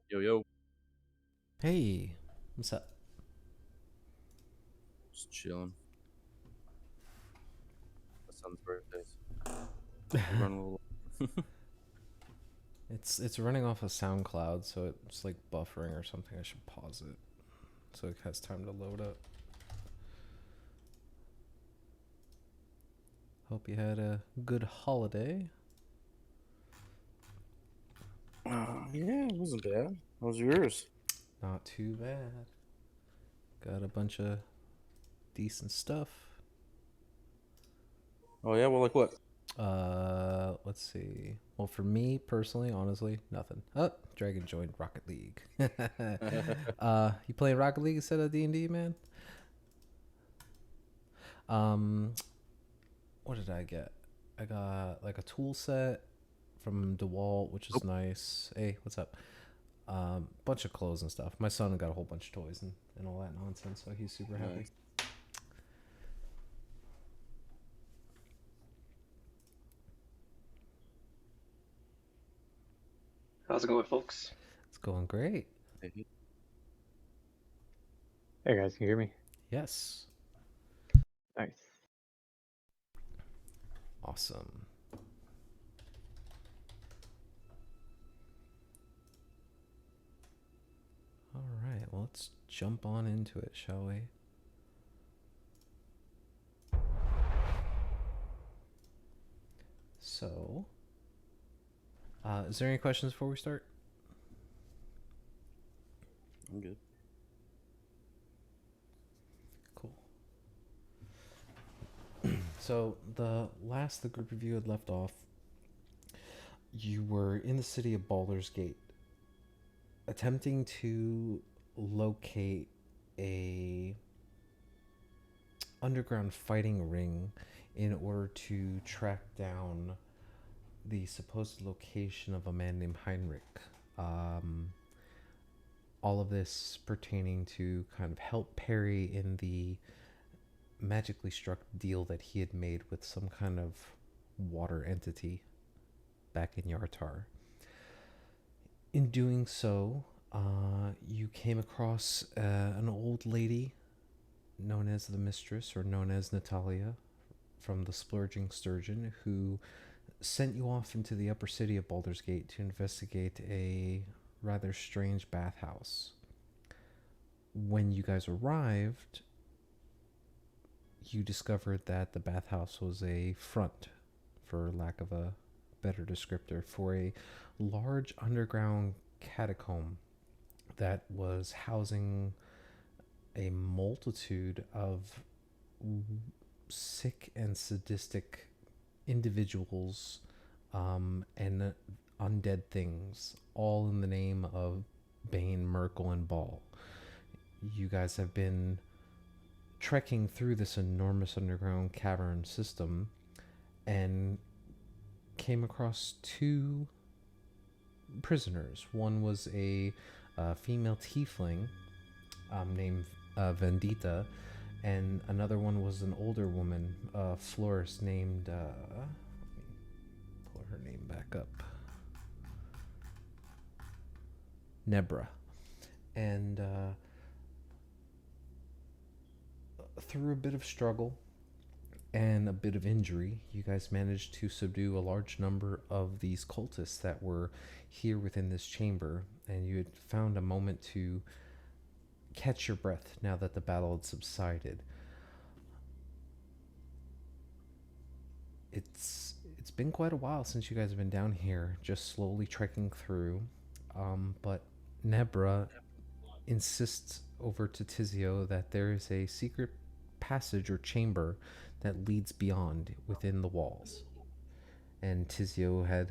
Yo, yo. Hey, what's up? Just chilling. My son's birthdays. We're running a little. It's running off of SoundCloud, so it's like buffering or something. I should pause it so it has time to load up. Hope you had a good holiday. Yeah, it wasn't bad. How was yours? Not too bad. Got a bunch of decent stuff. Oh yeah, well, like what? Let's see. Well, for me personally, honestly, nothing. Dragon joined Rocket League. You playing Rocket League instead of D&D, man? Um, what did I get? I got like a tool set from DeWalt, which Oh, is nice. Hey, what's up? Bunch of clothes and stuff. My son got a whole bunch of toys and all that nonsense, so he's super happy. nice. How's it going, folks? It's going great. Hey, Hey guys, can you hear me? Yes. Nice. Awesome. All right, well, let's jump on into it, shall we? So, is there any questions before we start? I'm good. Cool. So, the group of you had left off, you were in the city of Baldur's Gate, attempting to locate a underground fighting ring in order to track down the supposed location of a man named Heinrich. Um, all of this pertaining to kind of help Perry in the magically struck deal that he had made with some kind of water entity back in Yartar. In doing so, you came across an old lady known as the Mistress, or known as Natalia, from the Splurging Sturgeon, who sent you off into the upper city of Baldur's Gate to investigate a rather strange bathhouse. When you guys arrived, you discovered that the bathhouse was a front, for lack of a better descriptor, for a large underground catacomb that was housing a multitude of sick and sadistic individuals and undead things, all in the name of Bane, Merkel, and Ball. You guys have been trekking through this enormous underground cavern system and came across two prisoners. One was a female tiefling named Vendita, and another one was an older woman, florist named. Let me pull her name back up. Nebra. And through a bit of struggle and a bit of injury, you guys managed to subdue a large number of these cultists that were here within this chamber, and you had found a moment to catch your breath now that the battle had subsided. It's been quite a while since you guys have been down here, just slowly trekking through. But Nebra insists over to Tizio that there is a secret passage or chamber that leads beyond within the walls. And Tizio had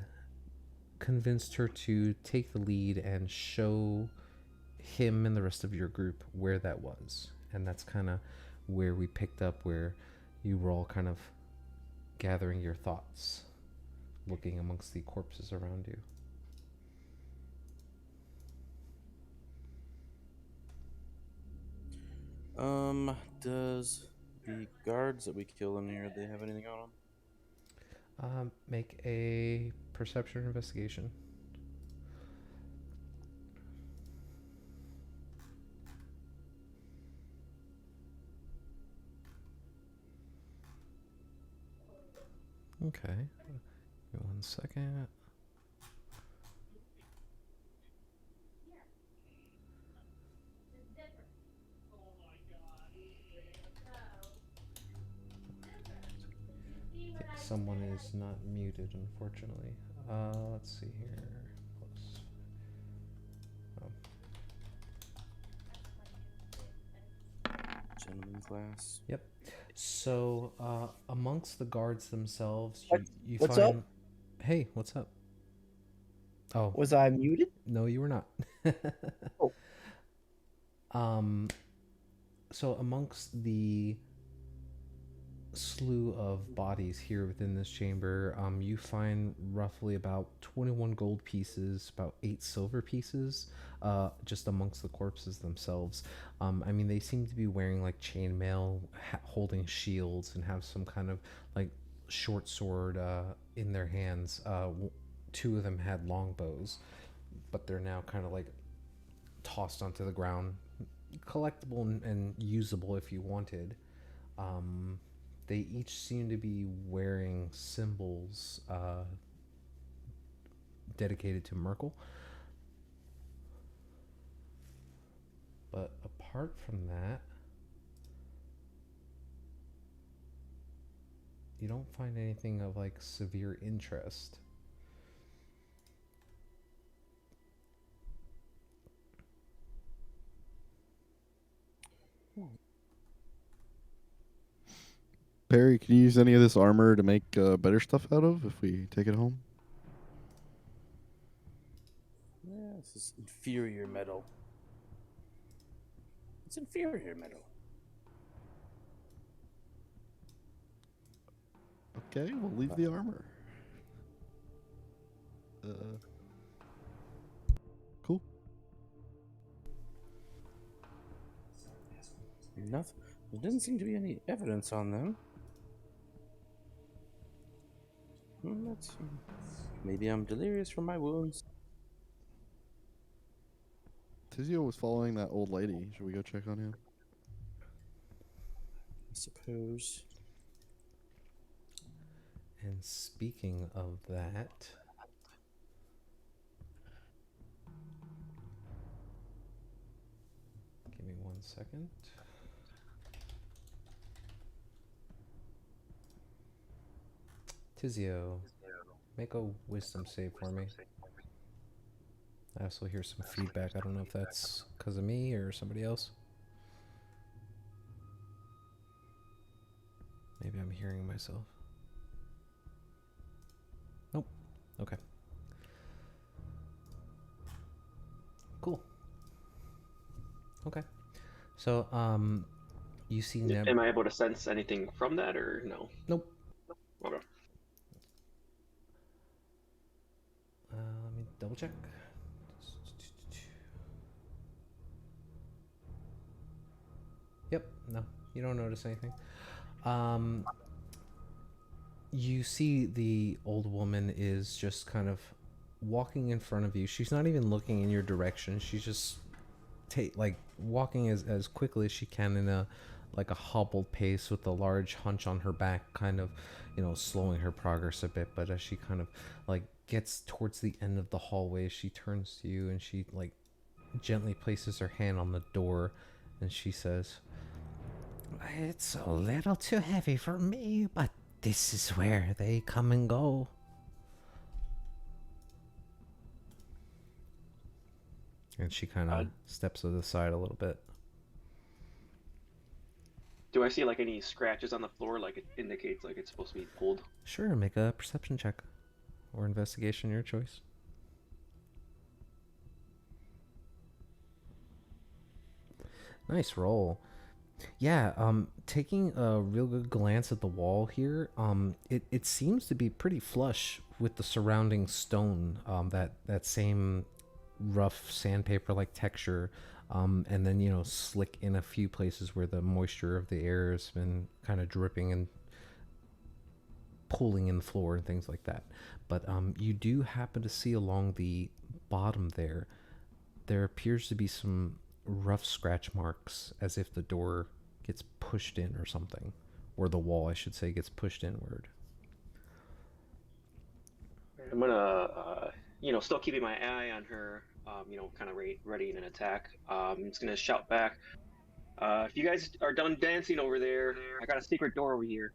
convinced her to take the lead and show him and the rest of your group where that was. And that's kind of where we picked up, where you were all kind of gathering your thoughts, looking amongst the corpses around you. Does the guards that we kill in here, they have anything on them? Make a perception investigation. Okay. Give me 1 second. I think someone is not muted, unfortunately. Let's see here. Close. Oh. Gentleman class. Yep. So, amongst the guards themselves, What? you What's find. up? Hey, what's up? Oh, Was I muted? no, you were not. Oh. Um, so amongst the slew of bodies here within this chamber, you find roughly about 21 gold pieces, about 8 silver pieces, just amongst the corpses themselves. I mean, they seem to be wearing like chainmail, holding shields, and have some kind of like short sword in their hands. Two of them had long bows, but they're now kind of like tossed onto the ground, collectible and usable if you wanted. They each seem to be wearing symbols dedicated to Merkel. But apart from that, you don't find anything of like severe interest. Perry, can you use any of this armor to make better stuff out of if we take it home? Yeah, this is inferior metal. It's inferior metal. Okay, we'll leave the armor. Cool. Nothing. There doesn't seem to be any evidence on them. Let's see. Maybe I'm delirious from my wounds. Tizio was following that old lady. Should we go check on him? I suppose. And speaking of that, give me 1 second. Tizio, make a wisdom save for me. I also hear some feedback. I don't know if that's because of me or somebody else. Maybe I'm hearing myself. Nope. Okay. Cool. Okay. So, you see Neb. Am I able to sense anything from that or no? Nope. Okay. Let me double check. Yep, no, you don't notice anything. You see the old woman is just kind of walking in front of you. She's not even looking in your direction. She's just like walking as quickly as she can in a like a hobbled pace with a large hunch on her back, kind of, slowing her progress a bit. But as she kind of like gets towards the end of the hallway, she turns to you and she like gently places her hand on the door and she says, "It's a little too heavy for me, but this is where they come and go." And she kind of steps to the side a little bit. Do I see like any scratches on the floor, like it indicates like it's supposed to be pulled? Sure, make a perception check or investigation, your choice. Nice roll. Yeah, taking a real good glance at the wall here, it seems to be pretty flush with the surrounding stone, that same rough sandpaper-like texture, and then, slick in a few places where the moisture of the air has been kind of dripping and pooling in the floor and things like that. But you do happen to see along the bottom there appears to be some rough scratch marks as if the door gets pushed in or something, or the wall, I should say, gets pushed inward. I'm gonna, still keeping my eye on her, kind of ready in an attack. I'm just gonna shout back. If you guys are done dancing over there, I got a secret door over here.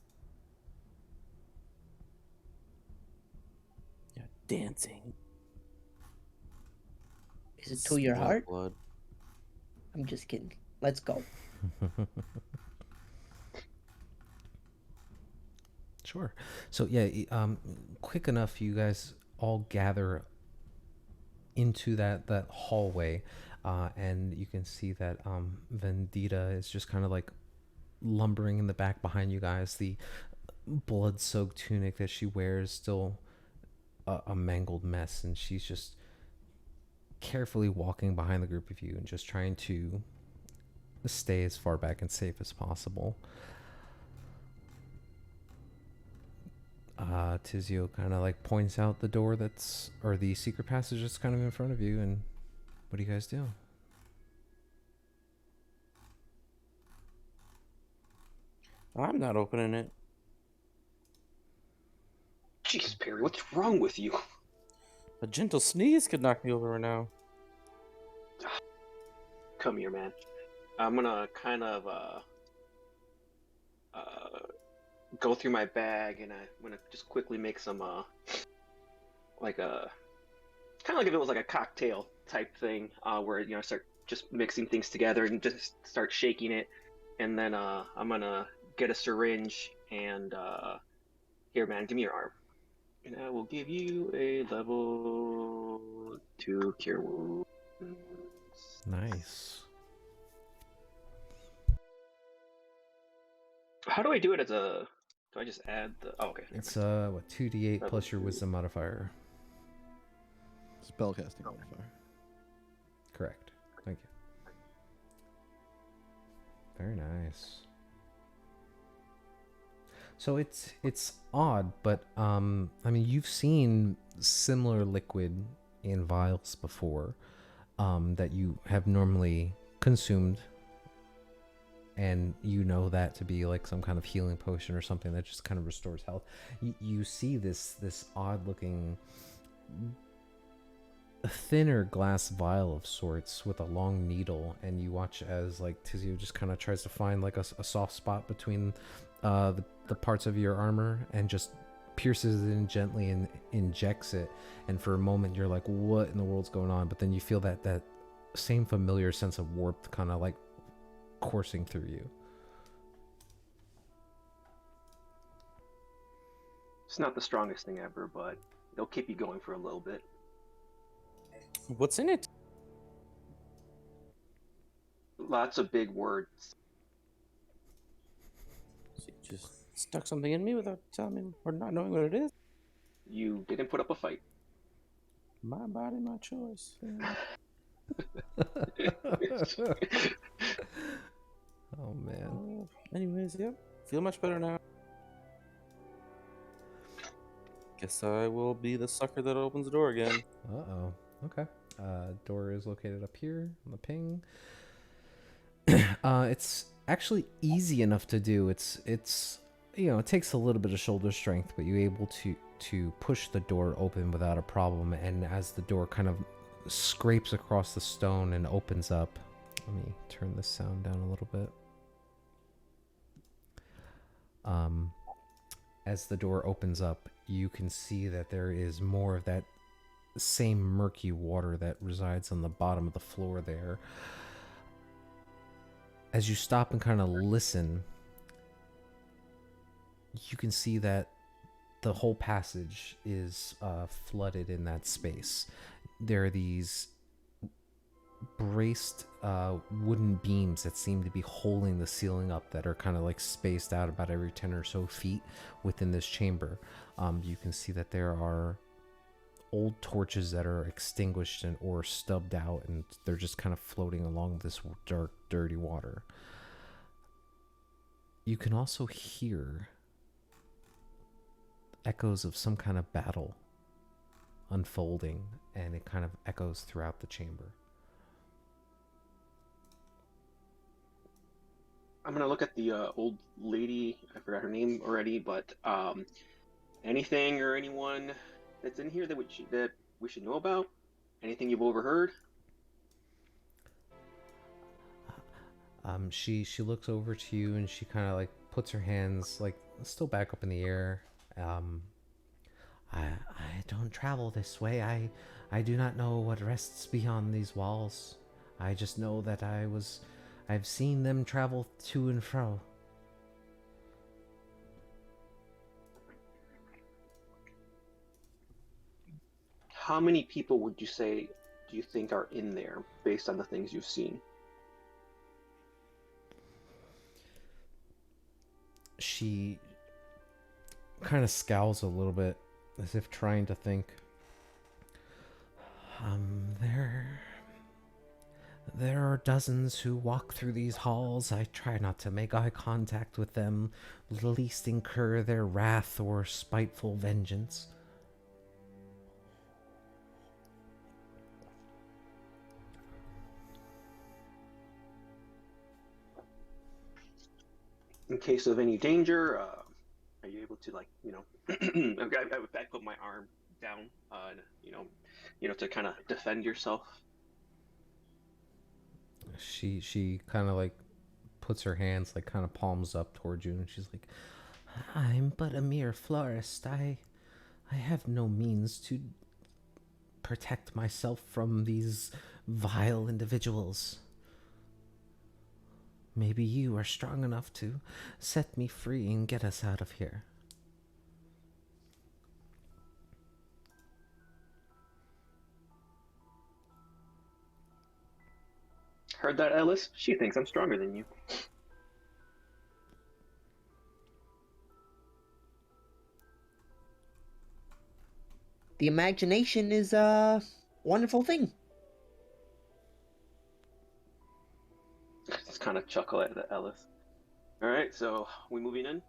Yeah, dancing. Is it to your Smell heart? blood. I'm just kidding. Let's go. Sure. So yeah, quick enough, you guys all gather into that hallway, and you can see that Vendita is just kind of like lumbering in the back behind you guys. The blood-soaked tunic that she wears still a mangled mess, and she's just carefully walking behind the group of you and just trying to stay as far back and safe as possible. Tizio kind of like points out the door or the secret passage that's kind of in front of you, and what do you guys do? I'm not opening it. Jesus, Perry, what's wrong with you? A gentle sneeze could knock me over right now. Come here, man. I'm gonna kind of go through my bag, and I'm gonna just quickly make some like a kind of like if it was like a cocktail type thing, where I start just mixing things together and just start shaking it, and then I'm gonna get a syringe and here, man, give me your arm, and I will give you a level 2 cure wounds. Nice. How do I do it as a? Do I just add the? Oh, okay. It's 2d8 plus your wisdom modifier. Spellcasting modifier. Correct. Thank you. Very nice. So it's odd, but I mean, you've seen similar liquid in vials before, that you have normally consumed, and you know that to be like some kind of healing potion or something that just kind of restores health. You see this odd looking thinner glass vial of sorts with a long needle, and you watch as like Tizio just kind of tries to find like a soft spot between the parts of your armor and just pierces it in gently and injects it. And for a moment you're like, what in the world's going on? But then you feel that same familiar sense of warmth kind of like coursing through you. It's not the strongest thing ever, but it'll keep you going for a little bit. What's in it? Lots of big words. So you just stuck something in me without telling me or not knowing what it is? You didn't put up a fight. My body, my choice. Oh man. Anyways, yeah. Feel much better now. Guess I will be the sucker that opens the door again. Uh-oh. Okay. Door is located up here on the ping. It's actually easy enough to do. It's it takes a little bit of shoulder strength, but you're able to push the door open without a problem. And as the door kind of scrapes across the stone and opens up, let me turn the sound down a little bit. As the door opens up, you can see that there is more of that same murky water that resides on the bottom of the floor there. As you stop and kind of listen, you can see that the whole passage is flooded in that space. There are these braced wooden beams that seem to be holding the ceiling up that are kind of like spaced out about every 10 or so feet within this chamber. You can see that there are old torches that are extinguished or stubbed out, and they're just kind of floating along this dark, dirty water. You can also hear echoes of some kind of battle unfolding, and it kind of echoes throughout the chamber. I'm gonna look at the old lady. I forgot her name already, but anything or anyone that's in here that we should know about? Anything you've overheard? She looks over to you and she kind of like puts her hands like still back up in the air. Um, I don't travel this way. I do not know what rests beyond these walls. I just know that I've seen them travel to and fro. How many people would you say do you think are in there based on the things you've seen? She kind of scowls a little bit as if trying to think. There are dozens who walk through these halls. I try not to make eye contact with them, lest incur their wrath or spiteful vengeance. In case of any danger, are you able to, like, I put my arm down, to kind of defend yourself? She kind of like puts her hands like kind of palms up towards you and she's like, I'm but a mere florist. I have no means to protect myself from these vile individuals. Maybe you are strong enough to set me free and get us out of here. Heard that, Ellis? She thinks I'm stronger than you. The imagination is a wonderful thing. Just kind of chuckle at the Ellis. All right, so we moving in?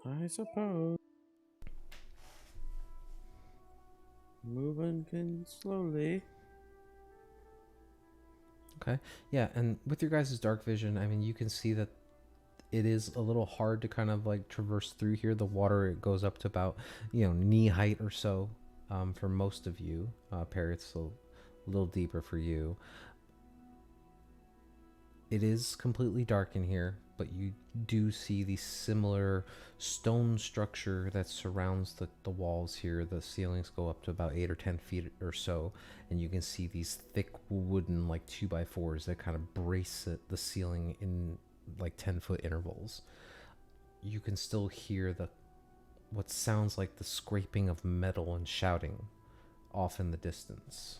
I suppose. Moving in slowly. Okay. Yeah, and with your guys' dark vision, I mean, you can see that it is a little hard to kind of like traverse through here. The water, it goes up to about, knee height or so for most of you. Perry, it's a little deeper for you. It is completely dark in here, but you do see the similar stone structure that surrounds the walls here. The ceilings go up to about 8 or 10 feet or so, and you can see these thick wooden like 2x4s that kind of brace the ceiling in like 10-foot intervals. You can still hear what sounds like the scraping of metal and shouting off in the distance.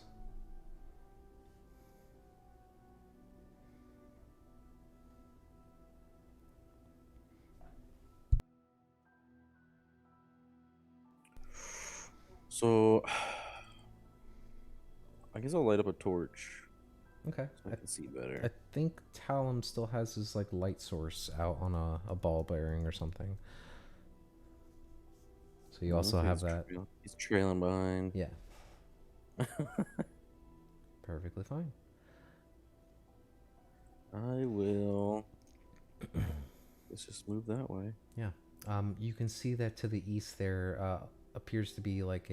So, I guess I'll light up a torch Okay. so I can see better. I think Talum still has his like light source out on a ball bearing or something. So you also Okay, have that. He's trailing behind. Yeah. Perfectly fine. I will. Let's just move that way. Yeah. You can see that to the east there appears to be like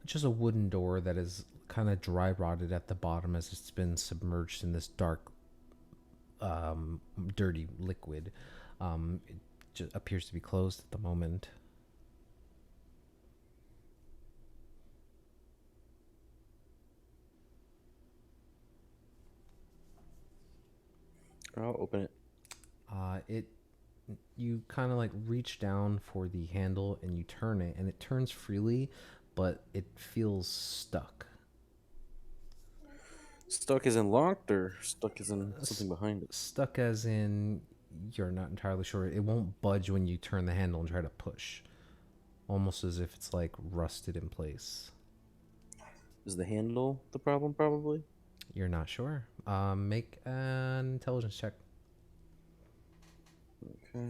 just a wooden door that is kind of dry rotted at the bottom as it's been submerged in this dark, dirty liquid. It just appears to be closed at the moment. I'll open it. You kind of like reach down for the handle and you turn it and it turns freely, but it feels stuck. Stuck as in locked, or stuck as in something behind it? Stuck as in you're not entirely sure. It won't budge when you turn the handle and try to push. Almost as if it's like rusted in place. Is the handle the problem, probably? You're not sure. Make an intelligence check. Okay.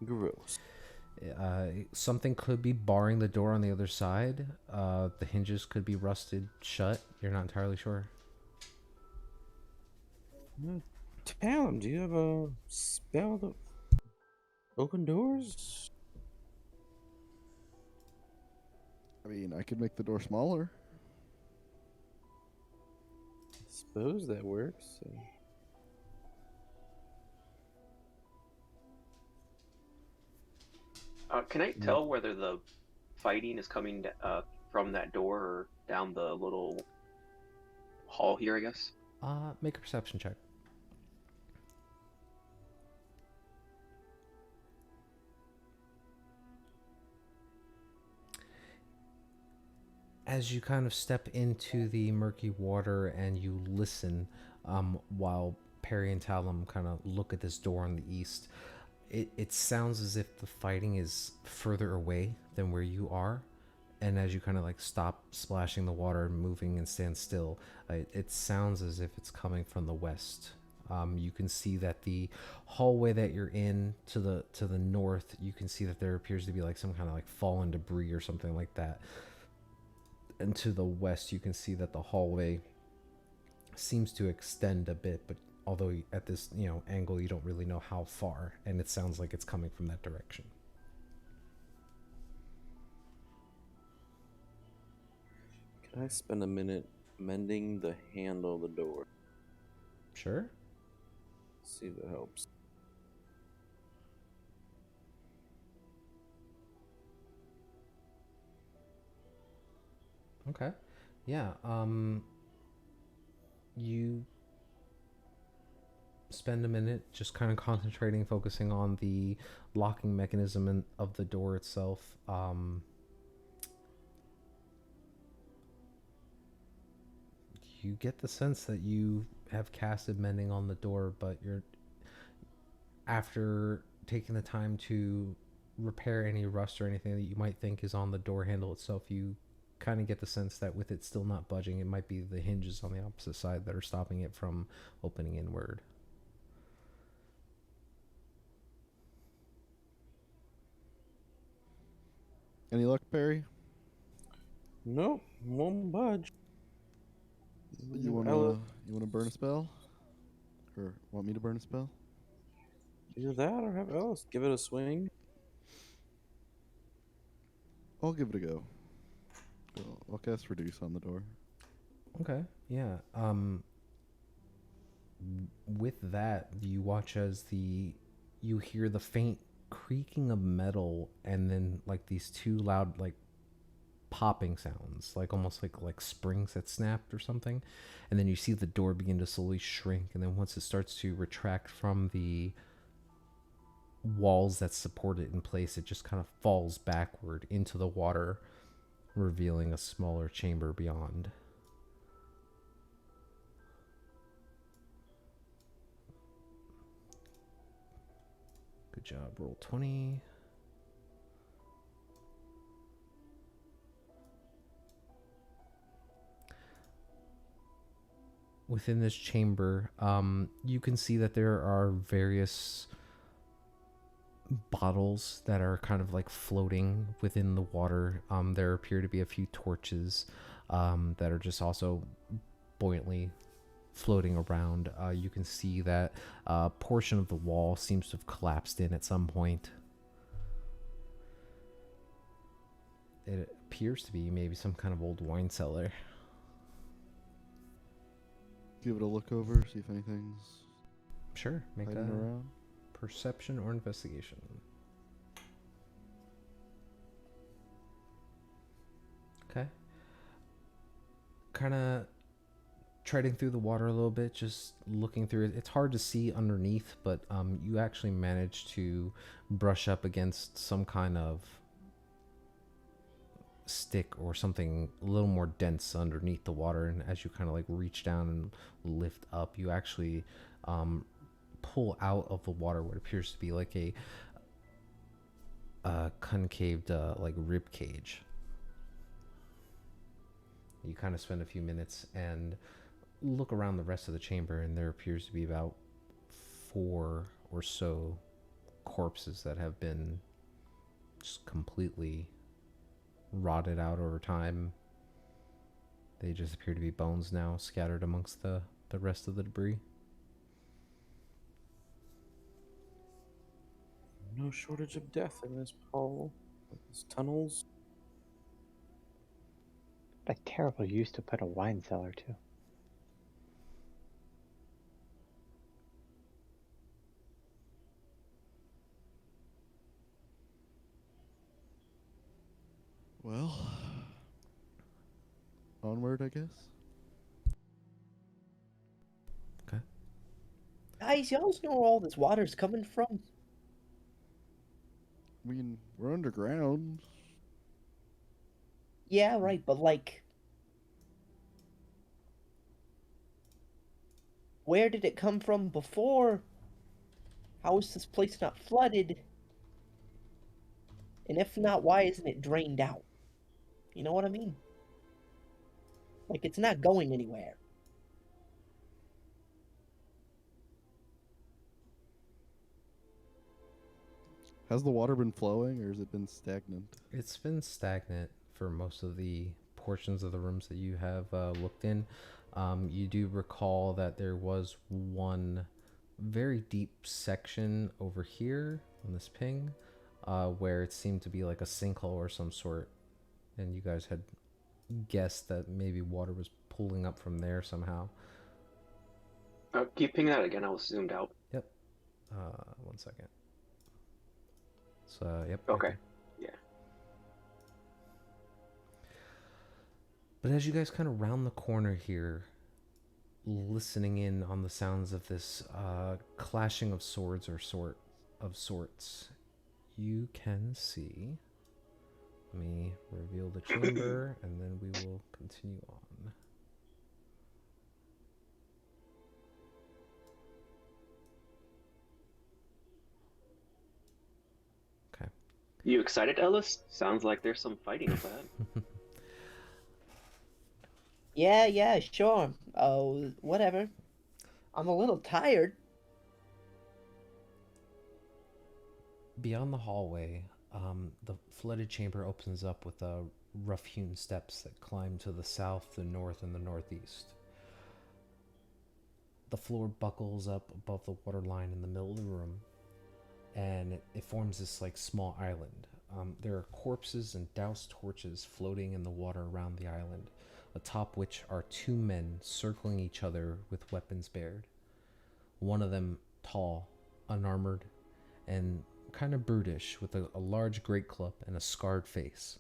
Gross. Something could be barring the door on the other side. The hinges could be rusted shut. You're not entirely sure. Tell him, do you have a spell that Open doors? I mean, I could make the door smaller. I suppose that works. Can I tell whether the fighting is coming from that door or down the little hall here? I guess. Make a perception check. As you kind of step into the murky water and you listen, while Perry and Talum kind of look at this door on the east, it sounds as if the fighting is further away than where you are. And as you kind of like stop splashing the water and moving and stand still, it sounds as if it's coming from the west. You can see that the hallway that you're in to the north, you can see that there appears to be like some kind of like fallen debris or something like that. And to the west, you can see that the hallway seems to extend a bit, but although at this angle, you don't really know how far, and it sounds like it's coming from that direction. Can I spend a minute mending the handle of the door? Sure. See if that helps. Okay. Yeah. You spend a minute just kind of concentrating, focusing on the locking mechanism of the door itself. You get the sense that you have casted mending on the door, but after taking the time to repair any rust or anything that you might think is on the door handle itself, you kind of get the sense that with it still not budging, it might be the hinges on the opposite side that are stopping it from opening inward. Any luck, Perry? Nope, won't budge. You wanna burn a spell, or want me to burn a spell? Either that or have Ellis give it a swing. I'll give it a go. I'll cast reduce on the door. Okay. Yeah. With that, you watch as you hear the faint creaking of metal, and then like these two loud like popping sounds, like almost like springs that snapped or something, and then you see the door begin to slowly shrink, and then once it starts to retract from the walls that support it in place, it just kind of falls backward into the water, revealing a smaller chamber beyond. Good job. Roll 20. Within this chamber, you can see that there are various bottles that are kind of like floating within the water. There appear to be a few torches that are just also buoyantly floating around. You can see that a portion of the wall seems to have collapsed in at some point. It appears to be maybe some kind of old wine cellar. Give it a look over, see if anything's Sure, make hiding a around. perception or investigation. Okay. Kind of treading through the water a little bit, just looking through it. It's hard to see underneath, but you actually manage to brush up against some kind of stick or something a little more dense underneath the water, and as you kind of like reach down and lift up, you actually pull out of the water what appears to be like a concaved like rib cage. You kind of spend a few minutes and look around the rest of the chamber, and there appears to be about 4 or so corpses that have been just completely rotted out over time. They just appear to be bones now scattered amongst the rest of the debris. No shortage of death in this hole. These tunnels. A terrible use to put a wine cellar too. Well, onward, I guess. Okay. Guys, y'all know where all this water's coming from? I mean, we're underground. Yeah, right, but like, where did it come from before? How is this place not flooded? And if not, why isn't it drained out? You know what I mean? Like, it's not going anywhere. Has the water been flowing or has it been stagnant? It's been stagnant for most of the portions of the rooms that you have looked in. You do recall that there was one very deep section over here on this ping where it seemed to be like a sinkhole or some sort. And you guys had guessed that maybe water was pulling up from there somehow. Keep pinging that again. I was zoomed out. Yep. 1 second. So, yep. right Okay. there. Yeah. But as you guys kind of round the corner here, listening in on the sounds of this clashing of swords or sorts, you can see. Let me reveal the chamber, and then we will continue on. Okay. You excited, Ellis? Sounds like there's some fighting up ahead. Yeah, sure. Oh, whatever. I'm a little tired. Beyond the hallway, the flooded chamber opens up with rough-hewn steps that climb to the south, the north, and the northeast. The floor buckles up above the waterline in the middle of the room, and it forms this like small island. There are corpses and doused torches floating in the water around the island, atop which are two men circling each other with weapons bared. One of them tall, unarmored, and kind of brutish, with a large great club and a scarred face.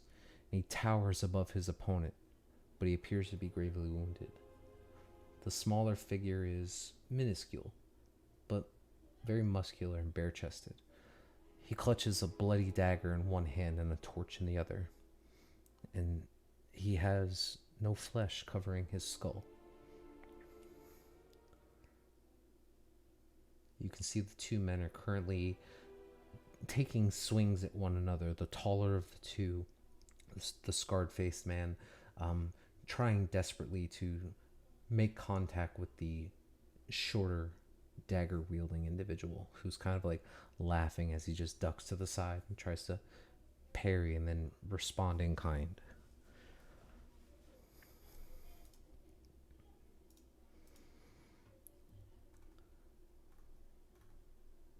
And he towers above his opponent, but he appears to be gravely wounded. The smaller figure is minuscule, but very muscular and bare-chested. He clutches a bloody dagger in one hand and a torch in the other, and he has no flesh covering his skull. You can see the two men are currently taking swings at one another. The taller of the two, the scarred-faced man, trying desperately to make contact with the shorter dagger-wielding individual, who's kind of like laughing as he just ducks to the side and tries to parry and then respond in kind.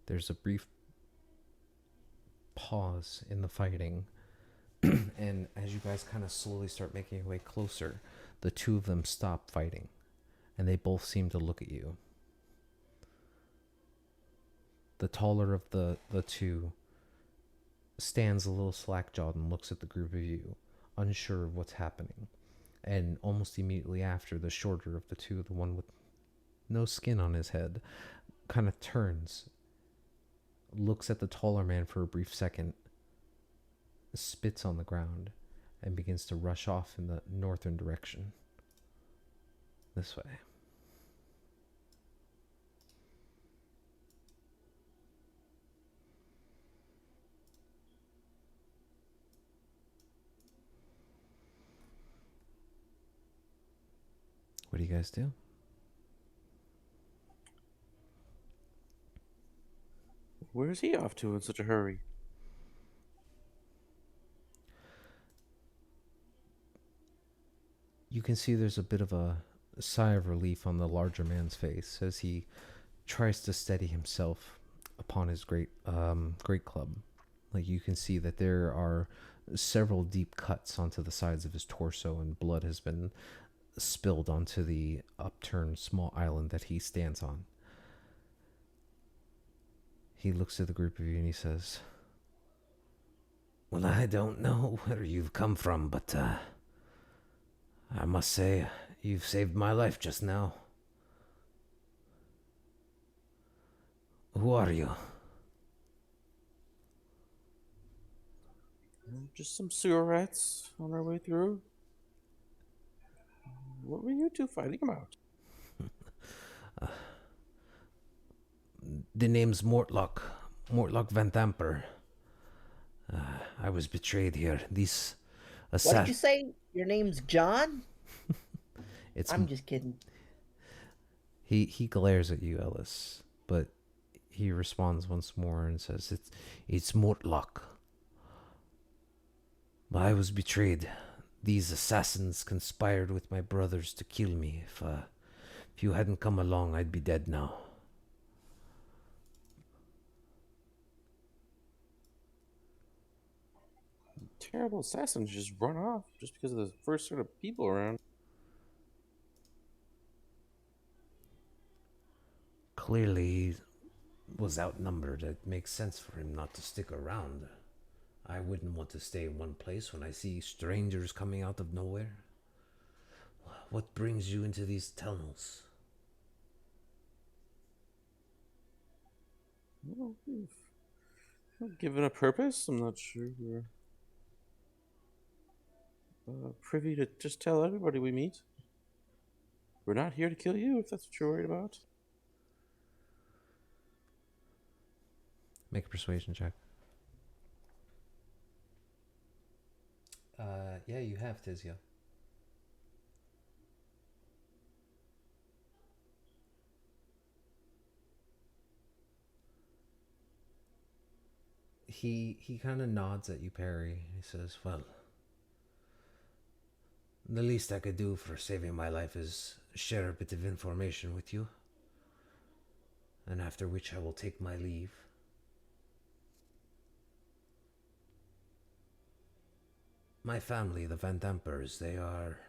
There's a brief pause in the fighting, and as you guys kind of slowly start making your way closer, the two of them stop fighting, and they both seem to look at you. The taller of the two stands a little slack-jawed and looks at the group of you, unsure of what's happening. And almost immediately after, the shorter of the two, the one with no skin on his head, kind of turns, looks at the taller man for a brief second, spits on the ground, and begins to rush off in the northern direction. This way. What do you guys do? Where's he off to in such a hurry? You can see there's a bit of a sigh of relief on the larger man's face as he tries to steady himself upon his great club. Like you can see that there are several deep cuts onto the sides of his torso, and blood has been spilled onto the upturned small island that he stands on. He looks at the group of you and he says, "Well, I don't know where you've come from, but I must say you've saved my life just now. Who are you?" Just some sewer rats on our way through. What were you two fighting about? The name's Mortlock. Mortlock Van Thamper. I was betrayed here. These What did you say? Your name's John? It's I'm just kidding. he glares at you, Ellis, but he responds once more and says, "It's Mortlock. I was betrayed. These assassins conspired with my brothers to kill me. If you hadn't come along, I'd be dead now." Terrible assassins just run off just because of the first sort of people around. Clearly, he was outnumbered. It makes sense for him not to stick around. I wouldn't want to stay in one place when I see strangers coming out of nowhere. What brings you into these tunnels? Well, given a purpose, I'm not sure we're privy to just tell everybody we meet. We're not here to kill you, if that's what you're worried about. Make a persuasion check. Yeah, you have, Tizia. He kind of nods at you, Perry. He says, "Well, the least I could do for saving my life is share a bit of information with you, and after which I will take my leave." My family, the Van Dampers, they are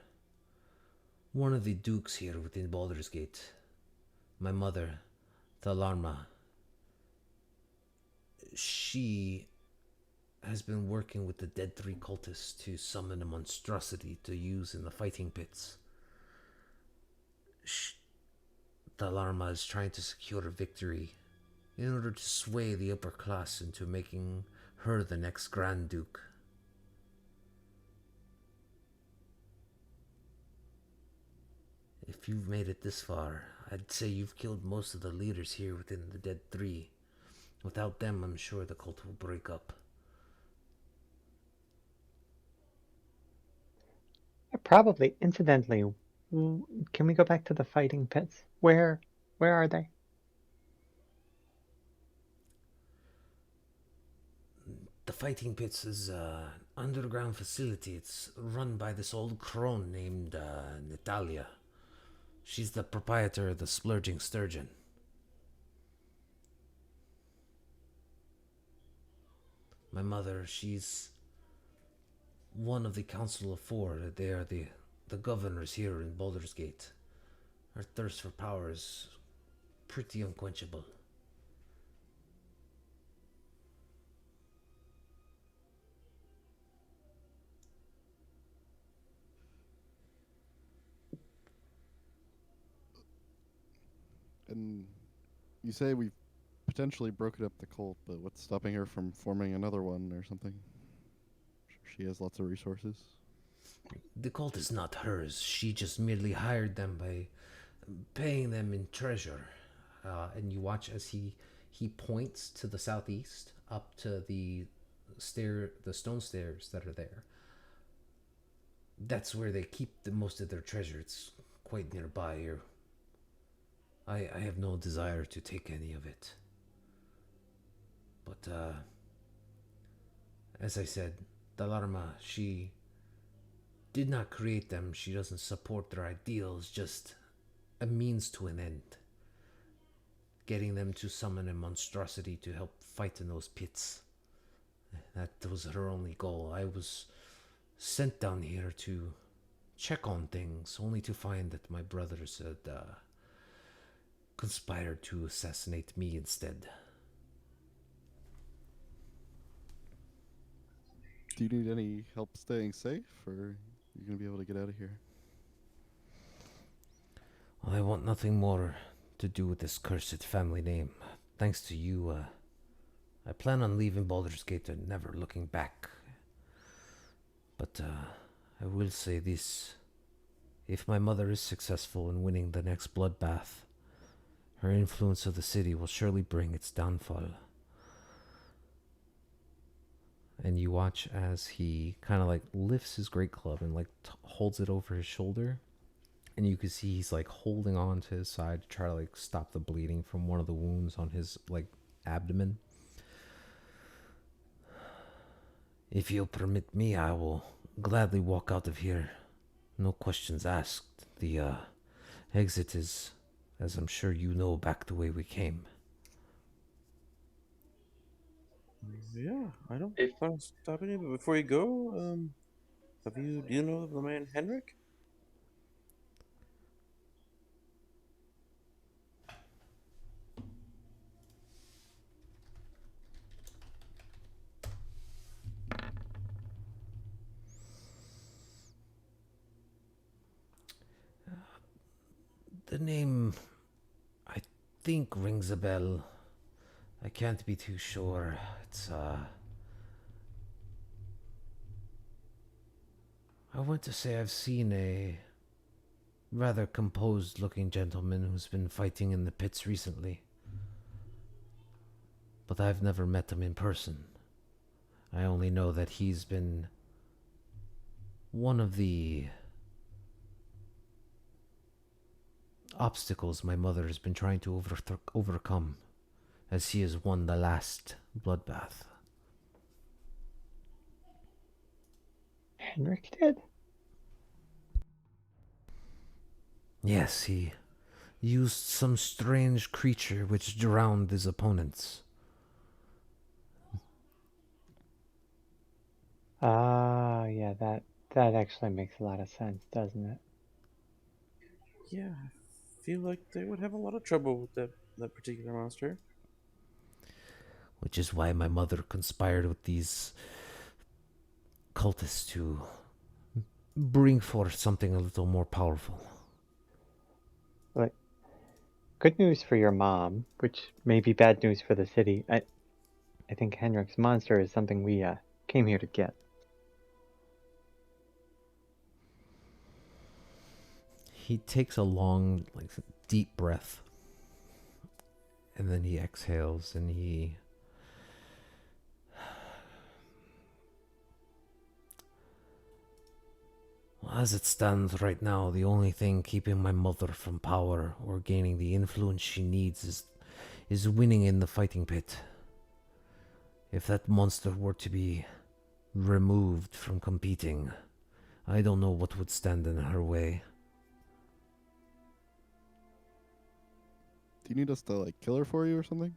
one of the dukes here within Baldur's Gate. My mother, Talarma, she has been working with the Dead Three cultists to summon a monstrosity to use in the fighting pits. Talarma is trying to secure a victory in order to sway the upper class into making her the next Grand Duke. If you've made it this far, I'd say you've killed most of the leaders here within the Dead Three. Without them, I'm sure the cult will break up. Probably, incidentally, can we go back to the fighting pits? Where are they? The Fighting Pits is an underground facility. It's run by this old crone named Natalia. She's the proprietor of the Splurging Sturgeon. My mother, she's one of the Council of Four. They are the governors here in Baldur's Gate. Her thirst for power is pretty unquenchable. And you say we've potentially broken up the cult, but what's stopping her from forming another one or something? She has lots of resources. The cult is not hers. She just merely hired them by paying them in treasure. And you watch as he points to the southeast, up to the stone stairs that are there. That's where they keep most of their treasure. It's quite nearby here. I have no desire to take any of it. But, as I said, Dalarma, she did not create them. She doesn't support their ideals, just a means to an end. getting them to summon a monstrosity to help fight in those pits. That was her only goal. I was sent down here to check on things, only to find that my brothers had conspired to assassinate me instead. Do you need any help staying safe, or are you gonna be able to get out of here? Well, I want nothing more to do with this cursed family name. Thanks to you, I plan on leaving Baldur's Gate and never looking back. But I will say this. If my mother is successful in winning the next bloodbath, her influence of the city will surely bring its downfall. And you watch as he kind of like lifts his great club and like holds it over his shoulder. And you can see he's like holding on to his side to try to like stop the bleeding from one of the wounds on his like abdomen. If you'll permit me, I will gladly walk out of here. No questions asked. The exit is, as I'm sure you know, back the way we came. Yeah, I don't If- want to stop any, but before you go, do you know the man Henrik? The name, I think, rings a bell. I can't be too sure. It's, I want to say I've seen a rather composed looking gentleman who's been fighting in the pits recently. But I've never met him in person. I only know that he's been one of the obstacles my mother has been trying to overcome, as he has won the last bloodbath. Henrik did? Yes, he used some strange creature which drowned his opponents. Ah, yeah, that actually makes a lot of sense, doesn't it? Yeah, I feel like they would have a lot of trouble with that particular monster. Which is why my mother conspired with these cultists to bring forth something a little more powerful. But good news for your mom, which may be bad news for the city. I think Henrik's monster is something we came here to get. He takes a long, like, deep breath. And then he exhales and he... Well, as it stands right now, the only thing keeping my mother from power or gaining the influence she needs is winning in the fighting pit. If that monster were to be removed from competing, I don't know what would stand in her way. Do you need us to like kill her for you or something?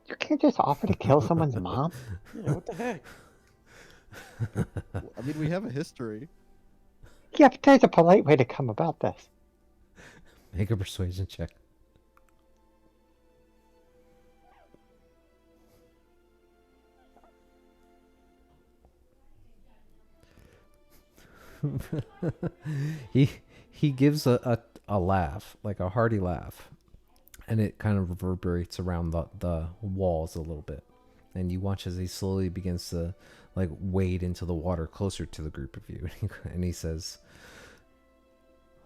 You can't just offer to kill someone's mom? Yeah, what the heck? Well, I mean, we have a history. Yeah, but there's a polite way to come about this. Make a persuasion check. he gives a laugh, like a hearty laugh, and it kind of reverberates around the walls a little bit. And you watch as he slowly begins to like wade into the water closer to the group of you. And he says,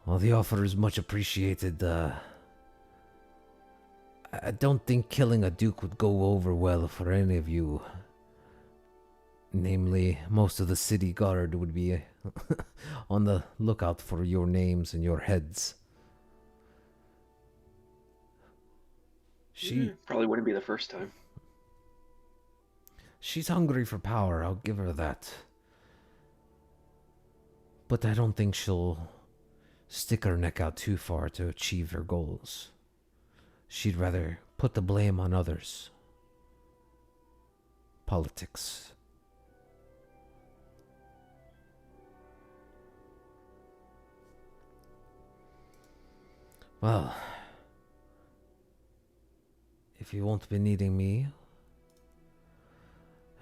"Well, the offer is much appreciated. I don't think killing a duke would go over well for any of you. Namely, most of the city guard would be on the lookout for your names and your heads." Probably wouldn't be the first time. She's hungry for power, I'll give her that. But I don't think she'll stick her neck out too far to achieve her goals. She'd rather put the blame on others. Politics. Well, if you won't be needing me,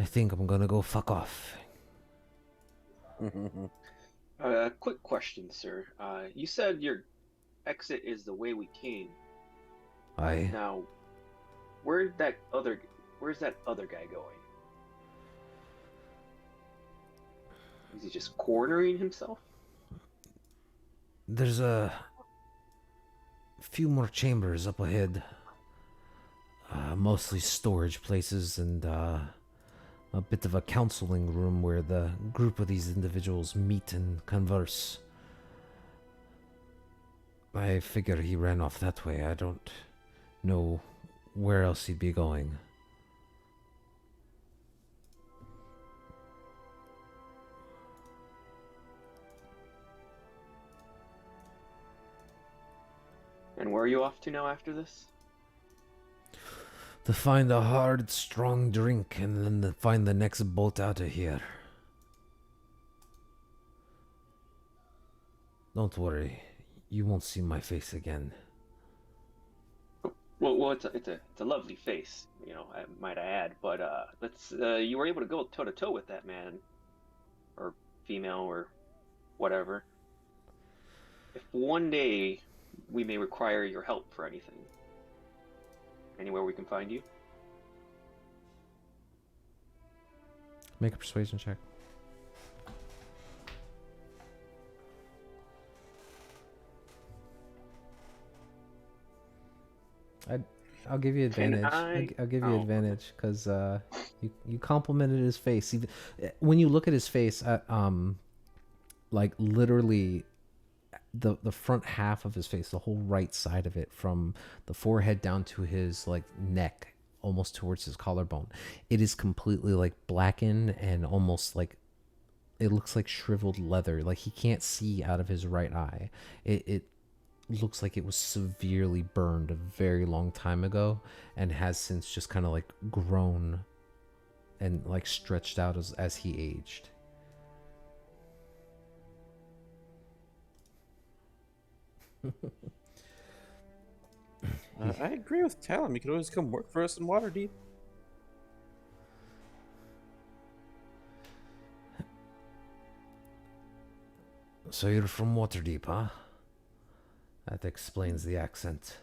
I think I'm gonna go fuck off. Quick question, sir. You said your exit is the way we came. I Now, where's that other guy going? Is he just cornering himself? There's a few more chambers up ahead. Mostly storage places and a bit of a counseling room where the group of these individuals meet and converse. I figure he ran off that way. I don't know where else he'd be going. And where are you off to now after this? To find a hard, strong drink and then to find the next boat out of here. Don't worry, you won't see my face again. Well, it's a lovely face, you know, I might add. But you were able to go toe to toe with that man, or female, or whatever. If one day we may require your help for anything, anywhere we can find you. Make a persuasion check. I'll give you advantage. I'll give you advantage because you complimented his face. Even when you look at his face, like literally the front half of his face, the whole right side of it, from the forehead down to his like neck, almost towards his collarbone, it is completely like blackened and almost like it looks like shriveled leather. Like he can't see out of his right eye. It looks like it was severely burned a very long time ago and has since just kind of like grown and like stretched out as he aged. I agree with Talon. You could always come work for us in Waterdeep. So you're from Waterdeep, huh? That explains the accent.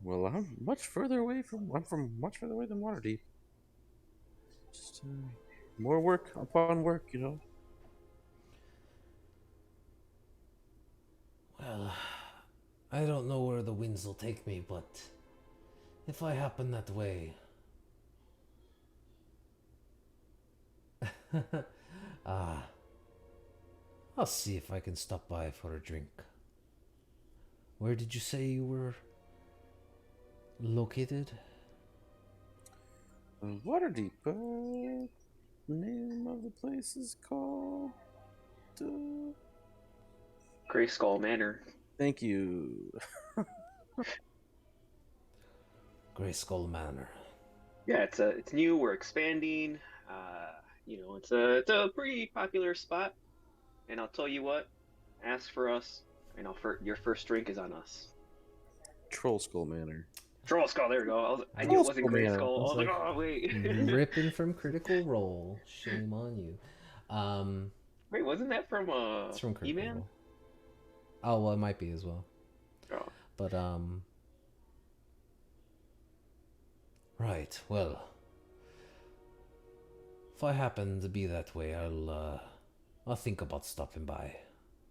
Well, I'm from much further away than Waterdeep. Just more work upon work, you know. Well, I don't know where the winds will take me, but if I happen that way... I'll see if I can stop by for a drink. Where did you say you were located? Waterdeep. Name of the place is called... Gray Skull Manor. Thank you. Gray Skull Manor. Yeah, it's new. We're expanding. You know, it's a pretty popular spot. And I'll tell you what, ask for us. You know, for your first drink is on us. Troll Skull Manor. Troll Skull. There we go. I knew it wasn't Gray Skull. I was like, oh wait. Ripping from Critical Role. Shame on you. Wait, wasn't that from It's from Critical E-Man? Role. Oh, well, it might be as well. Oh. But, right, well, if I happen to be that way, I'll think about stopping by.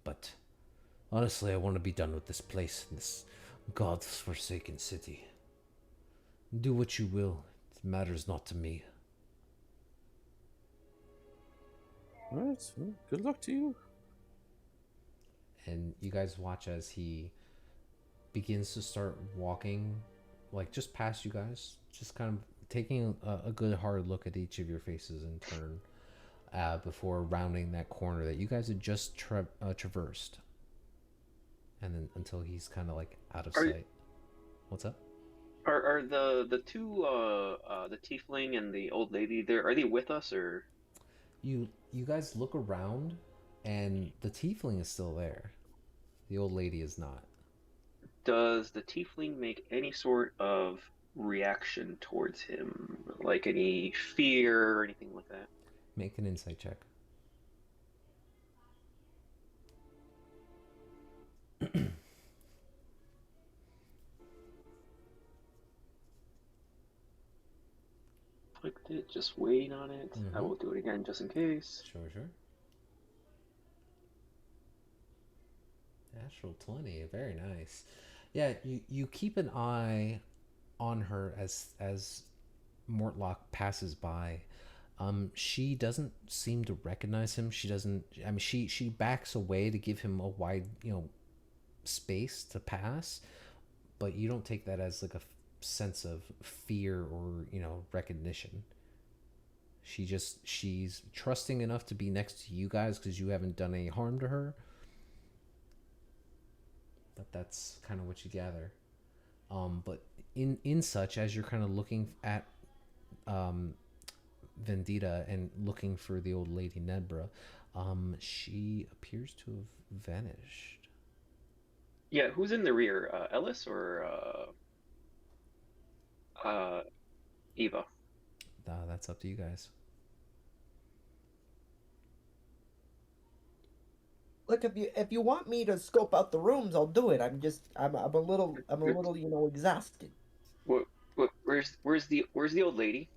But, honestly, I want to be done with this place, this God-forsaken city. Do what you will. It matters not to me. Alright, well, good luck to you. And you guys watch as he begins to start walking, like just past you guys, just kind of taking a good hard look at each of your faces in turn before rounding that corner that you guys had just traversed, and then until he's kind of like out of sight. What's up? Are the two the tiefling and the old lady there? Are they with us or? You guys look around, and the tiefling is still there. The old lady is not. Does the tiefling make any sort of reaction towards him, like any fear or anything like that? Make an insight check. Clicked it, just waiting on it. I Mm-hmm. will do it again just in case. Sure. Natural 20. Very nice. Yeah, you keep an eye on her as Mortlock passes by. She doesn't seem to recognize him. She doesn't. I mean, she backs away to give him a wide, space to pass. But you don't take that as like a sense of fear or recognition. She's trusting enough to be next to you guys because you haven't done any harm to her. But that's kind of what you gather. But in such as you're kind of looking at um, Vendita and looking for the old lady Nebra, she appears to have vanished. Yeah, who's in the rear? Ellis or Eva? That's up to you guys. Look, if you want me to scope out the rooms, I'll do it. I'm a little exhausted. Where's the old lady?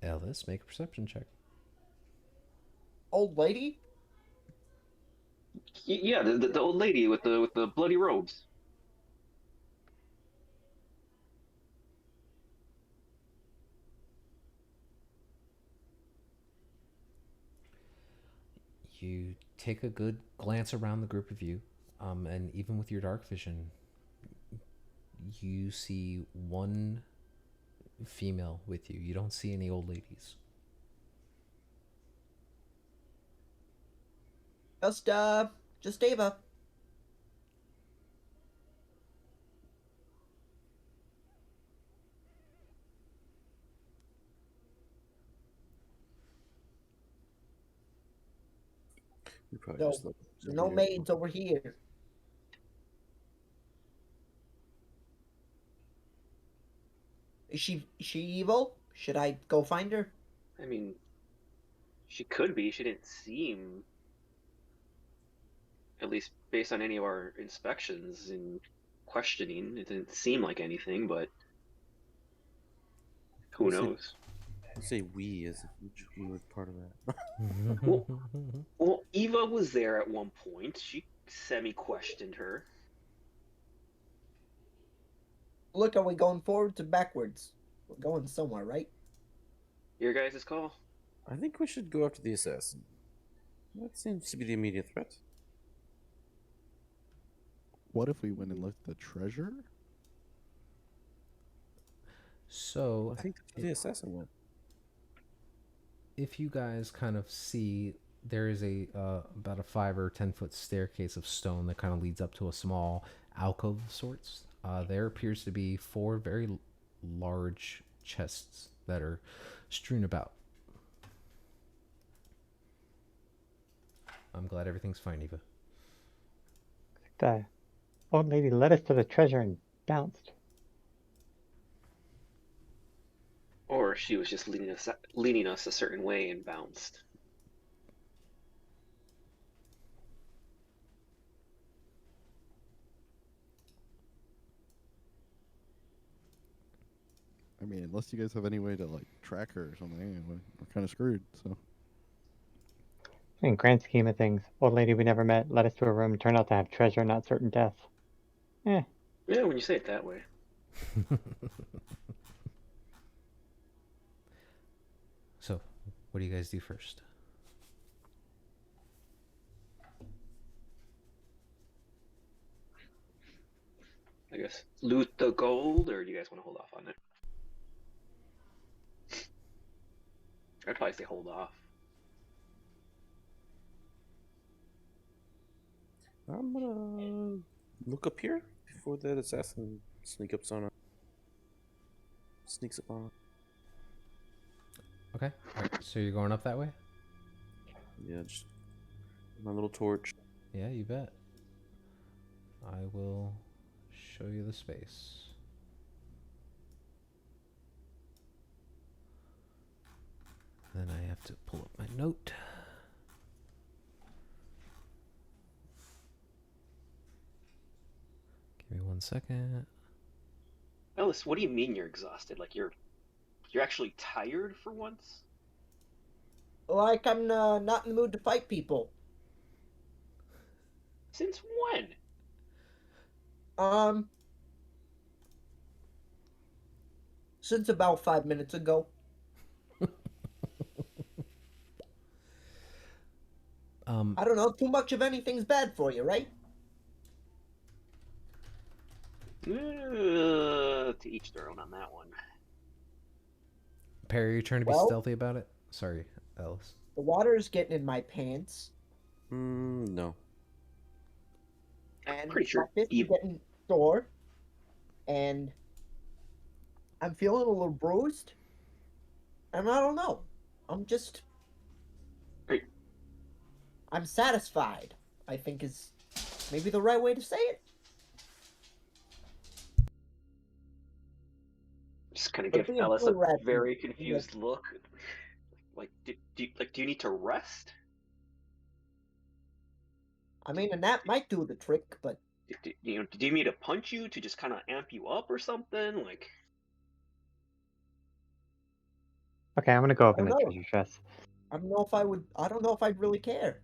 Ellis, make a perception check. Old lady? Yeah, the old lady with the bloody robes. You take a good glance around the group of you, and even with your dark vision, you see one female with you. You don't see any old ladies. Just Ava. You probably No, just look. no maids over here. Is she evil? Should I go find her? I mean, she could be. She didn't seem, at least based on any of our inspections and questioning, it didn't seem like anything, but who knows? You say we as if we were part of that. Well, Eva was there at one point. She semi-questioned her. Look, are we going forwards or backwards? We're going somewhere, right? Your guys' call? I think we should go after the assassin. That seems to be the immediate threat. What if we went and looked at the treasure? So I think that's where the assassin went. if you guys kind of see, there is a about a 5 or 10 foot staircase of stone that kind of leads up to a small alcove of sorts. There appears to be 4 very large chests that are strewn about. I'm glad everything's fine, Eva. The old lady led us to the treasure and bounced. Or she was just leading us a certain way and bounced. I mean, unless you guys have any way to like track her or something, we're kind of screwed. So In grand scheme of things, old lady we never met led us to a room, turned out to have treasure, not certain death. Eh, Yeah, when you say it that way. So, what do you guys do first? I guess loot the gold, or do you guys want to hold off on it? I'd probably say hold off. I'm gonna look up here before that assassin sneaks up on. Okay. All right. So you're going up that way? Yeah, just my little torch. Yeah, you bet. I will show you the space. Then I have to pull up my note. Give me 1 second. Ellis, what do you mean you're exhausted? Like you're actually tired for once? Like I'm not in the mood to fight people. Since when? Um, since about 5 minutes ago. I don't know. Too much of anything's bad for you, right? To each their own on that one. Perry, are you trying to be Well- stealthy about it? Sorry, Ellis. The water's getting in my pants, No. and Pretty sure my fist is Eve- getting sore, and I'm feeling a little bruised, and I don't know. I'm just. Hey. I'm satisfied, I think is maybe the right way to say it. Just kind of But give being Ellis a full red- very confused look. Like, do you need to rest? I mean, and that might do the trick, but Do you need me to punch you to just kind of amp you up or something? Like, Okay, I'm gonna go I open don't the know. treasure chest. I don't know if I would. I don't know if I'd really care.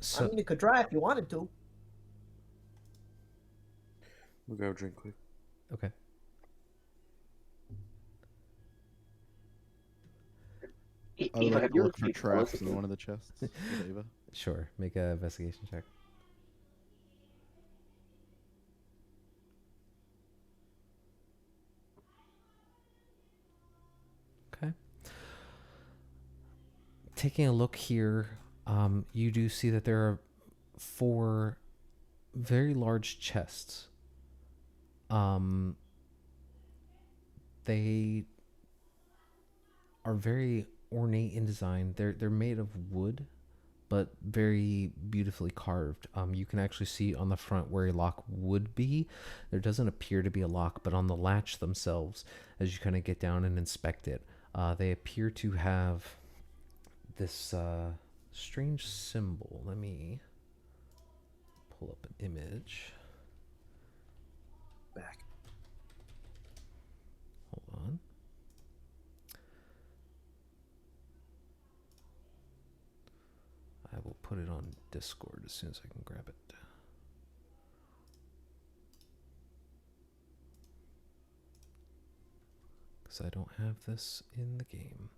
So I mean, you could try if you wanted to. We'll grab a drink quick. okay. I would Eva, like have to you look for seen Ellis? traps in one of the chests with Ava. Sure. Make a investigation check. Okay. Taking a look here, you do see that there are 4 very large chests. They are very ornate in design. They're made of wood, but very beautifully carved. You can actually see on the front where a lock would be. There doesn't appear to be a lock, but on the latch themselves, as you kind of get down and inspect it, they appear to have this strange symbol. Let me pull up an image. Back. Hold on. I will put it on Discord as soon as I can grab it. Because I don't have this in the game.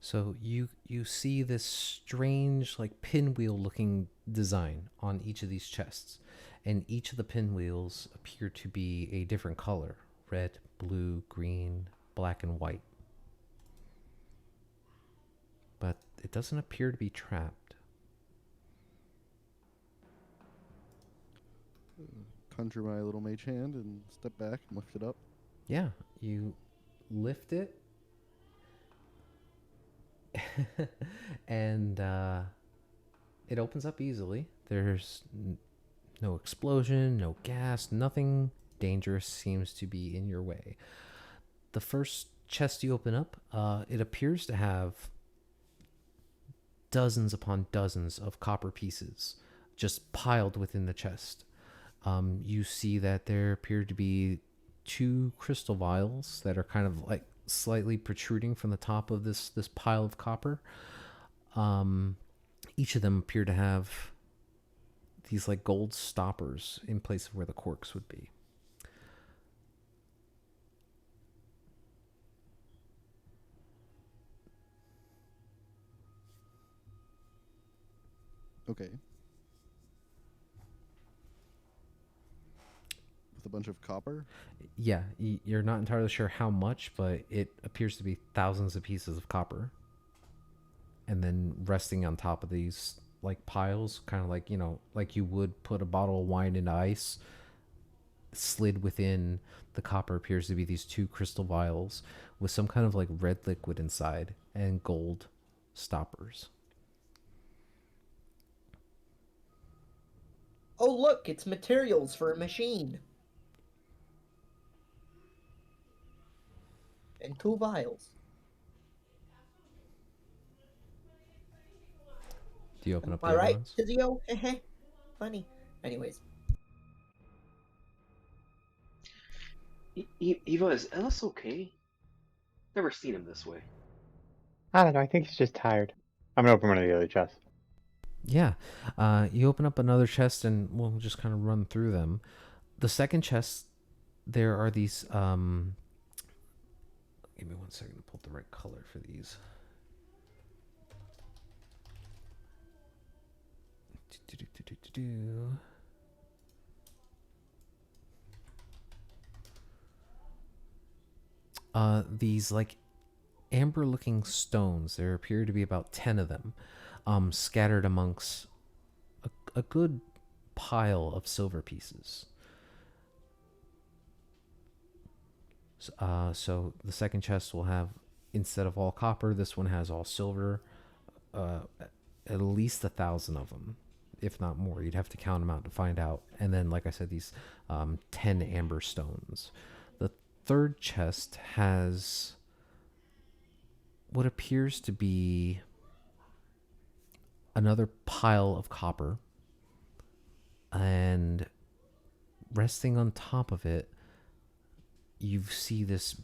So you see this strange, like, pinwheel looking design on each of these chests, and each of the pinwheels appear to be a different color: red, blue, green, black, and white. But it doesn't appear to be trapped. Conjure my little mage hand and step back and lift it up. Yeah, you lift it, and it opens up easily. There's no explosion, no gas, nothing dangerous seems to be in your way. The first chest you open up, it appears to have dozens upon dozens of copper pieces just piled within the chest. You see that there appear to be 2 crystal vials that are kind of like slightly protruding from the top of this pile of copper. Each of them appear to have these like gold stoppers in place of where the corks would be. Okay. with a bunch of copper. Yeah, you're not entirely sure how much, but it appears to be thousands of pieces of copper. And then resting on top of these like piles, kind of like, like you would put a bottle of wine into ice, slid within the copper appears to be these 2 crystal vials with some kind of like red liquid inside and gold stoppers. Oh, look, it's materials for a machine. And 2 vials. Do you open up the All other right, ones? Tizio? Funny. Anyways, Eva, is Ellis okay? Never seen him this way. I don't know. I think he's just tired. I'm gonna open one of the other chests. Yeah. You open up another chest and we'll just kind of run through them. The second chest, there are these. Give me 1 second to pull up the right color for these. These like amber looking stones. There appear to be about 10 of them, scattered amongst a good pile of silver pieces. So the second chest will have, instead of all copper, this one has all silver. At least 1,000 of them, if not more. You'd have to count them out to find out. And then, like I said, these 10 amber stones. The third chest has what appears to be another pile of copper, and resting on top of it, you see this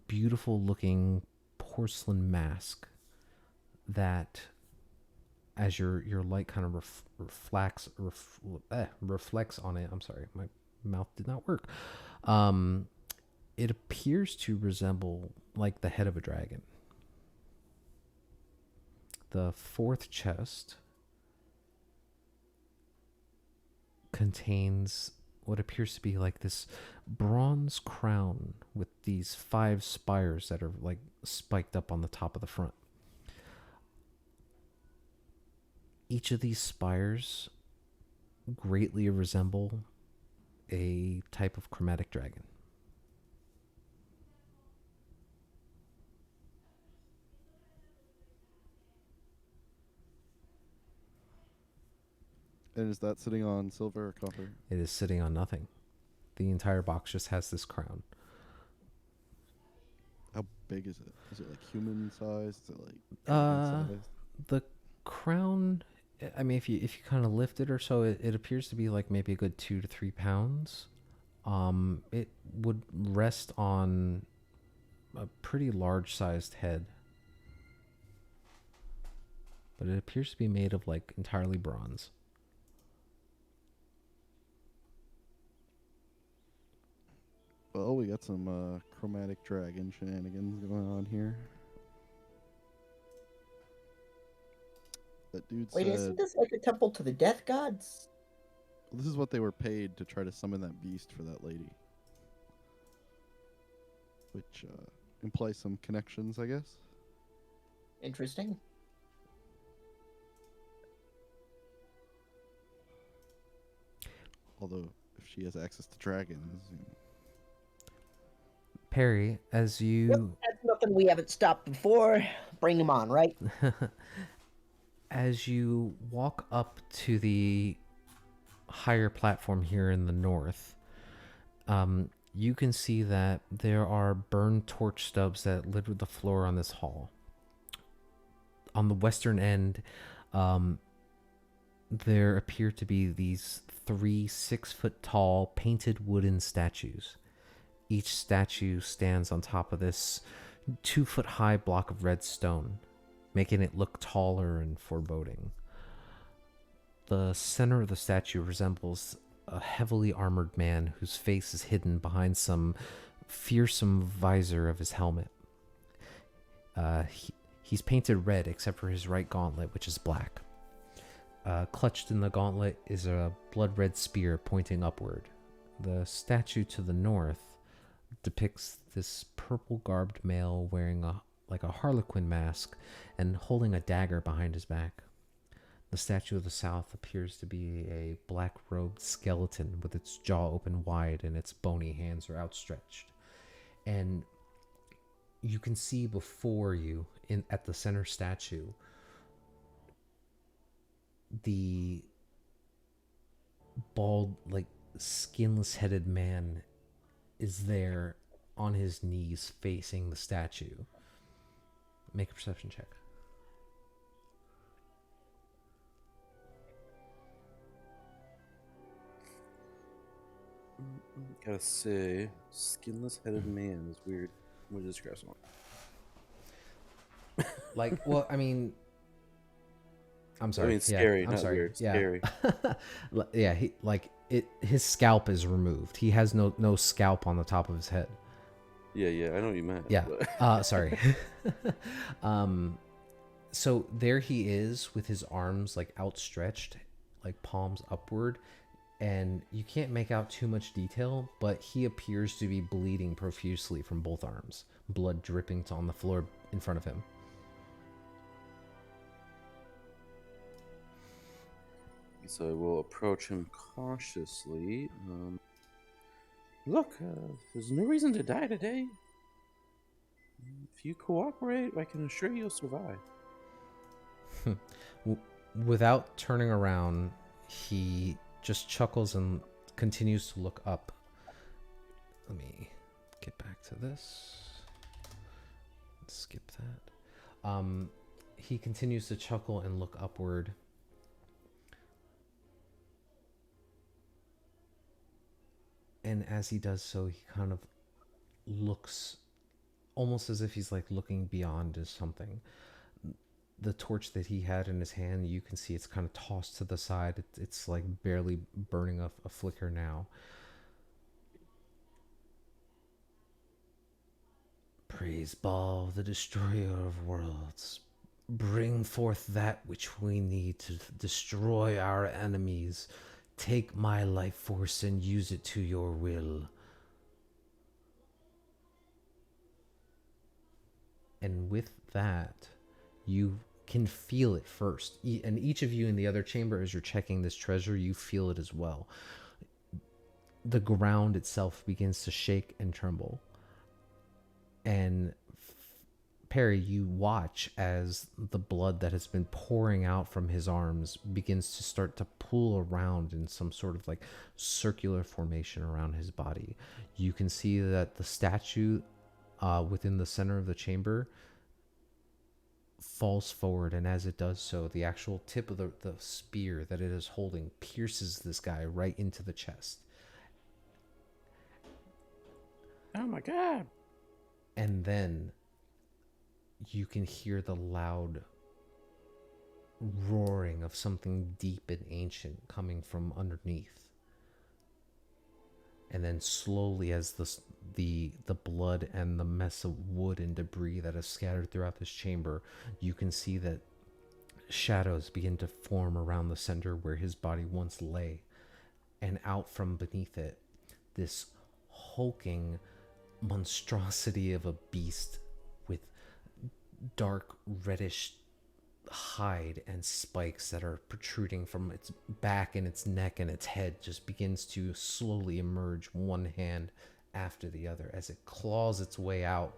beautiful looking porcelain mask that, as your light kind of reflects on it. I'm sorry, my mouth did not work. It appears to resemble like the head of a dragon. The fourth chest contains what appears to be like this bronze crown with these 5 spires that are like spiked up on the top of the front. Each of these spires greatly resemble a type of chromatic dragon. And is that sitting on silver or copper? It is sitting on nothing. The entire box just has this crown. How big is it? Is it like human sized? Is it like dragon sized? The crown, I mean, if you kind of lift it or so, it appears to be like maybe a good 2 to 3 pounds. It would rest on a pretty large sized head, but it appears to be made of like entirely bronze. Well, we got some chromatic dragon shenanigans going on here. That dude wait, said isn't this like a temple to the death gods? this is what they were paid to try to summon that beast for that lady. Which implies some connections, I guess. Interesting. Although, if she has access to dragons, you know. Perry, as you Yep, that's nothing we haven't stopped before. Bring them on, right? as you walk up to the higher platform here in the north, you can see that there are burned torch stubs that litter the floor on this hall. On the western end, there appear to be these 3 6-foot-tall painted wooden statues. Each statue stands on top of this 2-foot-high block of red stone, making it look taller and foreboding. The center of the statue resembles a heavily armored man whose face is hidden behind some fearsome visor of his helmet. He's painted red except for his right gauntlet, which is black. Clutched in the gauntlet is a blood-red spear pointing upward. The statue to the north depicts this purple-garbed male wearing a harlequin mask and holding a dagger behind his back. The statue of the south appears to be a black-robed skeleton with its jaw open wide and its bony hands are outstretched. And you can see before you, at the center statue, the bald, like skinless-headed man is there on his knees facing the statue. Make a perception check. Gotta say, skinless headed man is weird. I'm gonna describe someone. Like, well, I mean, I'm sorry. I mean, scary, I'm not sorry. weird. Yeah. Scary. Yeah, his scalp is removed. He has no scalp on the top of his head. Yeah, I know what you meant. Yeah. but- Sorry. So there he is with his arms like outstretched, like palms upward, and you can't make out too much detail, but he appears to be bleeding profusely from both arms, blood dripping on the floor in front of him. So I will approach him cautiously. Look, there's no reason to die today. If you cooperate, I can assure you'll survive. Without turning around, he just chuckles and continues to look up. Let me get back to this. Skip that. He continues to chuckle and look upward. And as he does so, he kind of looks almost as if he's like looking beyond to something. The torch that he had in his hand, you can see it's kind of tossed to the side. It's like barely burning a flicker now. Praise Baal, the destroyer of worlds. Bring forth that which we need to destroy our enemies. Take my life force and use it to your will. And with that, you can feel it first. And each of you in the other chamber, as you're checking this treasure, you feel it as well. The ground itself begins to shake and tremble. And Perry, you watch as the blood that has been pouring out from his arms begins to start to pool around in some sort of like circular formation around his body. You can see that the statue within the center of the chamber falls forward, and as it does so, the actual tip of the spear that it is holding pierces this guy right into the chest. Oh my god! And then you can hear the loud roaring of something deep and ancient coming from underneath. And then slowly, as the blood and the mess of wood and debris that is scattered throughout this chamber, you can see that shadows begin to form around the center where his body once lay. And out from beneath it, this hulking monstrosity of a beast with dark reddish hide and spikes that are protruding from its back and its neck and its head just begins to slowly emerge, one hand after the other, as it claws its way out.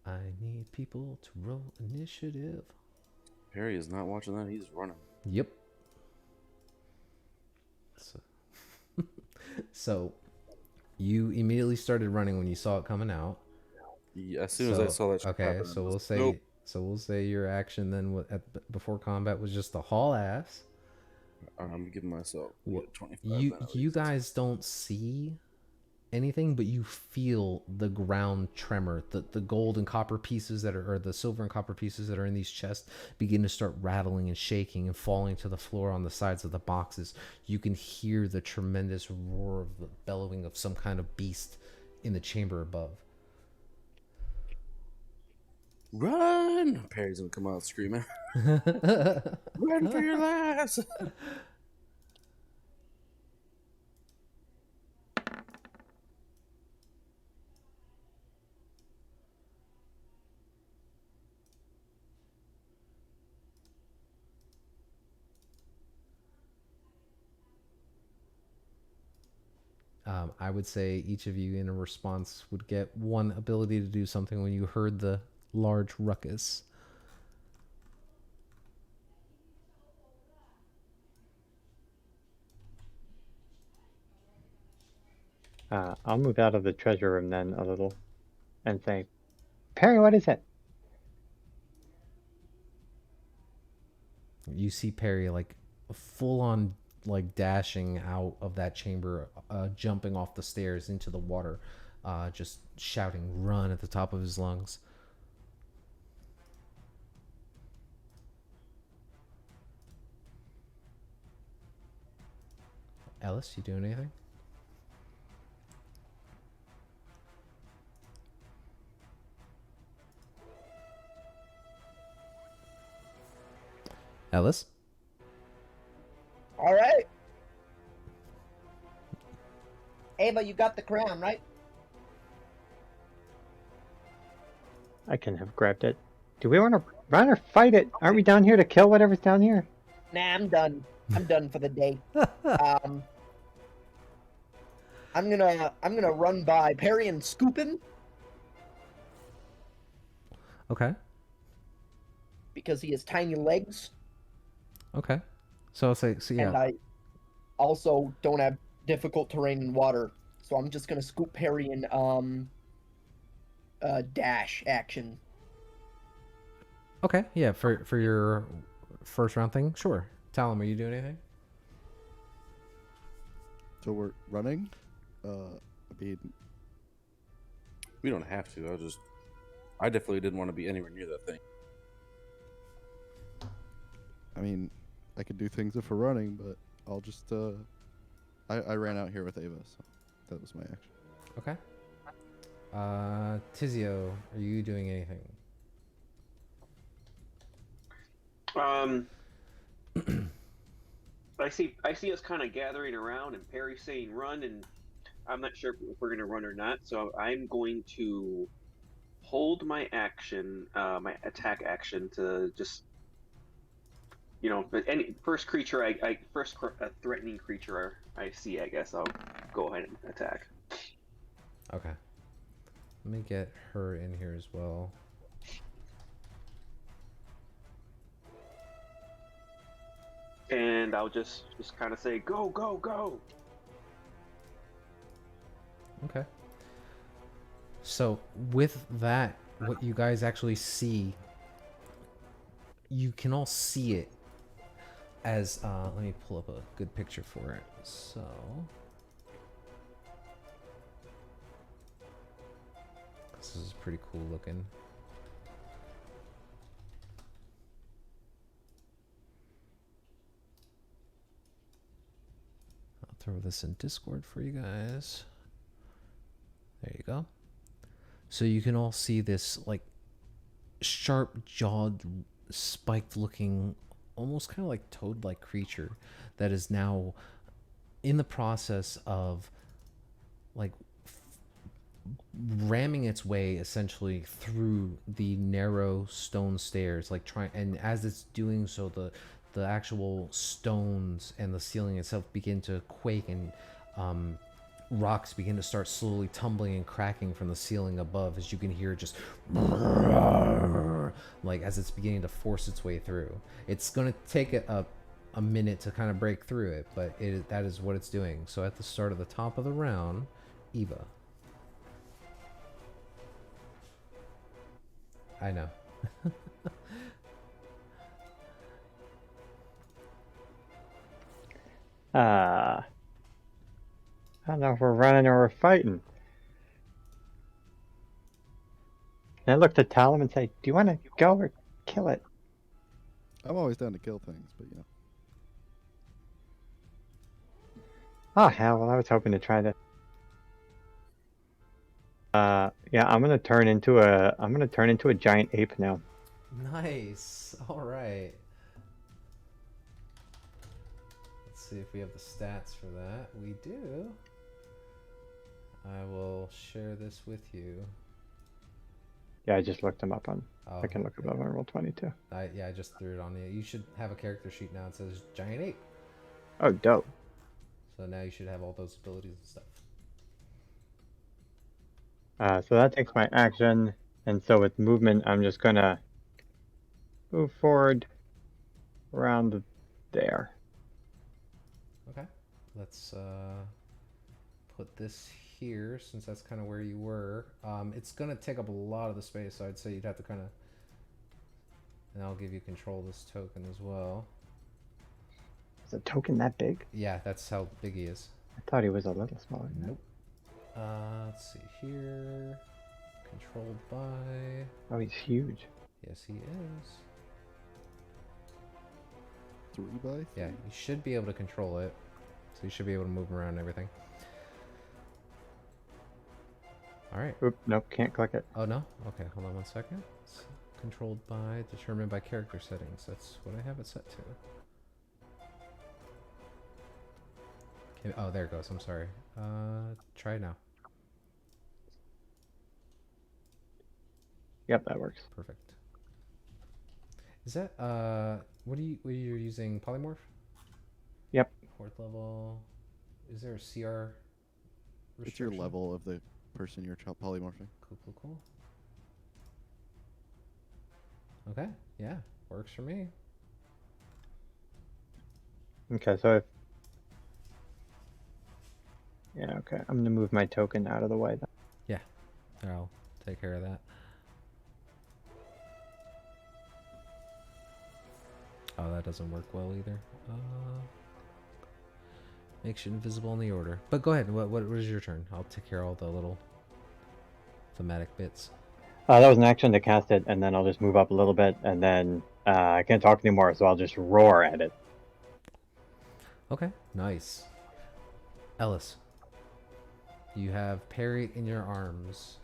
I need people to roll initiative. Perry is not watching that. He's running. Yep. So you immediately started running when you saw it coming out. Yeah, as soon as I saw that. shit Okay, happen, so I we'll was, say nope. we'll say your action then before combat was just to haul ass. I'm giving myself Well, 25 You minutes. guys don't see anything, but you feel the ground tremor. The gold and copper pieces or the silver and copper pieces that are in these chests begin to start rattling and shaking and falling to the floor on the sides of the boxes. You can hear the tremendous roar of the bellowing of some kind of beast in the chamber above. Run! Perry's gonna come out screaming. Run for your lives! I would say each of you in a response would get one ability to do something when you heard the large ruckus. I'll move out of the treasure room then a little and say, Perry, what is it? You see Perry like full on like dashing out of that chamber, jumping off the stairs into the water, just shouting "run" at the top of his lungs. Ellis, you doing anything? Ellis? All right. Ava, you got the crown, right? I can have grabbed it. Do we want to run or fight it? Aren't we down here to kill whatever's down here? Nah, I'm done. I'm done for the day. I'm gonna run by Perry and scoop him Okay. because he has tiny legs, Okay. So yeah. and I also don't have difficult terrain in water. So I'm just gonna scoop Perry in dash action. Okay. Yeah. For your first round thing, sure. Talon, are you doing anything? So we're running. I mean, We don't have to. I definitely didn't want to be anywhere near that thing. I could do things if we're running, but I'll just. I ran out here with Ava, so that was my action. Okay. Tizio, are you doing anything? I see us kind of gathering around, and Perry saying run, and I'm not sure if we're gonna run or not. So I'm going to hold my action, my attack action, to just, but any first creature threatening creature I see, I guess I'll go ahead and attack. Okay. Let me get her in here as well. And I'll just kind of say, go, go, go. Okay. So with that, what you guys actually see, you can all see it as, let me pull up a good picture for it. So, this is pretty cool looking. I'll throw this in Discord for you guys. There you go. So you can all see this like sharp-jawed, spiked-looking, almost kind of like toad-like creature that is now in the process of like ramming its way essentially through the narrow stone stairs, like and as it's doing so, the actual stones and the ceiling itself begin to quake, and rocks begin to start slowly tumbling and cracking from the ceiling above, as you can hear just like as it's beginning to force its way through. It's going to take a minute to kind of break through it, but that is what it's doing. So at the start of the top of the round, Eva. I know. I don't know if we're running or we're fighting. And I looked at Talon and say, do you want to go or kill it? I'm always down to kill things, but Oh hell, well I was hoping to try to. Yeah, I'm gonna turn into a giant ape now. Nice. All right. Let's see if we have the stats for that. We do. I will share this with you. Yeah, I just looked him up on. Oh, I can look him up on Roll20 too. I just threw it on you. You should have a character sheet now. It says giant ape. Oh, dope. So now you should have all those abilities and stuff. So that takes my action, and so with movement, I'm just gonna move forward around there. Okay. Let's put this here since that's kind of where you were. It's gonna take up a lot of the space, so I'd say you'd have to kind of. And I'll give you control of this token as well. Is a token that big? Yeah, that's how big he is. I thought he was a little smaller. Than Nope. Let's see here. Controlled by. that. Oh, he's huge. Yes, he is. 3x3? Yeah, you should be able to control it. So you should be able to move around and everything. Alright. Oop, nope, can't click it. Oh, no? Okay, hold on one second. It's controlled by, determined by character settings. That's what I have it set to. Okay, oh, there it goes. I'm sorry. Try it now. Yep, that works. Perfect. Is that, what are you using? Polymorph? Yep. 4th level. Is there a CR It's your restriction? level of the person you're polymorphing. Cool. Okay, yeah, works for me. Okay, so if... Yeah, okay. I'm gonna move my token out of the way then. I'll take care of that. Oh, that doesn't work well either. Makes you invisible in the order. But go ahead. What is your turn? I'll take care of all the little thematic bits. That was an action to cast it, and then I'll just move up a little bit, and then I can't talk anymore, so I'll just roar at it. Okay, nice. Ellis, you have Parry in your arms.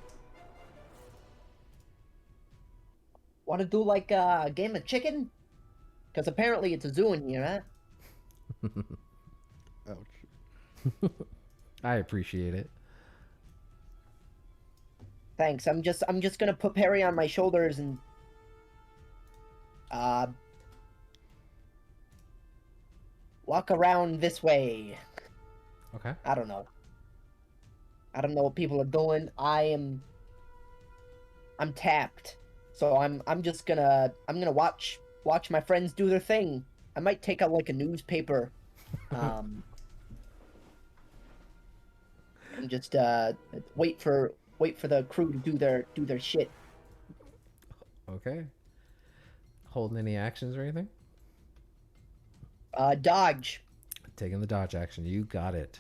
Want to do like a game of chicken? Because apparently it's a zoo in here, huh? Ouch. I appreciate it. Thanks. I'm just gonna put Perry on my shoulders and walk around this way. Okay. I don't know. I don't know what people are doing. I'm tapped. So I'm just gonna watch my friends do their thing. I might take out like a newspaper. And just wait for the crew to do their shit. Okay. Holding any actions or anything? Dodge. Taking the dodge action. You got it.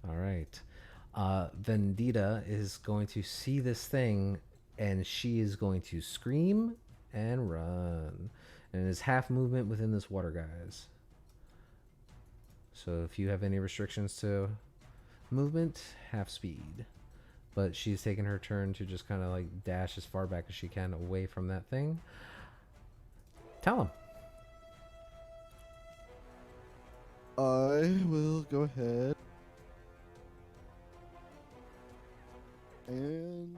All right. Vendita is going to see this thing, and she is going to scream and run. And it is half movement within this water, guys. So if you have any restrictions to movement, half speed. But she's taking her turn to just kind of like dash as far back as she can away from that thing. Tell him. I will go ahead and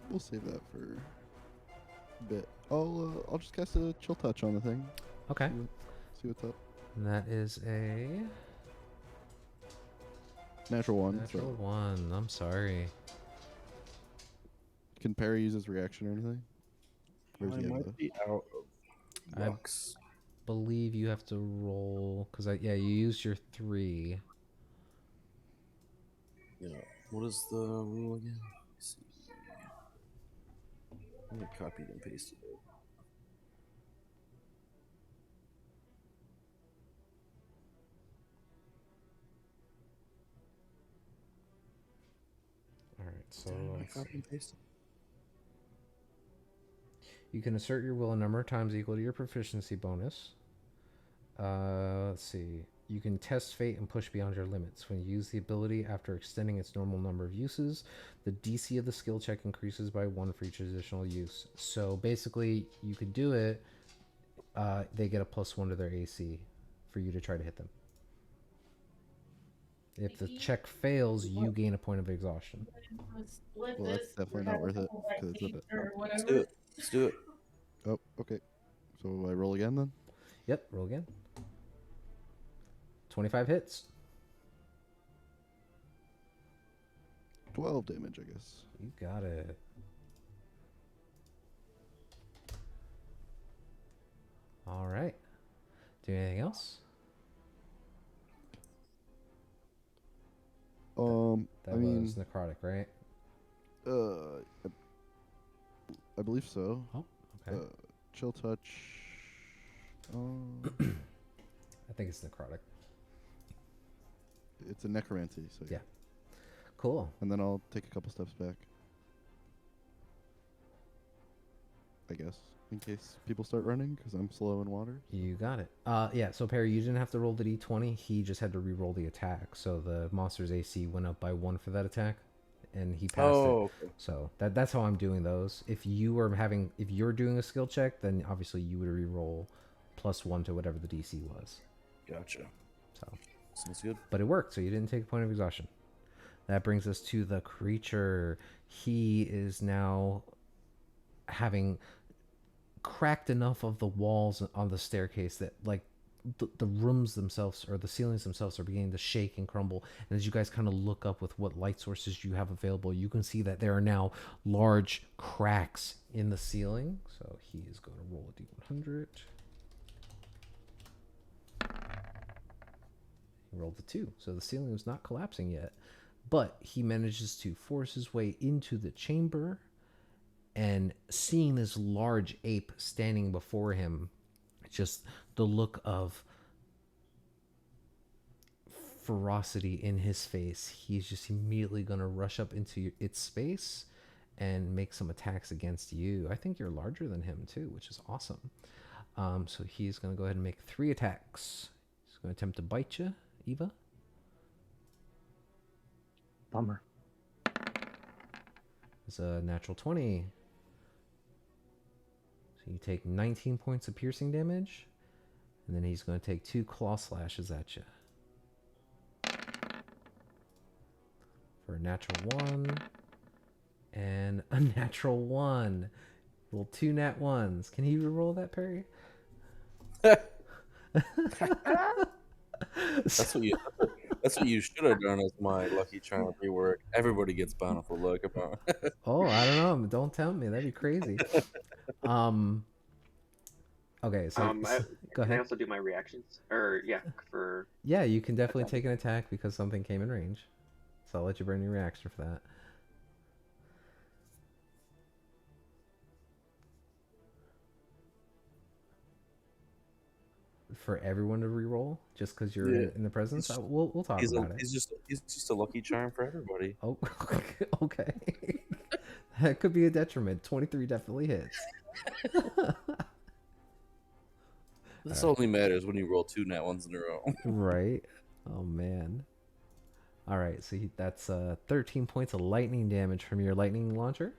we'll save that for a bit. I'll just cast a chill touch on the thing. Okay. See what's up. And that is a Natural one. natural So. one. I'm sorry. Can Perry use his reaction or anything? Or does I he have might the- be out of I- bucks. Believe you have to roll because yeah, you used your 3. Yeah. What is the rule again? Let's see. I'm gonna copy and paste it. All right, so Did I let's copy see. and paste it? You can assert your will a number of times equal to your proficiency bonus. Let's see. You can test fate and push beyond your limits. When you use the ability after extending its normal number of uses, the DC of the skill check increases by 1 for each additional use. So basically, you could do it. They get a +1 to their AC for you to try to hit them. If the check fails, you gain a point of exhaustion. Well, that's definitely not worth it because it's a bit. Let's do it. Let's do it. Oh, okay. So I roll again then. Yep, roll again. 25 hits. 12 damage, I guess. You got it. All right. Do anything else? I mean, was necrotic, right? I, I believe so. Oh, okay. Chill touch. I think it's necrotic. It's a necromancy, so Yeah. Cool. And then I'll take a couple steps back. I guess, in case people start running, because I'm slow in water. You got it. Yeah, so Perry, you didn't have to roll the d20. He just had to re-roll the attack. So the monster's AC went up by 1 for that attack, and he passed it. Okay. So that's how I'm doing those. If you're doing a skill check, then obviously you would re-roll +1 to whatever the DC was. Gotcha. So, Sounds good. but it worked, so you didn't take a point of exhaustion. That brings us to the creature. He is now having cracked enough of the walls on the staircase that like the rooms themselves or the ceilings themselves are beginning to shake and crumble. And as you guys kind of look up with what light sources you have available, you can see that there are now large cracks in the ceiling. So he is going to roll a d100. He rolled a 2, so the ceiling is not collapsing yet, but he manages to force his way into the chamber, and seeing this large ape standing before him, just the look of ferocity in his face, he's just immediately going to rush up into its space and make some attacks against you. I think you're larger than him too, which is awesome. So he's going to go ahead and make 3 attacks. He's going to attempt to bite you, Eva. Bummer. It's a natural 20. So you take 19 points of piercing damage, and then he's going to take 2 claw slashes at you. For a natural 1 and a natural 1. Roll 2 nat 1s. Can he reroll that, Perry? That's what you should have done as my lucky charm rework. Everybody gets bountiful luck. Oh, I don't know. Don't tell me. That'd be crazy. Okay, so go Can I ahead. also do my reactions? Or for Yeah, you can definitely take an attack because something came in range. So I'll let you burn your reaction for that. For everyone to reroll just because you're Yeah. in the presence? We'll talk about it. He's just a lucky charm for everybody. Oh, okay. That could be a detriment. 23 definitely hits. This only matters when you roll 2 nat 1s in a row. Right. Oh, man. All right, so that's 13 points of lightning damage from your lightning launcher.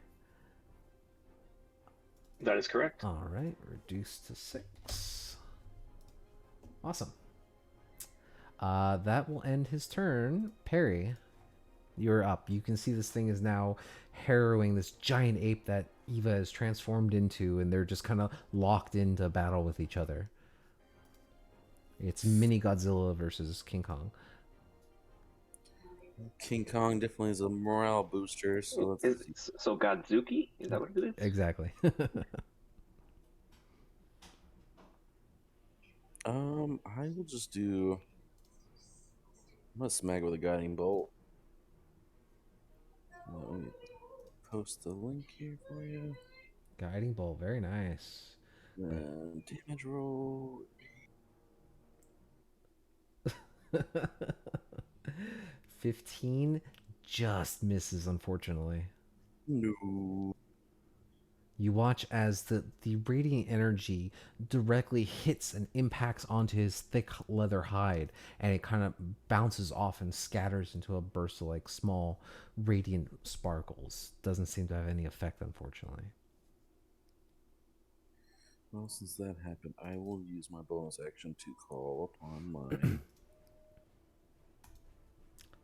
that is correct. All right, reduced to 6. Awesome. That will end his turn. Perry, you're up. You can see this thing is now harrowing this giant ape that Eva is transformed into, and they're just kind of locked into battle with each other. It's mini Godzilla versus King Kong. King Kong definitely is a morale booster. So So Godzuki? Is that what it is? Exactly. I will just do. I'm gonna smack with a guiding bolt. Let me post the link here for you. Guiding bolt, very nice. Damage roll. 15 just misses, unfortunately. No. You watch as the radiant energy directly hits and impacts onto his thick leather hide, and it kind of bounces off and scatters into a burst of like small radiant sparkles. Doesn't seem to have any effect, unfortunately. Well, since that happened, I will use my bonus action to call upon my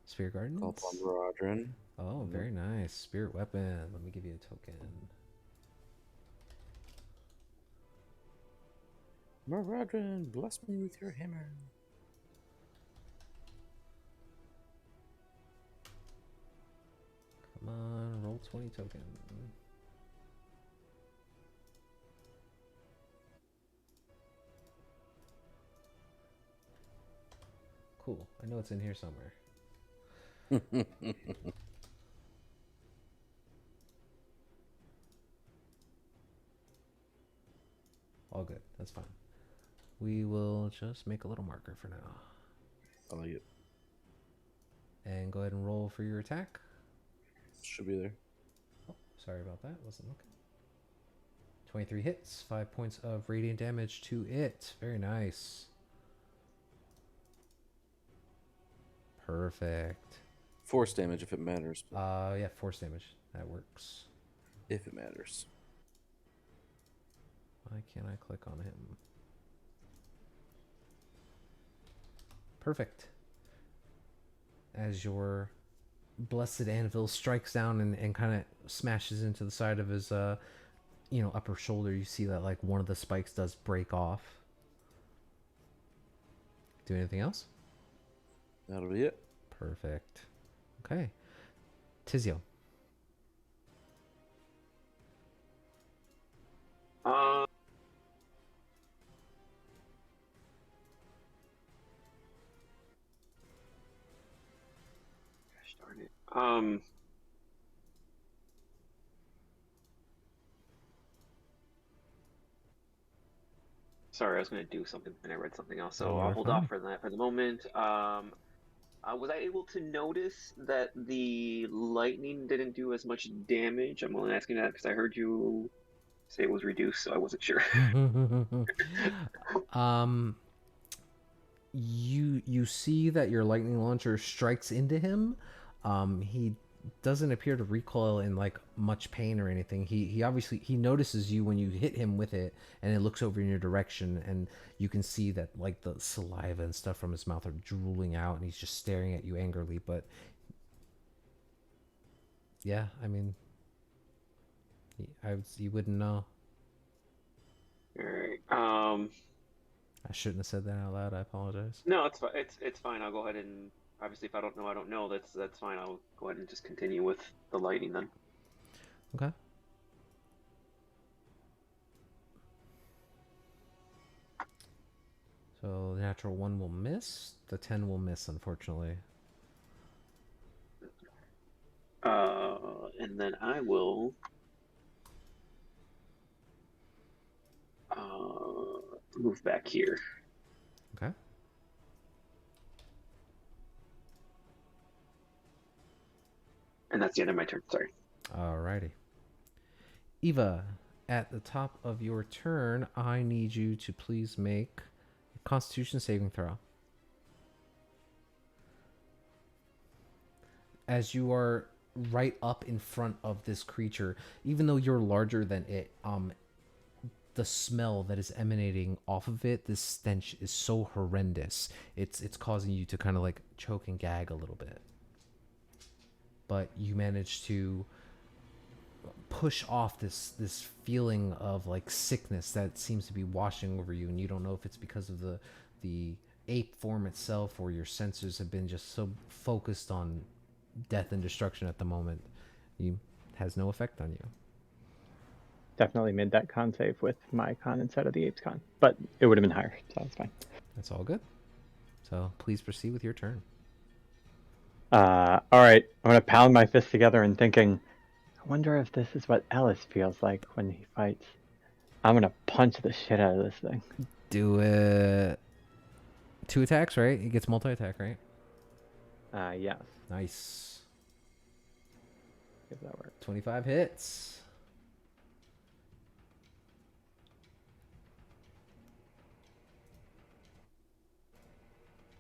Sphere Gardens? call upon Rodrin. Oh, very nice. Spirit weapon. Let me give you a token. Rodrin, bless me with your hammer. 20 token. Cool. I know it's in here somewhere. All good. That's fine. We will just make a little marker for now. I like it. And go ahead and roll for your attack. Should be there. Oh, sorry about that. Wasn't looking. 23 hits. 5 points of radiant damage to it. Very nice. Perfect. Force damage if it matters. Yeah, force damage. That works. If it matters. Why can't I click on him? Perfect. As your blessed anvil strikes down and kind of smashes into the side of his upper shoulder, you see that like one of the spikes does break off. Do anything else? That'll be it. Perfect. Okay. Tizio. Gosh darn it. Sorry, I was going to do something and I read something else, so Oh, I'll you're hold fine. off for that for the moment. Was I able to notice that the lightning didn't do as much damage? I'm only asking that because I heard you say it was reduced, so I wasn't sure. You see that your lightning launcher strikes into him. He doesn't appear to recoil in like much pain or anything. He obviously he notices you when you hit him with it, and it looks over in your direction, and you can see that like the saliva and stuff from his mouth are drooling out, and he's just staring at you angrily. But yeah, I mean, you wouldn't know. All right. I shouldn't have said that out loud. I apologize. No, it's fine. It's fine. I'll go ahead and obviously, if I don't know, I don't know. That's fine. I'll go ahead and just continue with the lightning then. Okay. So the natural 1 will miss. The 10 will miss, unfortunately. And then I will move back here. Okay. And that's the end of my turn. Sorry. Alrighty. Eva, at the top of your turn, I need you to please make a Constitution saving throw. As you are right up in front of this creature, even though you're larger than it, the smell that is emanating off of it, this stench is so horrendous. It's causing you to kind of like choke and gag a little bit. But you manage to push off this feeling of like sickness that seems to be washing over you, and you don't know if it's because of the ape form itself or your senses have been just so focused on death and destruction at the moment. It has no effect on you. Definitely made that con save with my con instead of the ape's con, but it would have been higher, so that's fine. That's all good. So please proceed with your turn. All right, I'm gonna pound my fists together and thinking, I wonder if this is what Ellis feels like when he fights. I'm gonna punch the shit out of this thing. Do it. 2 attacks, right? It gets multi-attack, right? Yes. Nice. If that works. 25 hits.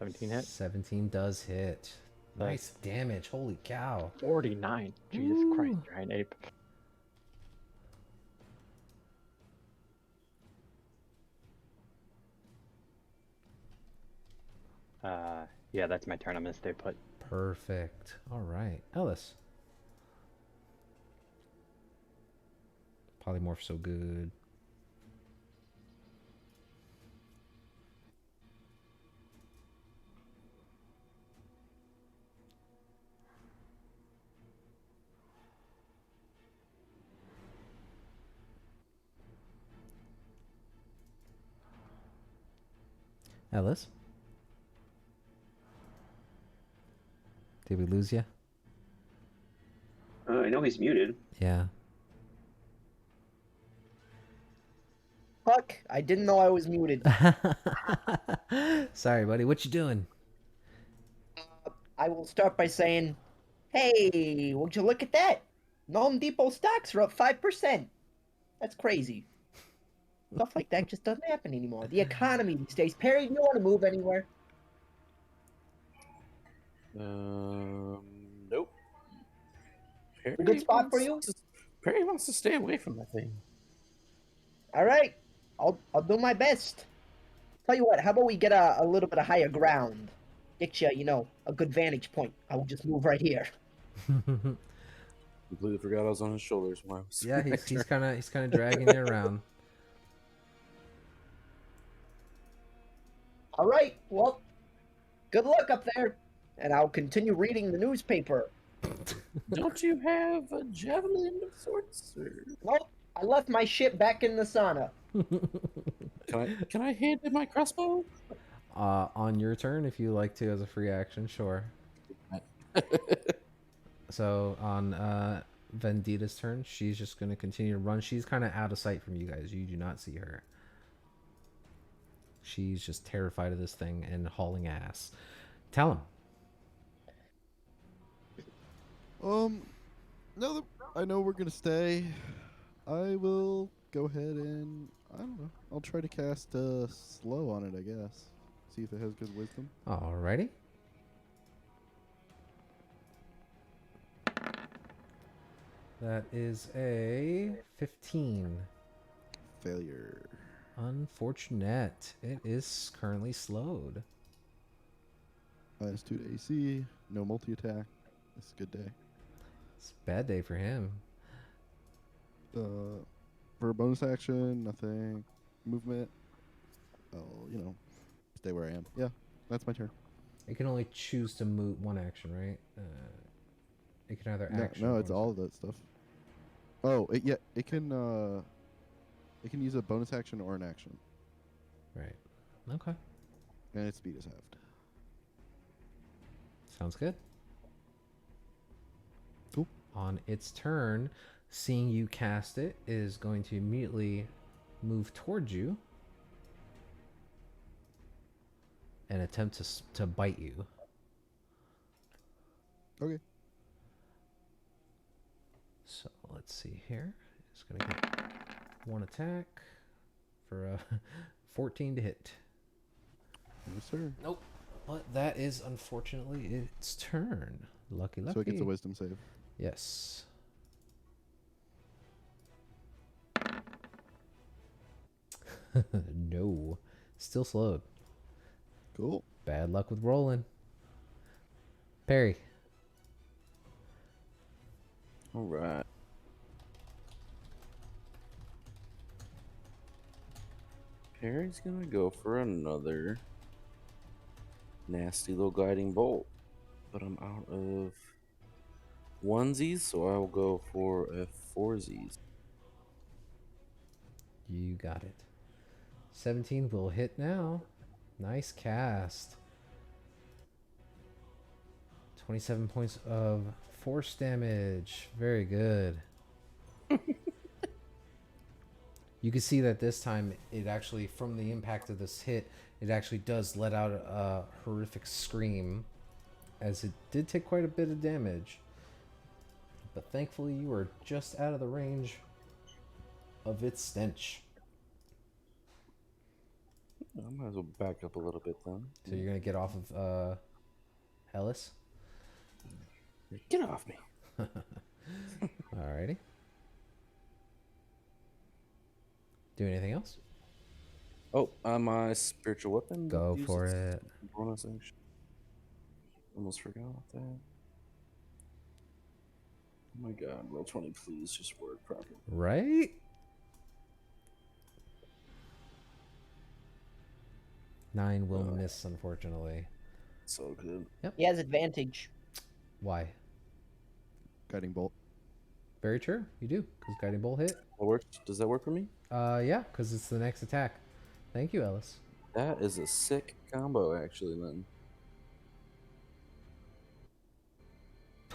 $17 hits. 17 does hit. Nice damage. Holy cow. 49. Jesus Christ, giant ape. Yeah, that's my turn. I'm gonna stay put. Perfect. All right. Ellis. Polymorph so good. Ellis? Did we lose you? I know he's muted. Yeah. Fuck, I didn't know I was muted. Sorry, buddy. What you doing? I will start by saying, hey, would you look at that? Home Depot stocks are up 5%. That's crazy. Stuff like that just doesn't happen anymore. The economy these days. Perry, do you want to move anywhere? Nope. Perry A good spot for wants you? Perry wants to stay away from that thing. All right, I'll do my best. Tell you what, how about we get a little bit of higher ground? Get you, a good vantage point. I will just move right here. Completely forgot I was on his shoulders when I was. Yeah, he's kind of dragging you around. All right, well, good luck up there, and I'll continue reading the newspaper. Don't you have a javelin of sorts? Or... Nope, I left my ship back in the sauna. Can I hand in my crossbow? On your turn, if you like to, as a free action, sure. So on Vendita's turn, she's just going to continue to run. She's kind of out of sight from you guys. You do not see her. She's just terrified of this thing and hauling ass. Tell him. Now that I know we're gonna stay, I will go ahead and I don't know. I'll try to cast slow on it, I guess. See if it has good wisdom. Alrighty. That is a 15. Failure. Unfortunate. It is currently slowed. -2 to AC. No multi attack. It's a good day. It's a bad day for him. For a bonus action, nothing. Movement. Oh, stay where I am. Yeah, that's my turn. It can only choose to move one action, right? It can either action. No, or it's all of that stuff. Oh, it can use a bonus action or an action, Right. Okay. and its speed is halved. Sounds good. Cool. On its turn, seeing you cast it, is going to immediately move towards you and attempt to bite you. Okay. So let's see here. It's going to get one attack for a 14 to hit. Yes, sir. Nope. But that is unfortunately its turn. Lucky. So it gets a wisdom save. Yes. No. Still slowed. Cool. Bad luck with rolling. Perry. All right. Perry's gonna go for another nasty little guiding bolt, but I'm out of onesies, so I'll go for a foursies. You got it. 17 will hit now. Nice cast. 27 points of force damage. Very good. You can see that this time it actually, from the impact of this hit, it actually does let out a horrific scream, as it did take quite a bit of damage. But thankfully you are just out of the range of its stench. I might as well back up a little bit then. So you're gonna get off of Ellis? Get off me. Alrighty. Do anything else? Oh, my spiritual weapon. Go uses for it. Bonus action. Almost forgot about that. Oh my god, roll 20, please. Just work properly. Right? 9 will miss, unfortunately. So good. He has advantage. Why? Guiding bolt. Very true. You do, because guiding bolt hit. That works. Does that work for me? Yeah, because it's the next attack. Thank you, Ellis. That is a sick combo, actually, then.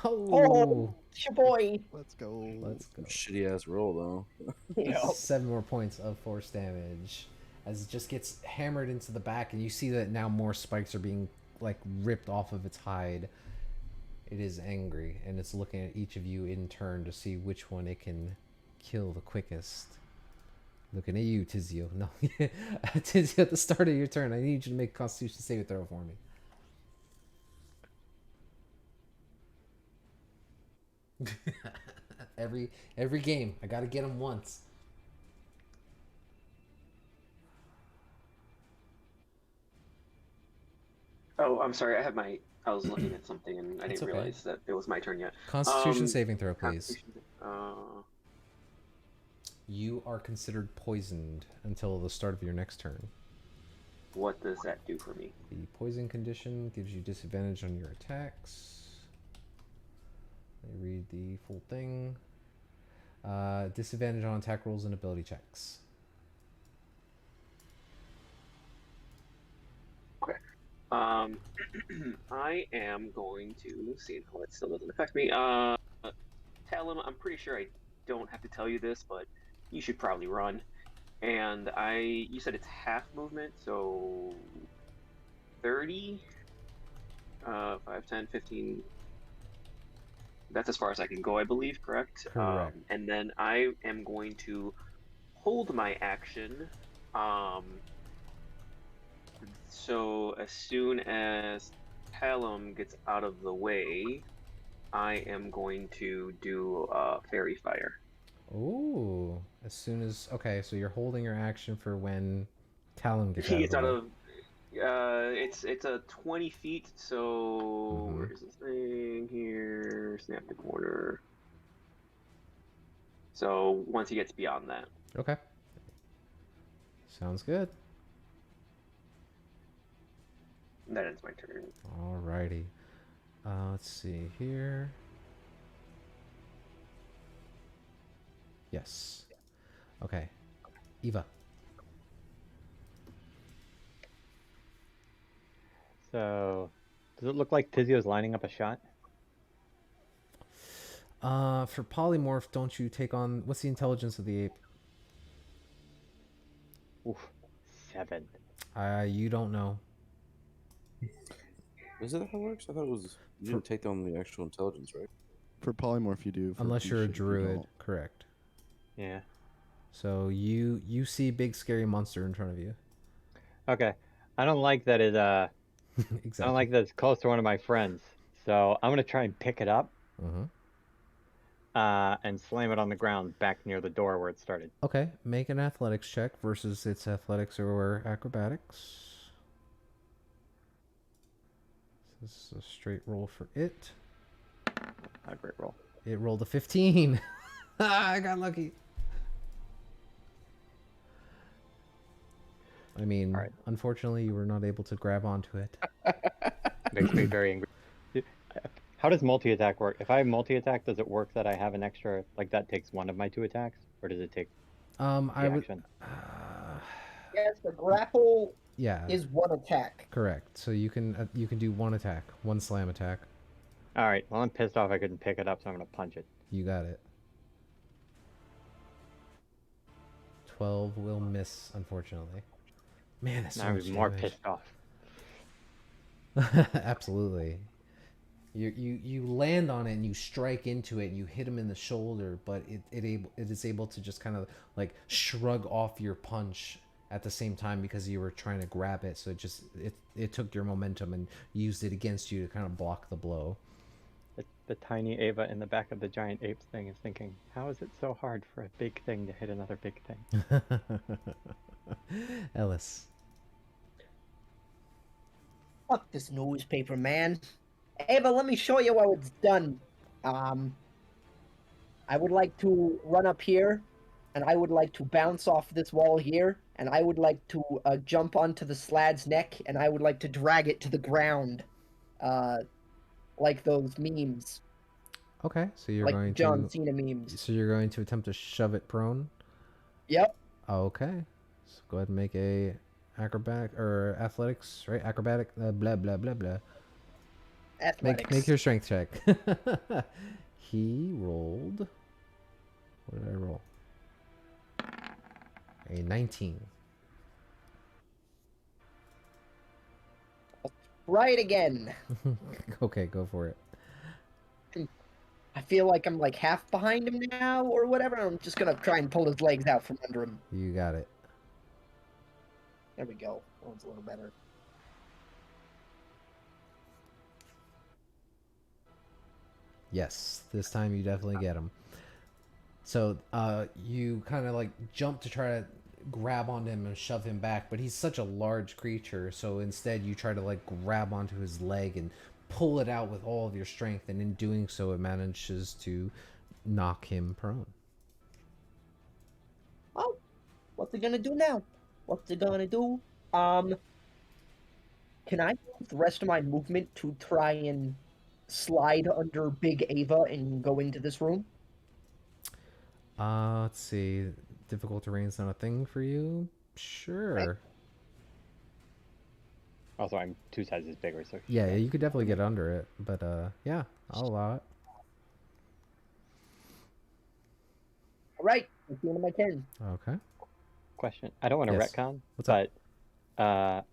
Oh, it's your boy. Let's go. Let's go. Shitty ass roll, though. You know. 7 more points of force damage as it just gets hammered into the back, and you see that now more spikes are being like ripped off of its hide. It is angry, and it's looking at each of you in turn to see which one it can kill the quickest. Looking at you, Tizio. No, Tizio, at the start of your turn, I need you to make a Constitution saving throw for me. every game, I gotta get him once. Oh, I'm sorry. I was looking at something and I That's didn't okay. realize that it was my turn yet. Constitution saving throw, please. Constitution- You are considered poisoned until the start of your next turn. What does that do for me? The poison condition gives you disadvantage on your attacks. Let me read the full thing. Disadvantage on attack rolls and ability checks. Okay. I am going to see how it still doesn't affect me. Talon, I'm pretty sure I don't have to tell you this, but you should probably run. And you said it's half movement, so 30, 5, 10, 15. That's as far as I can go, I believe, correct? Correct. And then I am going to hold my action. So as soon as Talum gets out of the way, I am going to do Fairy Fire. Ooh. As soon as... Okay, so you're holding your action for when Talon gets He out gets of out the way. of. It's a 20 feet. So Mhm. where's this thing here? Snap the corner. So once he gets beyond that, Okay. Sounds good. that ends my turn. Alrighty. Let's see here. Yes. Okay. Eva. So, does it look like Tizio's lining up a shot? For polymorph, don't you take on... What's the intelligence of the ape? Oof, 7. You don't know. Is it how it works? I thought it was you didn't take on the actual intelligence, right? For polymorph, you do. For Unless you're a Beast, you druid. don't. Correct. Yeah. So you see big scary monster in front of you. Okay. I don't like that it I Exactly. don't like that it's close to one of my friends. So I'm gonna try and pick it up and slam it on the ground back near the door where it started. Okay, make an athletics check versus its athletics or acrobatics. This is a straight roll for it. A great roll. It rolled a 15. I got lucky. I mean, Alright. unfortunately, you were not able to grab onto it. Makes me very angry. How does multi-attack work? If I have multi-attack, does it work that I have an extra, like that takes one of my 2 attacks? Or does it take the I would. action? Yes, the grapple Yeah, is one attack. correct. So you can do one attack, one slam attack. Alright, well I'm pissed off I couldn't pick it up, so I'm gonna punch it. You got it. 12 will miss, unfortunately. Man, that's so Now I'm much even more damage. pissed off. Absolutely. You land on it and you strike into it and you hit him in the shoulder, but it is able to just kind of like shrug off your punch at the same time because you were trying to grab it, so it took your momentum and used it against you to kind of block the blow. The tiny Ava in the back of the giant apes thing is thinking, how is it so hard for a big thing to hit another big thing? Ellis. Fuck this newspaper, man. Ava, let me show you how it's done. I would like to run up here, and I would like to bounce off this wall here, and I would like to jump onto the slad's neck, and I would like to drag it to the ground, like those memes, Okay, so you're like going John to Cena memes. so you're going to attempt to shove it prone. Yep. Okay. So go ahead and make a acrobatic or athletics, right? Acrobatic, blah blah blah blah. Athletics. Make your strength check. He rolled. What did I roll? A 19. Right again. Okay, go for it. I feel like I'm like half behind him now or whatever. I'm just gonna try and pull his legs out from under him. You got it. There we go. That one's a little better. Yes, this time you definitely get him. So, you kind of like jump to try to grab onto him and shove him back, but he's such a large creature, so instead you try to like grab onto his leg and pull it out with all of your strength, and in doing so, it manages to knock him prone. Oh, what's it gonna do now? What's it gonna do? Can I use the rest of my movement to try and slide under Big Ava and go into this room? Let's see. Difficult terrain's not a thing for you? Sure. Also, I'm 2 sizes bigger, so Yeah, you could definitely get under it, but yeah, I'll allow it. All right, that's the end of my turn. Okay. Question. I don't want to Yes. retcon, What's up? but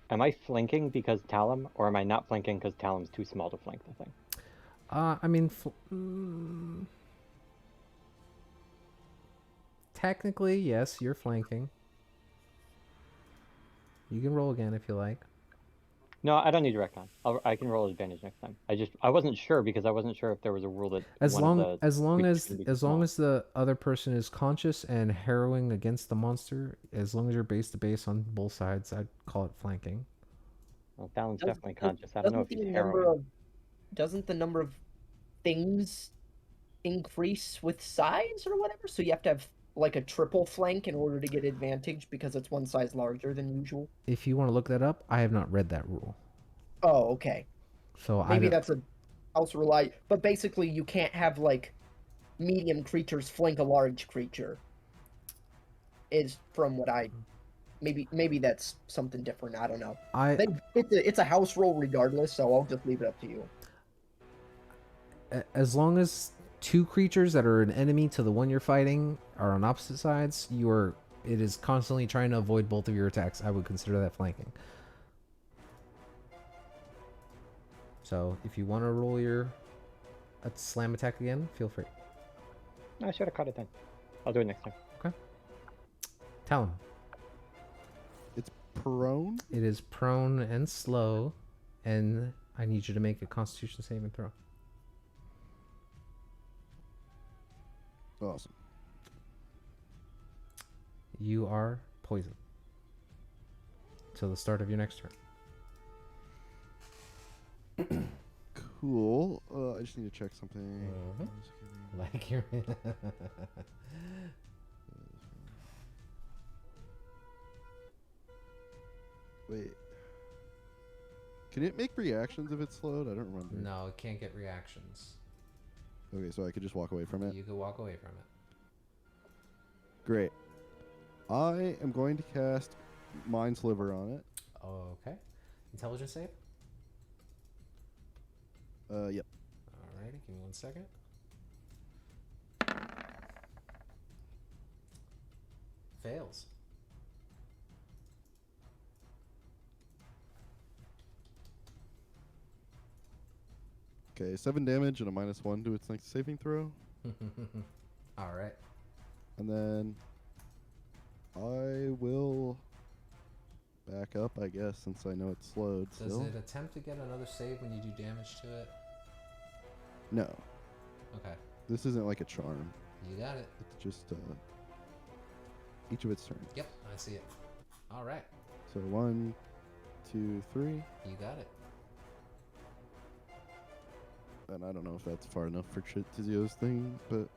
am I flanking because Talum, or am I not flanking because Talum's too small to flank the thing? I mean, technically, yes, you're flanking. You can roll again if you like. No, I don't need to retcon. I can roll advantage next time. I wasn't sure because I wasn't sure if there was a rule that As one long of the as long creatures as can be as long small. as the other person is conscious and harrowing against the monster, as long as you're base to base on both sides, I'd call it flanking. Well, Talon's Does- definitely does- conscious. I don't know if doesn't he's the number harrowing. of doesn't the number of things increase with size or whatever? So you have to have like a triple flank in order to get advantage because it's one size larger than usual. If you want to look that up, I have not read that rule, Oh, okay. so I Maybe don't, that's a house rely, but basically you can't have like medium creatures flank a large creature. Is from what I maybe that's something different. I don't know. It's a house rule regardless, so I'll just leave it up to you. as long as two creatures that are an enemy to the one you're fighting are on opposite sides, it is constantly trying to avoid both of your attacks. I would consider that flanking. So if you want to roll your slam attack again, feel free. I should have caught it then. I'll do it next time. Talon. It's prone. It is prone and slow, and I need you to make a Constitution saving throw. Awesome. You are poisoned. Till the start of your next turn. Cool. I just need to check something. Like you're. Wait. Can it make reactions if it's slowed? I don't remember. No, it can't get reactions. Okay, so I could just walk away from it. You could walk away from it. Great. I am going to cast Mind Sliver on it. Okay. Intelligence save? Yep. Alrighty, give me 1 second. Fails. Okay, 7 damage and a -1 to its next saving throw. Alright. And then I will back up, I guess, since I know it's slowed Does still. it attempt to get another save when you do damage to it? No, Okay. this isn't like a charm. You got it. It's just each of its turns. Yep, I see it. Alright. So 1, 2, 3. You got it. And I don't know if that's far enough for Tizio's thing, but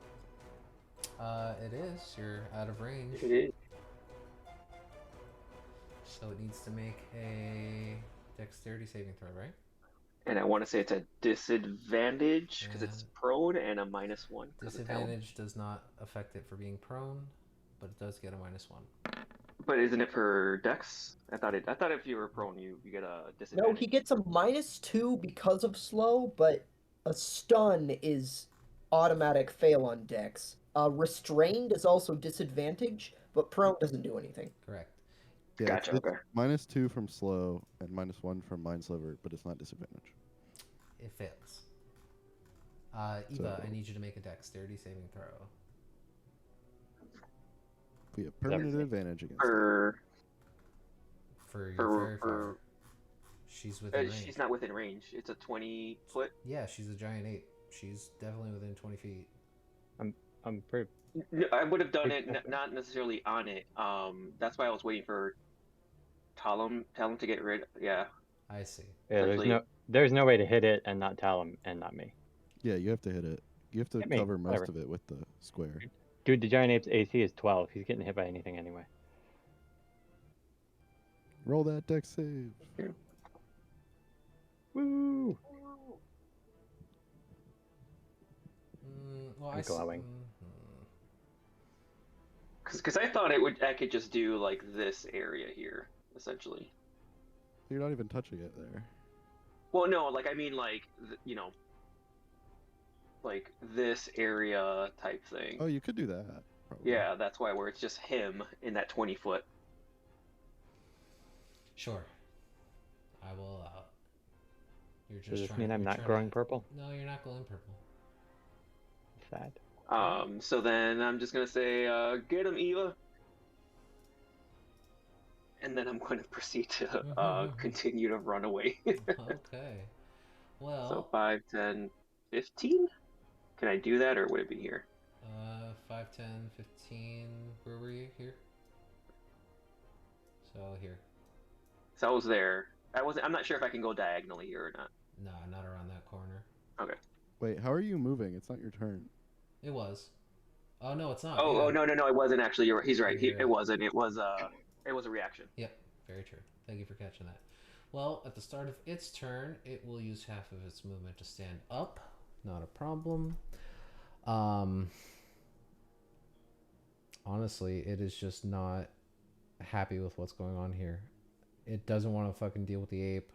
It is. You're out of range. It is. So it needs to make a dexterity saving throw, right? And I want to say it's a disadvantage because it's Yeah. prone and a -1. 'cause of talent. Disadvantage does not affect it for being prone, but it does get a -1. But isn't it for Dex? I thought if you were prone, you get a No, disadvantage. he gets a -2 because of slow, but a stun is automatic fail on Dex. Restrained is also disadvantage, but prone doesn't do anything. Correct. Yeah, Gotcha. it's Okay. -2 from slow and -1 from mind sliver, but it's not disadvantage. It fails. Eva, I So- need you to make a dexterity saving throw. We have permanent advantage against it. For For your For- fairy fire. for- She's within range. she's not within range. It's a 20-foot. Yeah, she's a giant ape. She's definitely within 20 feet. I'm pretty. I would have done it not necessarily on it. That's why I was waiting for Talum to get rid. Yeah. I see. Yeah, Essentially- there's no way to hit it and not tell him and not me. Yeah, you have to hit it. You have to Hit me, cover most whatever. of it with the square. Dude, the giant ape's AC is 12. He's getting hit by anything anyway. Roll that dex save. Woo! Well, I'm glowing. Because I thought I could just do like this area here essentially. You're not even touching it there. Well, no, like I mean like like this area type thing. Oh, you could do that. Probably. Yeah, that's why where it's just him in that 20-foot. Sure. I will allow it. You're just Does this trying, mean I'm you're not trying growing to- purple? No, you're not glowing purple. Sad. So then I'm just gonna say, get him, Eva. And then I'm going to proceed to continue to run away. Okay. Well, So 5, 10, 15? Can I do that or would it be here? 5, 10, 15. Where were you? Here? So here. So I was there. I'm not sure if I can go diagonally here or not. No, not around that corner. Wait, how are you moving? It's not your turn. It was. Oh no, it's not. Oh, yeah. no, it wasn't actually. He's right. Yeah. It wasn't. It was a reaction. Yep, very true. Thank you for catching that. Well, at the start of its turn, it will use half of its movement to stand up. Not a problem. Honestly, it is just not happy with what's going on here. It doesn't want to fucking deal with the ape,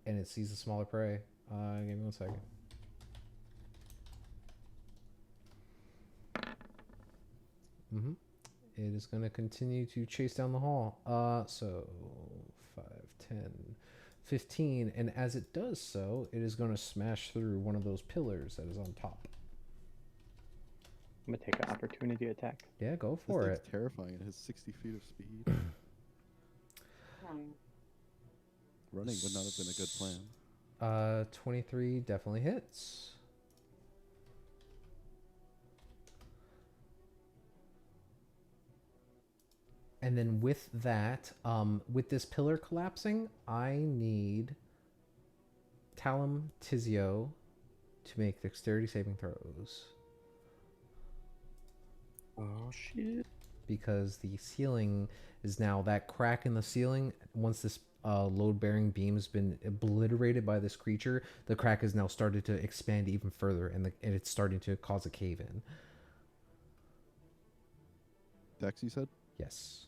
and it sees the smaller prey. Give me 1 second. It is going to continue to chase down the hall. So 5, 10, 15, and as it does so, it is going to smash through one of those pillars that is on top. I'm gonna take an opportunity attack. Yeah, go This for thing's it. terrifying. It has 60 feet of speed. Running would not have been a good plan. 23 definitely hits. And then with that, with this pillar collapsing, I need Talum Tizio to make dexterity saving throws. Oh shit. Because the ceiling is now that crack in the ceiling. Once this load-bearing beam has been obliterated by this creature, the crack has now started to expand even further, and it's starting to cause a cave-in. Dex, you said? Yes.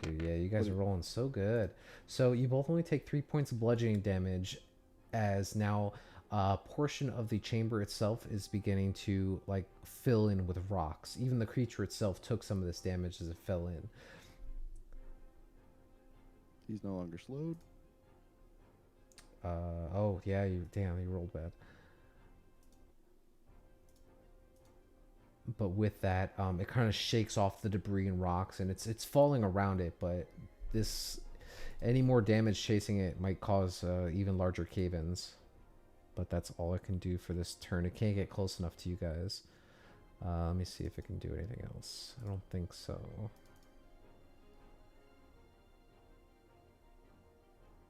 Dude, yeah, you guys are rolling so good. So you both only take 3 points of bludgeoning damage, as now a portion of the chamber itself is beginning to like fill in with rocks. Even the creature itself took some of this damage as it fell in. He's no longer slowed. Oh yeah, you rolled bad. But with that, it kind of shakes off the debris and rocks, and it's falling around it. But any more damage chasing it might cause even larger cave-ins. But that's all it can do for this turn. It can't get close enough to you guys. Let me see if it can do anything else. I don't think so.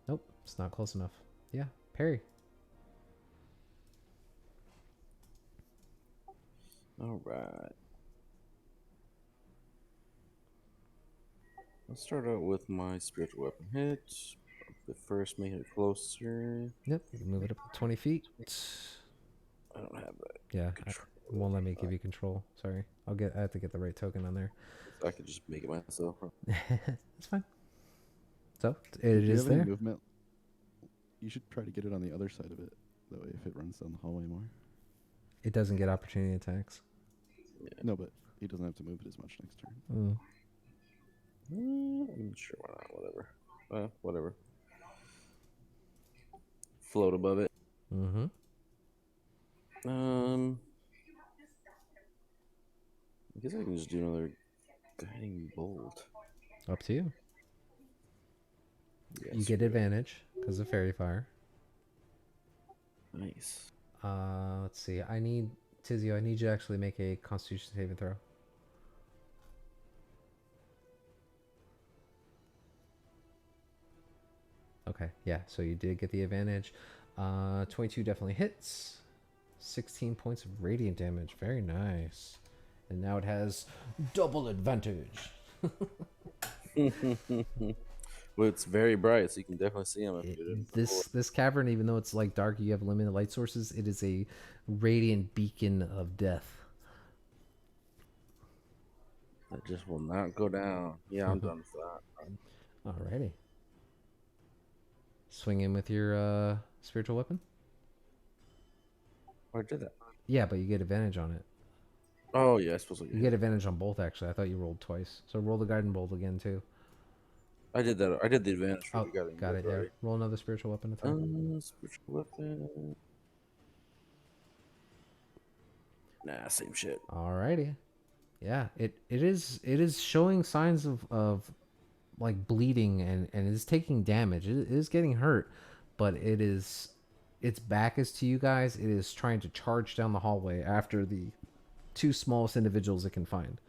Nope, it's not close enough. Yeah, parry. All right. Let's start out with my spiritual weapon hit. The first, make it closer. Yep, you can move it up 20 feet. I don't have that. Yeah, Control. it won't let me give you control. Sorry, I have to get the right token on there. I could just make it myself. It's fine. So If it you is have any there. movement, you should try to get it on the other side of it. That way, if it runs down the hallway more. It doesn't get opportunity attacks. No, but he doesn't have to move it as much next turn. Mm. I'm sure why not. Whatever. Whatever. Float above it. Mm-hmm. I guess I can just do another guiding bolt. Up to you. Yes, You get advantage because of fairy fire. Nice. Let's see. I need Tizio. I need you to actually make a Constitution saving throw. Okay, yeah. So you did get the advantage. 22 definitely hits. 16 points of radiant damage. Very nice. And now it has double advantage. Well, it's very bright, so you can definitely see them. This cavern, even though it's like dark, you have limited light sources. It is a radiant beacon of death. That just will not go down. Yeah, I'm done with that. Alrighty. Swing in with your spiritual weapon. I did that. Yeah, but you get advantage on it. Oh yeah, I suppose You get advantage on both. Actually, I thought you rolled twice. So roll the guiding bolt again too. I did that. I did the advantage for Oh, the guiding got bolt it. Yeah. already. Roll another spiritual weapon attack. Spiritual weapon. Nah, same shit. Alrighty. Yeah, it is showing signs of like bleeding and it is taking damage. It is getting hurt, but its back is to you guys. It is trying to charge down the hallway after the two smallest individuals it can find.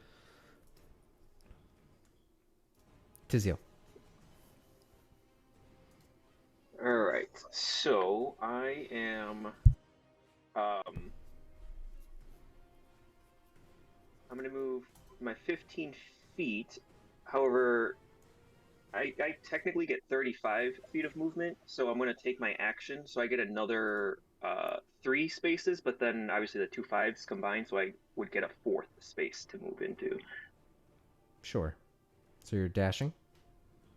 Tizio. All right, so I am. I'm gonna move my 15 feet. However, I technically get 35 feet of movement, so I'm gonna take my action. So I get another 3 spaces, but then obviously the 2 5s combined, so I would get a 4th space to move into. Sure. So you're dashing?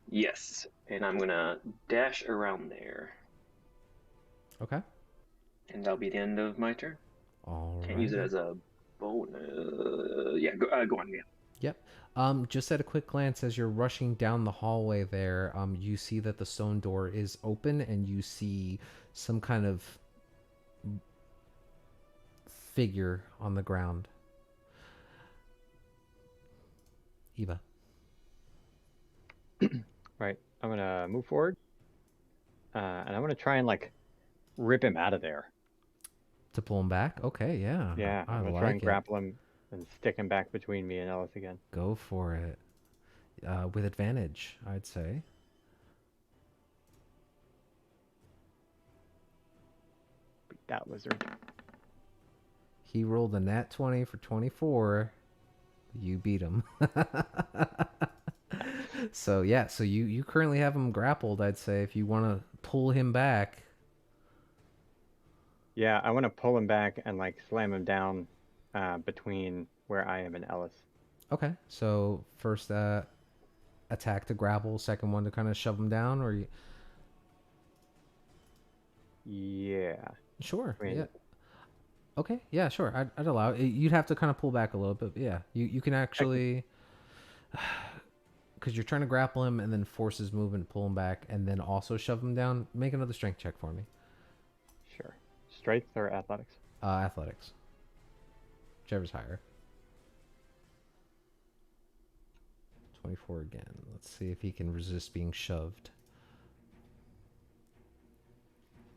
Yes, and I'm gonna dash around there, Okay. and that'll be the end of my turn. All Can't use it as a bonus. Yeah, go on, yeah. Yep. Just at a quick glance, as you're rushing down the hallway there, you see that the stone door is open, and you see some kind of figure on the ground. Eva. Right. I'm gonna move forward, and I'm gonna try and like rip him out of there. To pull him back? Okay, yeah. Yeah, I I'm gonna like try and it. grapple him and stick him back between me and Ellis again. Go for it. With advantage, I'd say. Beat that lizard. He rolled a nat 20 for 24. You beat him. So yeah, so you currently have him grappled, I'd say, if you want to pull him back. Yeah, I want to pull him back and like slam him down between where I am and Ellis. Okay, so first attack to grapple, second one to kind of shove him down, or you... Yeah. Sure. I mean- Yeah. Okay. Yeah. Sure. I'd allow it. You'd have to kind of pull back a little bit. But yeah. You can actually, because you're trying to grapple him and then force his movement, pull him back, and then also shove him down. Make another strength check for me. Sure. Strength or athletics? Athletics. Whichever's higher. 24 again. Let's see if he can resist being shoved.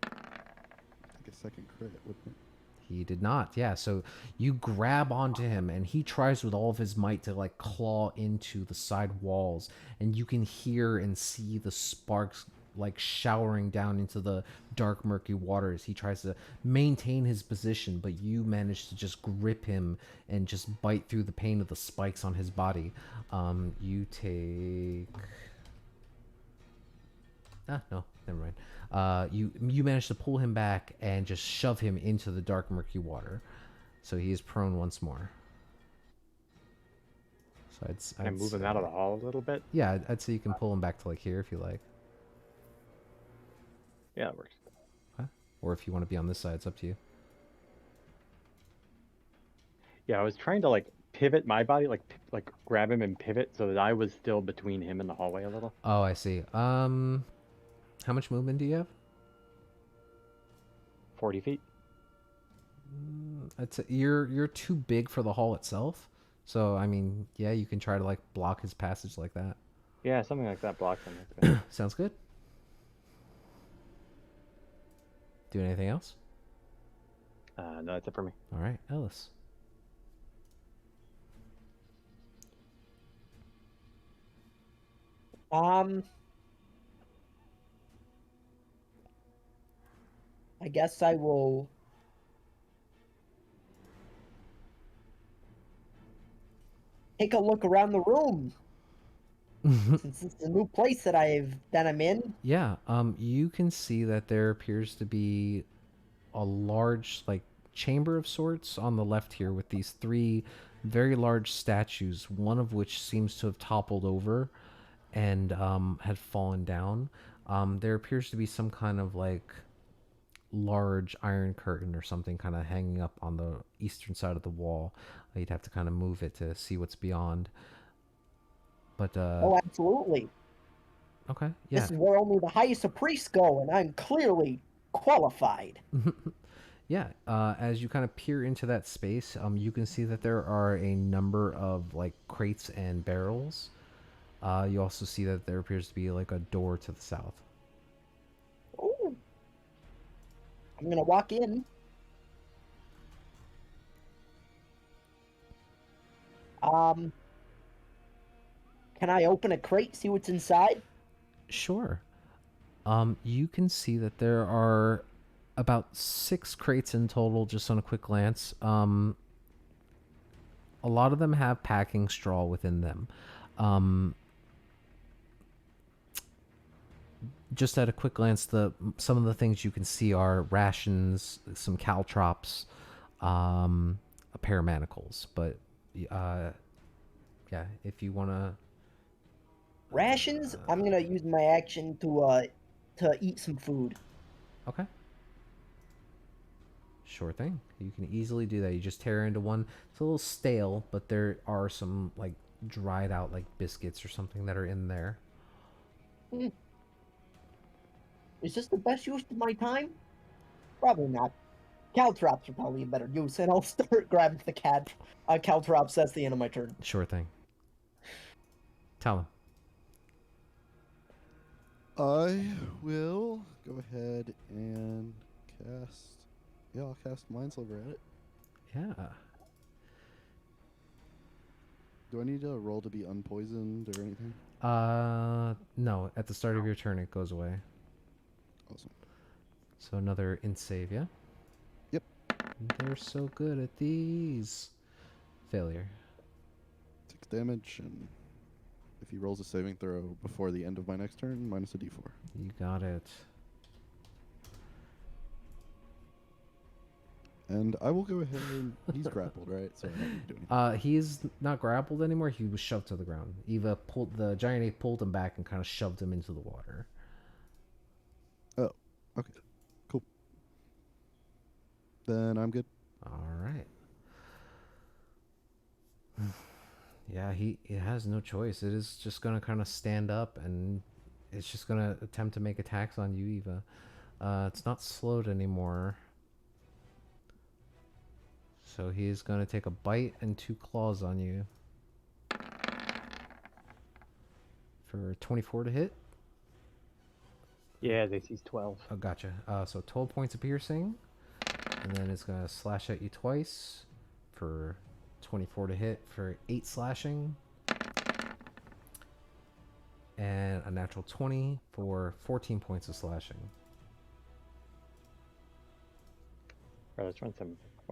I think a second crit, wouldn't it? He did not. Yeah, so you grab onto him and he tries with all of his might to like claw into the side walls, and you can hear and see the sparks like showering down into the dark, murky waters. He tries to maintain his position, but you manage to just grip him and just bite through the pain of the spikes on his body. You take... no, never mind. You manage to pull him back and just shove him into the dark, murky water. So he is prone once more. So Can I move him out of the hall a little bit? Yeah, I'd say you can pull him back to like here if you like. Yeah, that works. Okay. Or if you want to be on this side, it's up to you. Yeah, I was trying to like pivot my body, like grab him and pivot so that I was still between him and the hallway a little. Oh, I see. How much movement do you have? 40 feet. I'd say you're too big for the hall itself. So I mean, yeah, you can try to like block his passage like that. Yeah, something like that blocks him. That's good. Sounds good. Do anything else? No, that's it for me. All right, Ellis. I guess I will take a look around the room. Since it's a new place that I'm in. Yeah, you can see that there appears to be a large like chamber of sorts on the left here with these three very large statues, one of which seems to have toppled over and had fallen down. There appears to be some kind of like large iron curtain or something kind of hanging up on the eastern side of the wall. You'd have to kind of move it to see what's beyond. But Oh, absolutely. okay, yeah. This is where only the highest of priests go, and I'm clearly qualified. Yeah, as you kind of peer into that space, you can see that there are a number of like crates and barrels. You also see that there appears to be like a door to the south. Ooh. I'm gonna walk in. Can I open a crate, see what's inside? Sure. You can see that there are about 6 crates in total, just on a quick glance. A lot of them have packing straw within them. Just at a quick glance, some of the things you can see are rations, some caltrops, a pair of manacles. But yeah, if you want to... Rations? I'm gonna use my action to eat some food. Okay. Sure thing. You can easily do that. You just tear into one. It's a little stale, but there are some like dried out like biscuits or something that are in there. Is this the best use of my time? Probably not. Caltrops are probably a better use, and I'll start grabbing the caltrops. That's the end of my turn. Sure thing. Tell him. I will go ahead and cast. Yeah, I'll cast Mindsilver at it. Yeah. Do I need a roll to be unpoisoned or anything? No. At the start of your turn, it goes away. Awesome. So another int save, yeah? Yep. They're so good at these. Failure. 6 damage, and if he rolls a saving throw before the end of my next turn, minus a d4. You got it. And I will go ahead and he's grappled, right? So I don't need to do anything. He's not grappled anymore. He was shoved to the ground. The giant ape pulled him back and kind of shoved him into the water. Oh, okay. Cool. Then I'm good. All right. Yeah, he has no choice. It is just going to kind of stand up, and it's just going to attempt to make attacks on you, Eva. It's not slowed anymore. So he's going to take a bite and 2 claws on you. For 24 to hit. Yeah, they sees 12. Oh, gotcha. So 12 points of piercing. And then it's going to slash at you twice for 24 to hit for 8 slashing. and a natural 20 for 14 points of slashing. Or let's roll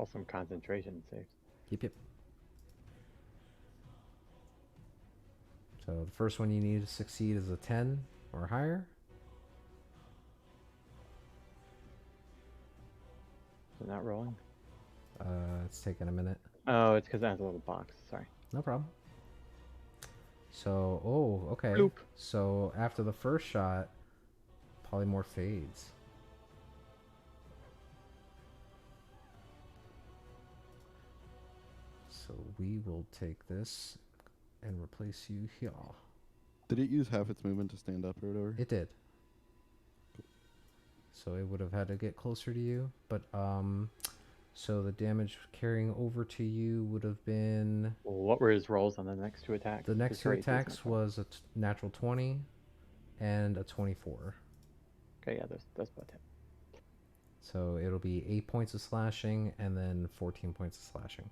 some concentration saves. Yep. So the first one you need to succeed is a 10 or higher. Is it not rolling? It's taking a minute. Oh, it's because it has a little box. Sorry. No problem. So, okay. Bloop. So after the first shot, polymorph fades. So we will take this and replace you here. Did it use half its movement to stand up or whatever? It did. So it would have had to get closer to you, but so the damage carrying over to you would have been Well, what were his rolls on the next two attacks? the next His two race, isn't attacks it? was a natural 20 and a 24. Okay, yeah, that's about it. So it'll be 8 points of slashing and then 14 points of slashing.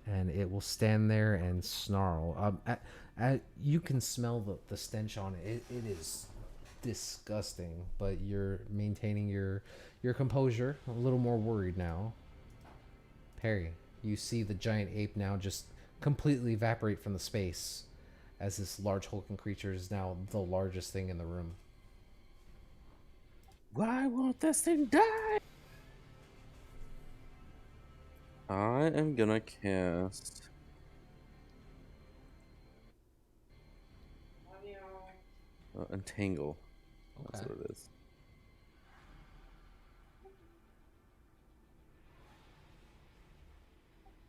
And it will stand there and snarl. You can smell the stench on it. It is disgusting, but you're maintaining your composure. A little more worried now. Perry, you see the giant ape now just completely evaporate from the space as this large hulking creature is now the largest thing in the room. Why won't this thing die? I am gonna cast. Entangle. That's Okay. what it is.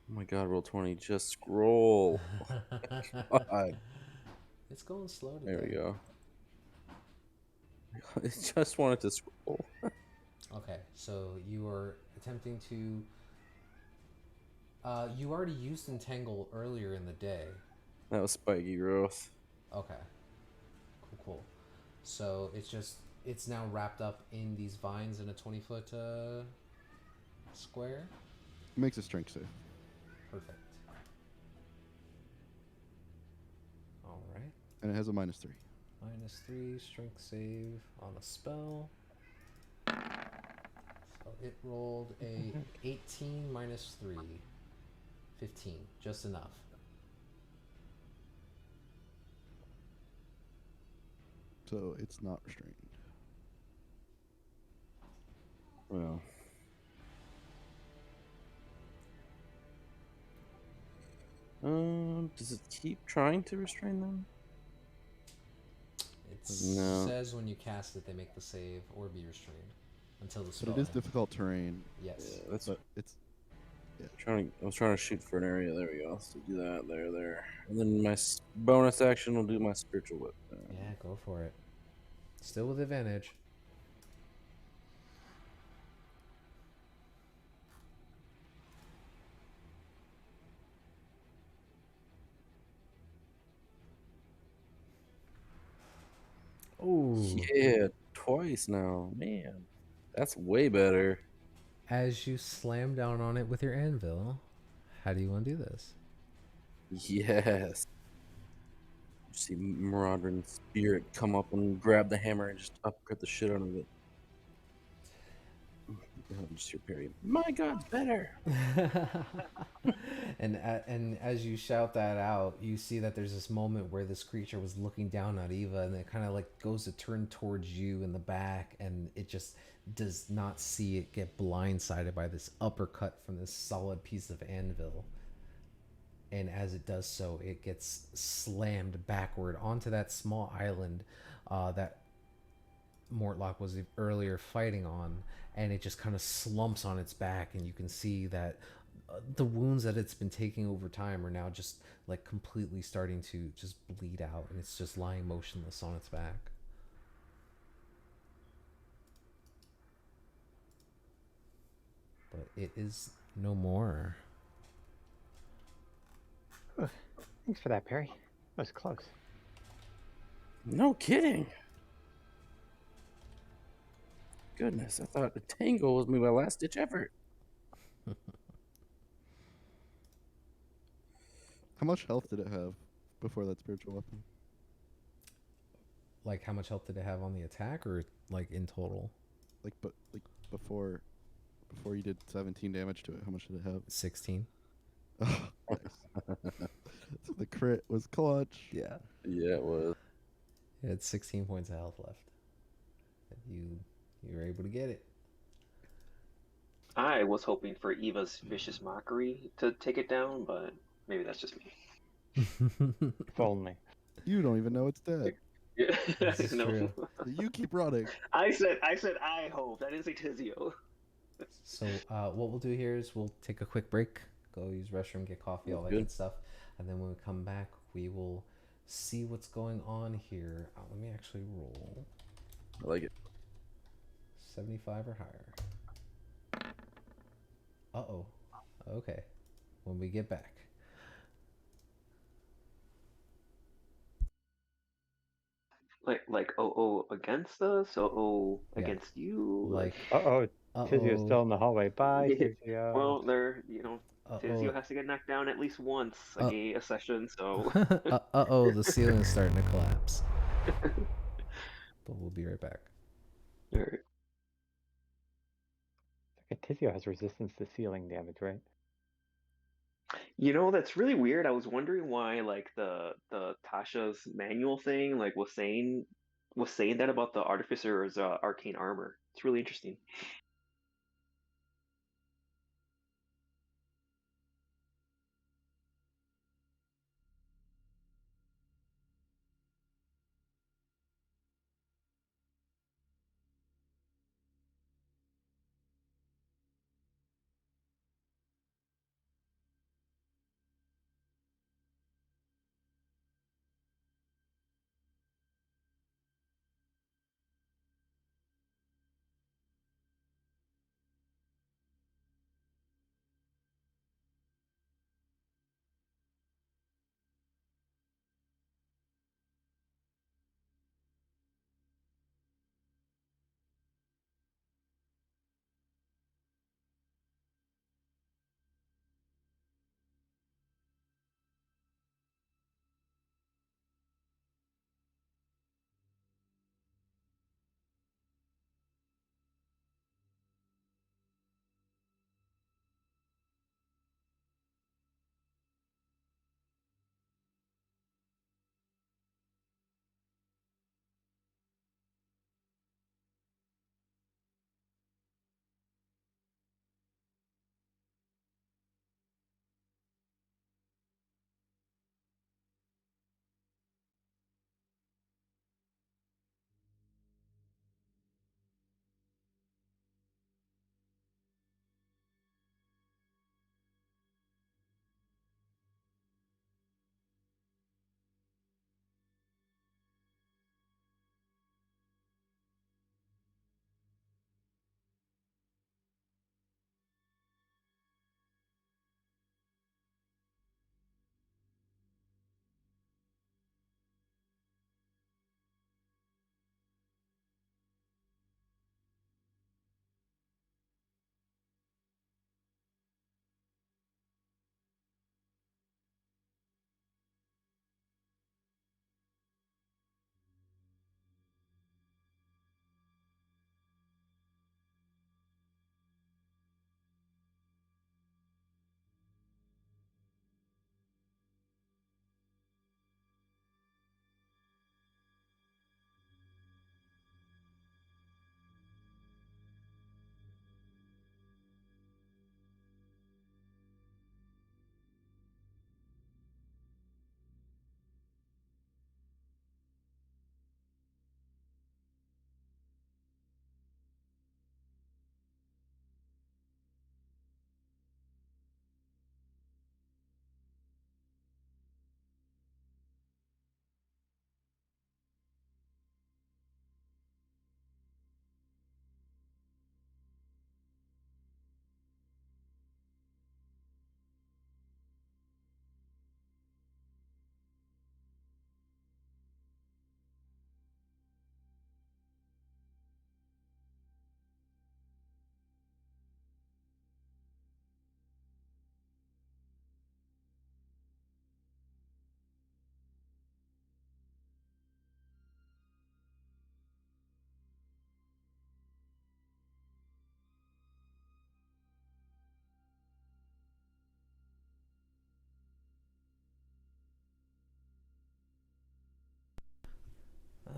Oh my god, roll 20. Just scroll. God. It's going slow today. There we go. I just wanted to scroll. Okay, so you are attempting to. You already used Entangle earlier in the day. That was spiky growth. Okay. Cool. So it's now wrapped up in these vines in a 20-foot square. Makes a strength save. Perfect. All right. And it has a -3. -3 strength save on the spell. So it rolled a 18 -3. 15. Just enough. So it's not restrained. Well. Does it keep trying to restrain them? It No. says when you cast it, they make the save or be restrained until the spell But it is ends. difficult terrain. Yes. Yeah, that's But it's I was trying to shoot for an area. There we go. So do that. There. And then my bonus action will do my spiritual whip. Yeah, go for it. Still with advantage. Oh. Yeah, twice now. Man, that's way better. As you slam down on it with your anvil, how do you want to do this? Yes. You see Marauding Spirit come up and grab the hammer and just uppercut the shit out of it. Just your parry. My God's better. and as you shout that out, you see that there's this moment where this creature was looking down at Eva, and it kind of like goes to turn towards you in the back, and it just does not see it get blindsided by this uppercut from this solid piece of anvil. And as it does so, it gets slammed backward onto that small island that Mortlock was earlier fighting on, and it just kind of slumps on its back, and you can see that the wounds that it's been taking over time are now just like completely starting to just bleed out, and it's just lying motionless on its back. But it is no more. Thanks for that, Perry. That was close. No kidding. Goodness, I thought the tango was my last ditch effort. How much health did it have before that spiritual weapon? Like, how much health did it have on the attack, or like in total? Like before you did 17 damage to it, how much did it have? 16. Oh, nice. So the crit was clutch. Yeah. Yeah, it was. It had 16 points of health left. And you were able to get it. I was hoping for Eva's vicious mockery to take it down, but maybe that's just me. If only. You don't even know it's dead. Yeah, This is no. true. You keep running. I said I hope. I didn't say Tizio. So what we'll do here is we'll take a quick break, go use restroom, get coffee, all that Good. good stuff, and then when we come back, we will see what's going on here. Let me actually roll I like it. 75 or higher. Uh-oh. Okay. When we get back. Like against us, Yeah. against you. Like, Uh-oh. Tizio's still in the hallway. Bye, Yeah. Tizio. Well, Tizio uh-oh. has to get knocked down at least once Uh- a session, so uh-oh, the ceiling's starting to collapse. But we'll be right back. Alright. Okay, Tizio has resistance to ceiling damage, right? That's really weird. I was wondering why like the Tasha's manual thing like was saying that about the artificer's arcane armor. It's really interesting.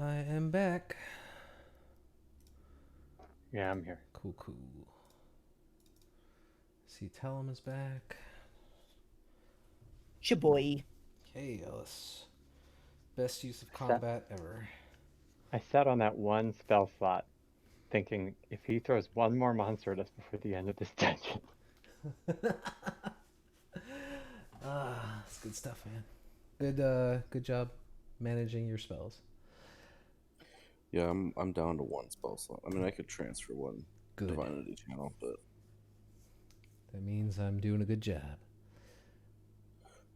I am back. Yeah, I'm here. Cool. See, Talum is back. Shaboy. Hey, Ellis. Best use of Set. combat ever. I sat on that one spell slot, thinking if he throws one more monster at us before the end of this dungeon. It's good stuff, man. Good job managing your spells. Yeah, I'm down to one spell slot. I mean, I could transfer one Good. Divinity Channel, but That means I'm doing a good job.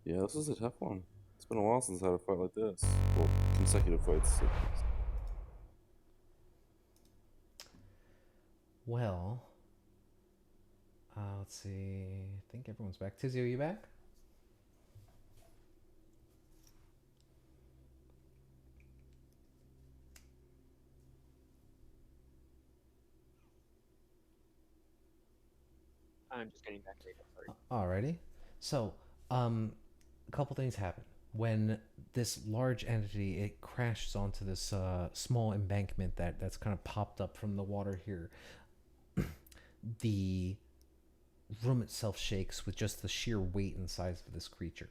yeah, this is a tough one. It's been a while since I had a fight like this. Well, consecutive fights. Well, let's see. I think everyone's back. Tizzy, are you back? I'm just getting back later. Sorry. Alrighty. So, a couple things happen. When this large entity, it crashes onto this small embankment that's kind of popped up from the water here. The room itself shakes with just the sheer weight and size of this creature.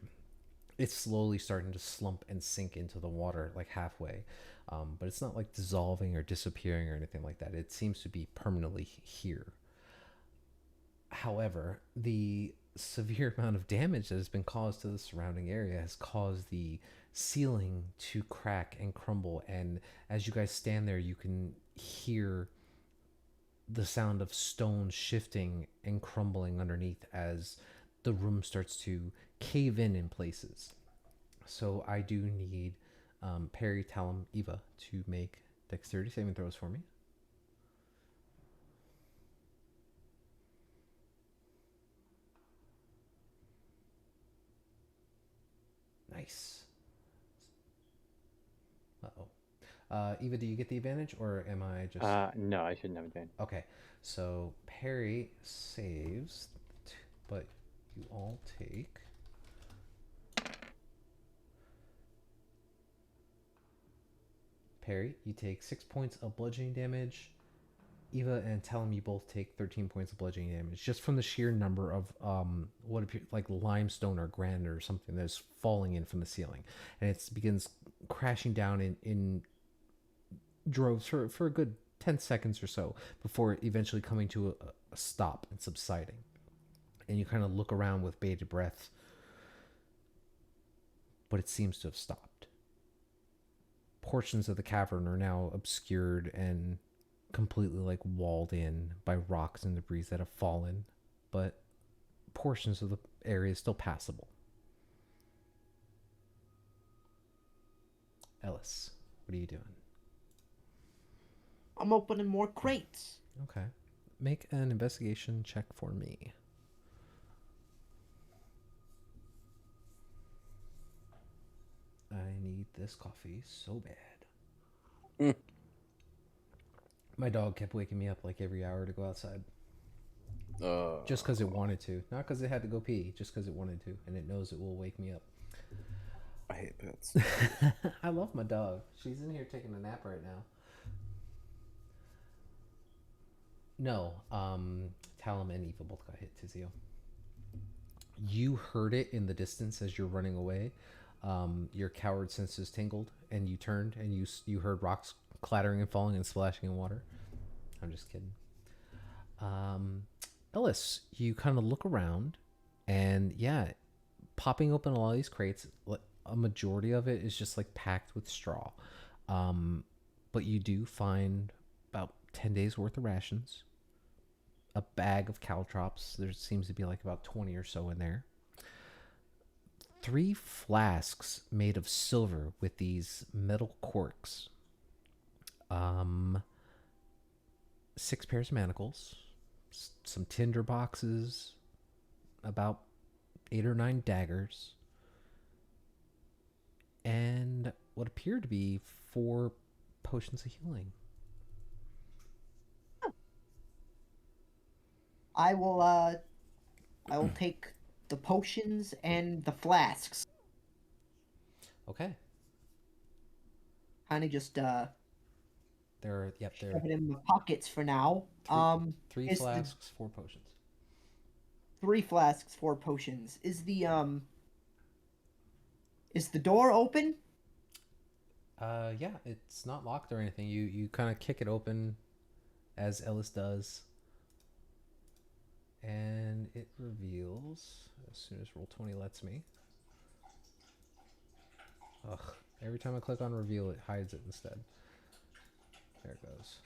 It's slowly starting to slump and sink into the water, like halfway. But it's not like dissolving or disappearing or anything like that. It seems to be permanently here. However, the severe amount of damage that has been caused to the surrounding area has caused the ceiling to crack and crumble. And as you guys stand there, you can hear the sound of stone shifting and crumbling underneath as the room starts to cave in places. So I do need Perry, Talum, Eva to make dexterity saving throws for me. Nice. Eva, do you get the advantage, or am I just... No, I shouldn't have advantage. Okay, so Perry saves, but you all take... Perry, you take 6 points of bludgeoning damage. Eva and Talum, you both take 13 points of bludgeoning damage, just from the sheer number of what appears like limestone or granite or something that's falling in from the ceiling, and it begins crashing down in droves for a good 10 seconds or so before eventually coming to a stop and subsiding. And you kind of look around with bated breath, but it seems to have stopped. Portions of the cavern are now obscured and completely like walled in by rocks and debris that have fallen, but portions of the area is still passable. Ellis, what are you doing? I'm opening more crates. Okay. Make an investigation check for me. I need this coffee so bad. My dog kept waking me up like every hour to go outside. Just because it wanted to. Not because it had to go pee, just because it wanted to. And it knows it will wake me up. I hate pets. I love my dog. She's in here taking a nap right now. No, Talum and Eva both got hit, Tizio. You heard it in the distance as you're running away. Your coward senses tingled, and you turned, and you heard rocks clattering and falling and splashing in water. I'm just kidding. Ellis, you kind of look around, and yeah, popping open a lot of these crates, a majority of it is just like packed with straw. But you do find about 10 days worth of rations, a bag of caltrops. There seems to be like about 20 or so in there. 3 flasks made of silver with these metal corks. 6 pairs of manacles, some tinder boxes, about 8 or 9 daggers, and what appear to be 4 potions of healing. I will take the potions and the flasks. Okay. kind of just There are shove it in my pockets for now. three Is the flasks, 4 potions. 3 flasks, 4 potions. Is the door open? Yeah, it's not locked or anything. You kind of kick it open, as Ellis does, and it reveals as soon as Roll20 lets me. Ugh! Every time I click on reveal, it hides it instead. There it goes.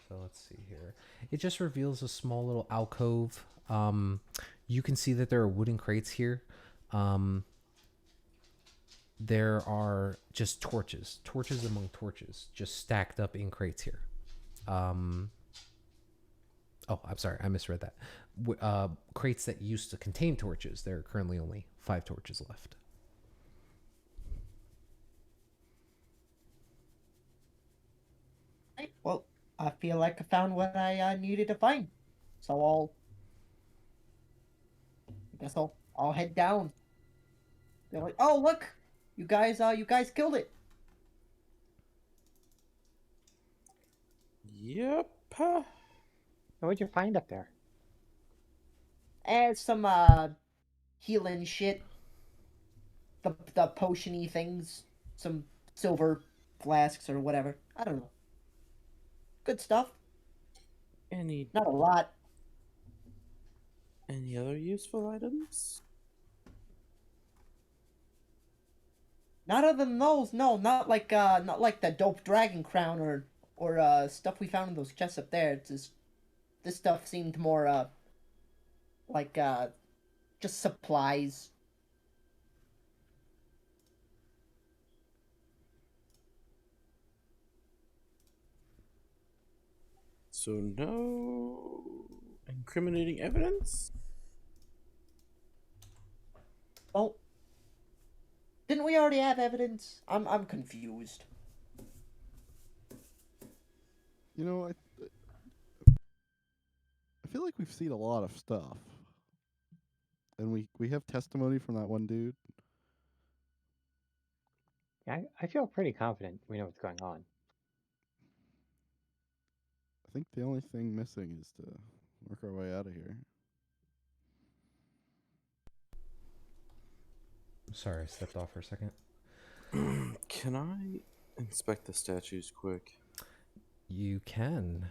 So let's see here. It just reveals a small little alcove. You can see that there are wooden crates here. There are just torches among torches, just stacked up in crates here. Oh, I'm sorry, I misread that. Crates that used to contain torches. There are currently only 5 torches left. Right, well, I feel like I found what I needed to find, so I guess I'll head down. They're like, oh look, you guys killed it. Yep. What'd you find up there? And some healing shit. The potion-y things, some silver flasks or whatever. I don't know. Good stuff. Any Not a lot. other useful items? Not other than those. No, not like the dope dragon crown or stuff we found in those chests up there. It's just this stuff seemed more like just supplies. So no incriminating evidence? Well, didn't we already have evidence? I'm confused. You know, I feel like we've seen a lot of stuff, and we have testimony from that one dude. Yeah, I feel pretty confident we know what's going on. I think the only thing missing is to work our way out of here. Sorry, I stepped off for a second. Can I inspect the statues quick? You can.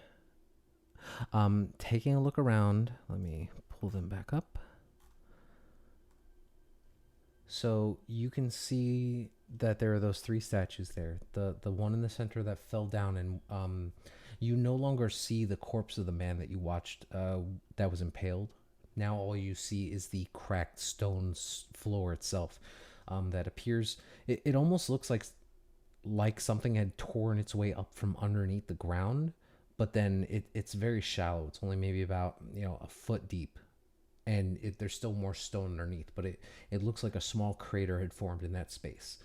Taking a look around, let me pull them back up. So you can see that there are those 3 statues there. The one in the center that fell down, and you no longer see the corpse of the man that you watched that was impaled. Now all you see is the cracked stone floor itself that appears. It almost looks like something had torn its way up from underneath the ground, but then it's very shallow. It's only maybe about a foot deep, and there's still more stone underneath, but it looks like a small crater had formed in that space.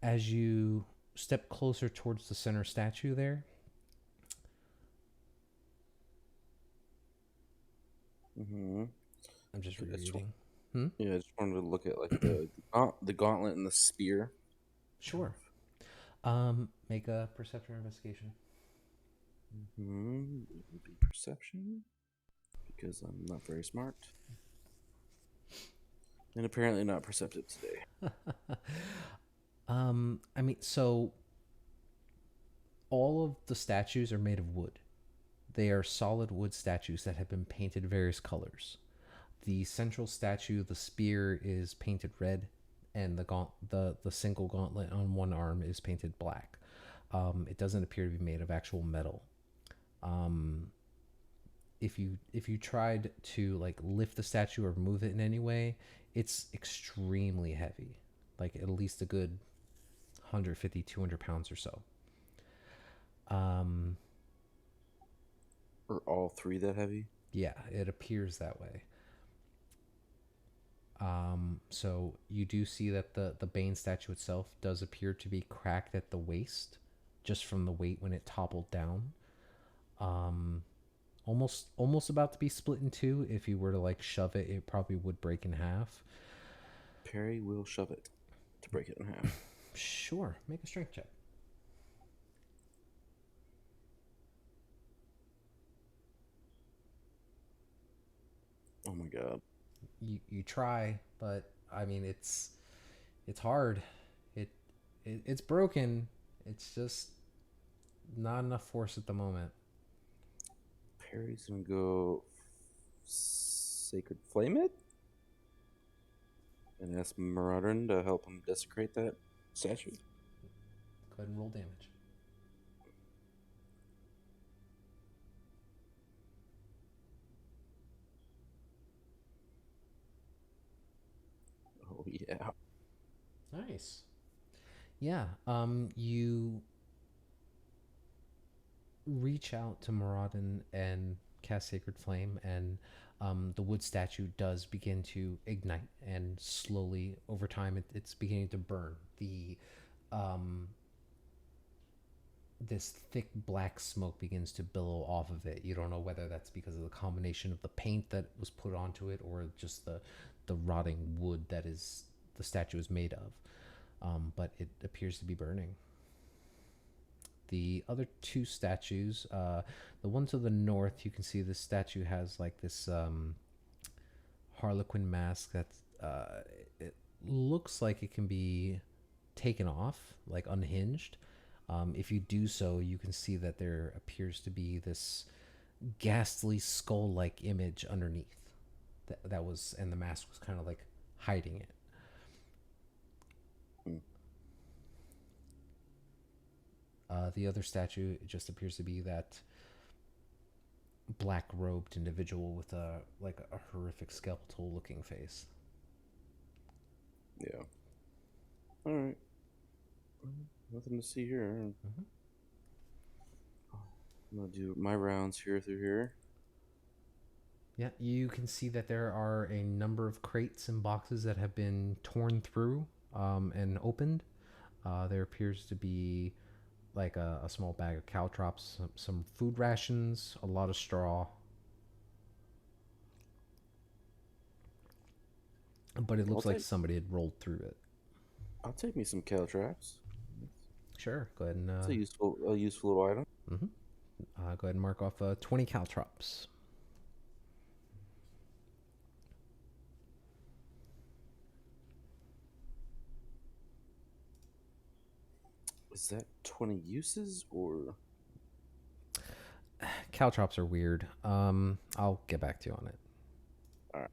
As you step closer towards the center statue there, Mm-hmm. I'm just That's rereading. Yeah, I just wanted to look at like the gauntlet and the spear. Sure. Make a perception or investigation. Mm-hmm. It would be perception, because I'm not very smart. And apparently not perceptive today. I mean, so all of the statues are made of wood. They are solid wood statues that have been painted various colors. The central statue, the spear, is painted red, and the single gauntlet on one arm is painted black. It doesn't appear to be made of actual metal. If you tried to like lift the statue or move it in any way, it's extremely heavy, like at least a good 150, 200 pounds or so. Are all 3 that heavy? Yeah, it appears that way. So you do see that the Bane statue itself does appear to be cracked at the waist, just from the weight when it toppled down. Almost about to be split in 2. If you were to like shove it, it probably would break in half. Perry will shove it to break it in half. Sure. Make a strength check. Oh my god. You try, but I mean it's hard. It's broken. It's just not enough force at the moment. Perry's gonna go Sacred Flame it? And ask Maraudon to help him desecrate that statue. Go ahead and roll damage. Oh yeah. Nice. Yeah. You reach out to Maraudon and cast Sacred Flame, and the wood statue does begin to ignite, and slowly over time it's beginning to burn. This thick black smoke begins to billow off of it. You don't know whether that's because of the combination of the paint that was put onto it or just the rotting wood that is the statue is made of. But it appears to be burning. The other two statues, the one to the north, you can see this statue has like this harlequin mask that it looks like it can be taken off, like unhinged. If you do so, you can see that there appears to be this ghastly skull-like image underneath. That was, and the mask was kind of like hiding it. The other statue, it just appears to be that black-robed individual with a horrific skeletal-looking face. Yeah. All right. Nothing to see here. Mm-hmm. I'm gonna do my rounds here through here. Yeah, you can see that there are a number of crates and boxes that have been torn through and opened. There appears to be like a small bag of caltrops, some food rations, a lot of straw. But it looks like somebody had rolled through it. I'll take me some caltrops. Sure, go ahead and... It's a useful little item. Mm-hmm. Go ahead and mark off 20 caltrops. Is that 20 uses or? Caltrops are weird. I'll get back to you on it. All right.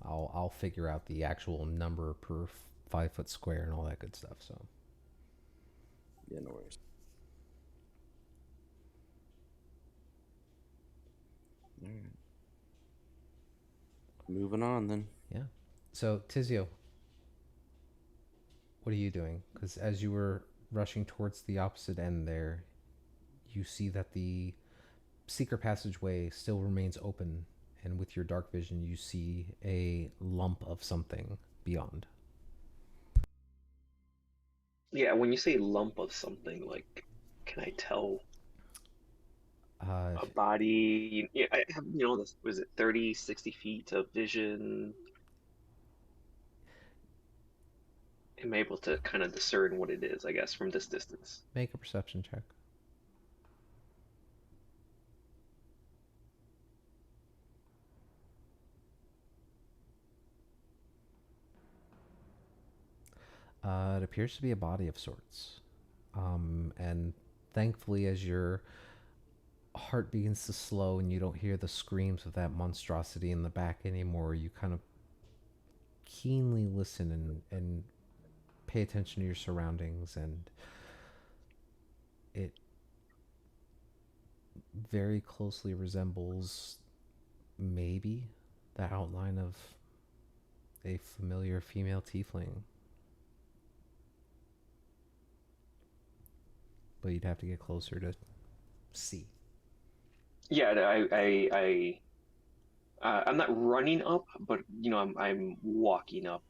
I'll figure out the actual number per 5 foot square and all that good stuff. So. Yeah, no worries. All right. Moving on then. Yeah. So Tizio, what are you doing? Because as you were rushing towards the opposite end there, you see that the secret passageway still remains open, and with your dark vision, you see a lump of something beyond. Yeah, when you say lump of something, like, can I tell a body? Yeah, I have, this, was it 30, 60 feet of vision? I'm able to kind of discern what it is, I guess, from this distance. Make a perception check. It appears to be a body of sorts. And thankfully, as your heart begins to slow and you don't hear the screams of that monstrosity in the back anymore, you kind of keenly listen and pay attention to your surroundings, and it very closely resembles maybe the outline of a familiar female tiefling. But you'd have to get closer to see. Yeah, I'm not running up, but I'm walking up,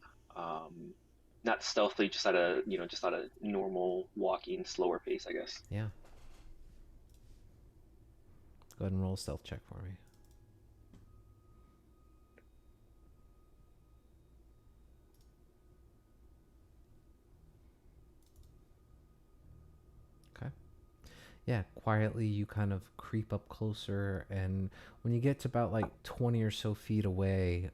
not stealthily, just at a normal walking, slower pace, I guess. Yeah. Go ahead and roll a stealth check for me. Yeah, quietly you kind of creep up closer, and when you get to about like 20 or so feet away,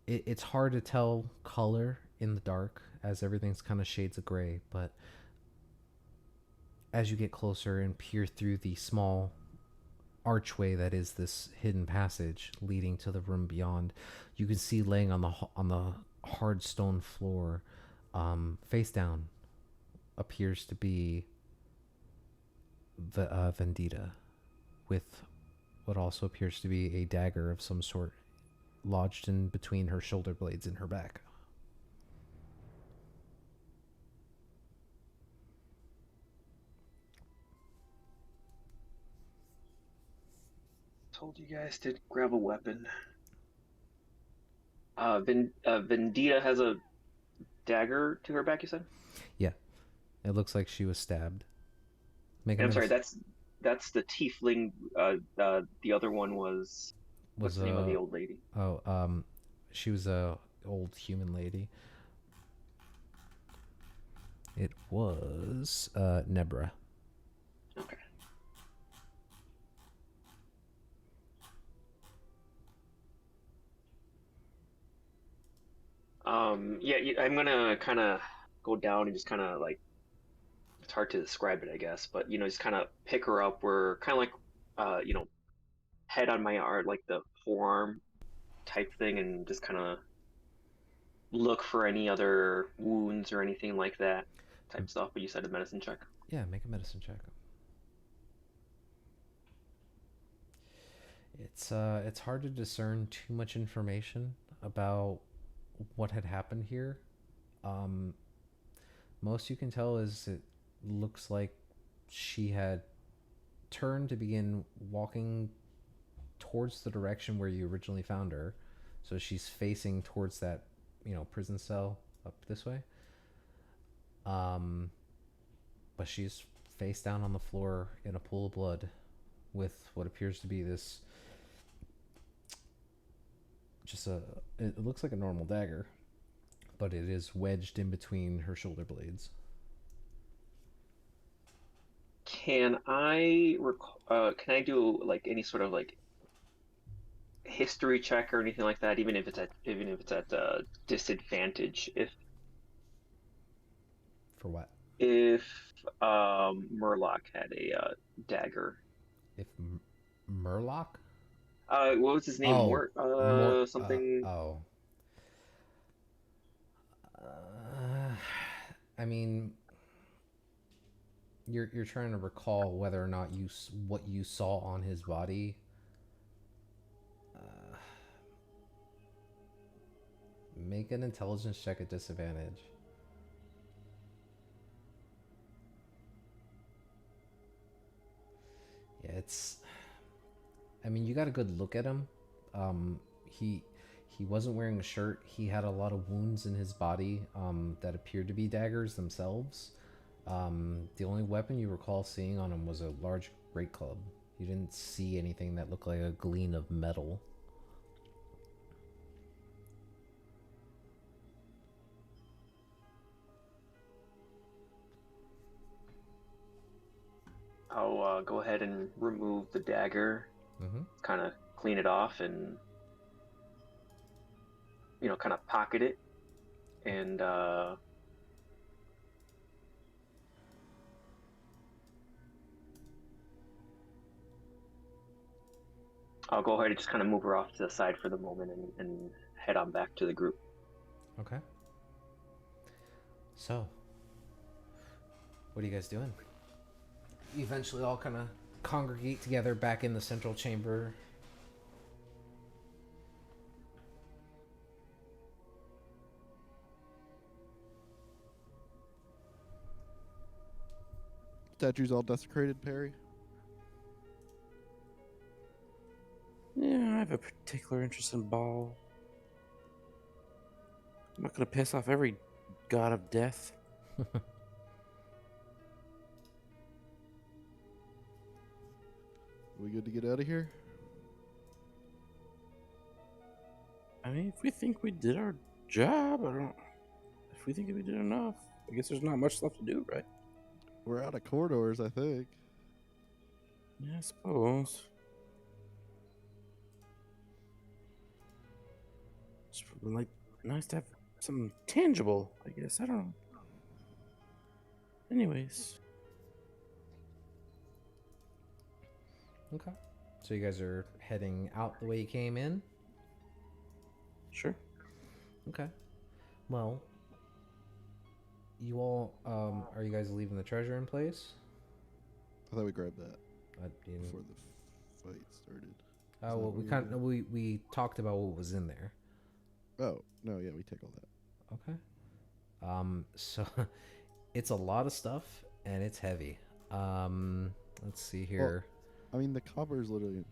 it's hard to tell color in the dark as everything's kind of shades of gray. But as you get closer and peer through the small archway that is this hidden passage leading to the room beyond, you can see laying on the hard stone floor, face down, appears to be Vendita, with what also appears to be a dagger of some sort lodged in between her shoulder blades in her back. Told you guys to grab a weapon. Vendita has a dagger to her back, you said? Yeah, it looks like she was stabbed. Make a And I'm sorry, medicine- that's the tiefling. The other one was what's the name of the old lady? She was a old human lady. It was Nebra. Okay. Yeah, I'm gonna kind of go down and just kind of like, it's hard to describe it, I guess, but just kind of pick her up. We're kind of like, head on my arm, like the forearm type thing, and just kind of look for any other wounds or anything like that type stuff. But you said a medicine check. Yeah, make a medicine check. It's hard to discern too much information about what had happened here. Most you can tell is it looks like she had turned to begin walking towards the direction where you originally found her. So she's facing towards that, prison cell up this way. But she's face down on the floor in a pool of blood with what appears to be this it looks like a normal dagger, but it is wedged in between her shoulder blades. Can I do like any sort of like history check or anything like that, even if it's at disadvantage, For what? if Murloc had a dagger? If Murloc? What was his name? Oh, Something. I mean, you're trying to recall whether or not what you saw on his body. Make an intelligence check at disadvantage. Yeah, I mean, you got a good look at him. He wasn't wearing a shirt. He had a lot of wounds in his body that appeared to be daggers themselves. The only weapon you recall seeing on him was a large great club. You didn't see anything that looked like a gleam of metal. I'll go ahead and remove the dagger, Mm-hmm. kind of clean it off, and kind of pocket it, and I'll go ahead and just kind of move her off to the side for the moment and head on back to the group. Okay. So, what are you guys doing? You eventually all kind of congregate together back in the central chamber. Statue's all desecrated, Perry. Yeah, I have a particular interest in Baal. I'm not gonna piss off every god of death. We good to get out of here? I mean, if we think we did our job, I don't. If we think we did enough, I guess there's not much left to do, right? We're out of corridors, I think. Yeah, I suppose. It's like nice to have something tangible, I guess. I don't know. Anyways, Okay. So you guys are heading out the way you came in? sure. Okay. Well, you all, are you guys leaving the treasure in place? I thought we grabbed that You didn't- before the fight started. Oh, well, we kind of we talked about what was in there. Oh, no, yeah, we take all that. Okay. So it's a lot of stuff and it's heavy. Let's see here. I mean, the copper is literally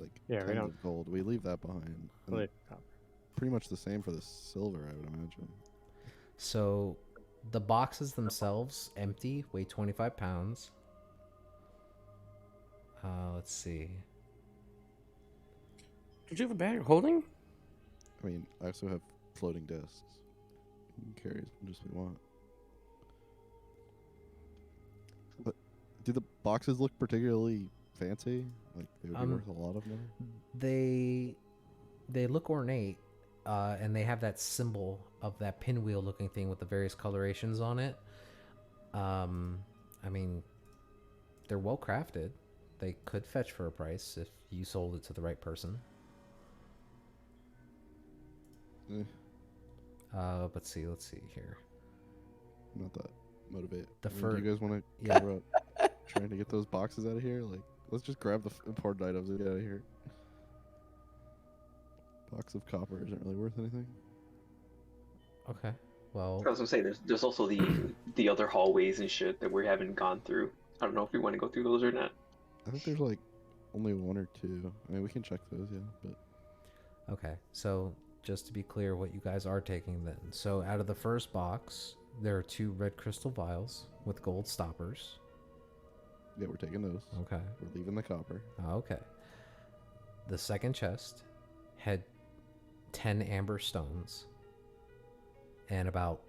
like Yeah, we tons don't- of gold. We leave that behind. And Leave copper. pretty much the same for the silver, I would imagine. So the boxes themselves, empty, weigh 25 pounds. Let's see. Did you have a bag of holding? I mean, I also have floating desks. We can carry as much as we want. But do the boxes look particularly fancy? Like they would be worth a lot of money? They look ornate, and they have that symbol of that pinwheel looking thing with the various colorations on it. I mean, they're well crafted. They could fetch for a price if you sold it to the right person. Eh, Let's see here. not that motivated. The I mean, fur- do you guys want to Yeah. go about trying to get those boxes out of here? Like, let's just grab the important items and get out of here. Box of copper isn't really worth anything. Okay. Well, I was gonna say there's also the other hallways and shit that we haven't gone through. I don't know if we want to go through those or not. I think there's like only one or two. I mean, we can check those, yeah. But okay. So just to be clear, what you guys are taking then. So out of the first box, there are 2 red crystal vials with gold stoppers. yeah, we're taking those. Okay. We're leaving the copper. Okay. The second chest had 10 amber stones and about,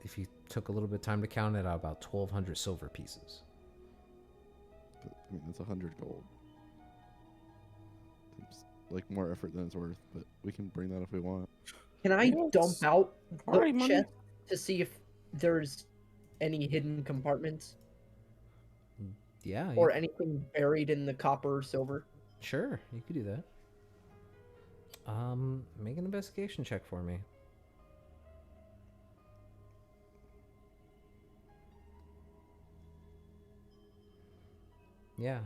if you took a little bit of time to count it, about 1,200 silver pieces. But, I mean, that's 100 gold. Seems like more effort than it's worth, but we can bring that if we want. Can I Yes. dump out the Alright, money. chest to see if there's any hidden compartments Yeah. or anything buried in the copper or silver? Sure, you could do that. Make an investigation check for me. Yeah.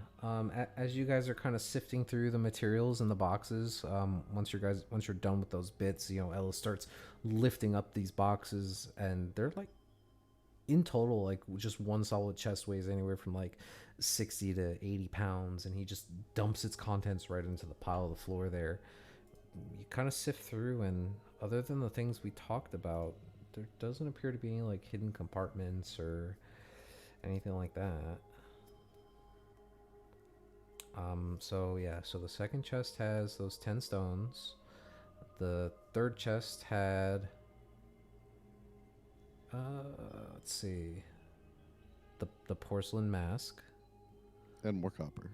As you guys are kind of sifting through the materials in the boxes, once you're done with those bits, Ellis starts lifting up these boxes, and they're like, in total, like just one solid chest weighs anywhere from like 60 to 80 pounds, and he just dumps its contents right into the pile of the floor there. You kind of sift through, and other than the things we talked about, there doesn't appear to be any like hidden compartments or anything like that. So the second chest has those 10 stones. The third chest had let's see, the porcelain mask And more copper.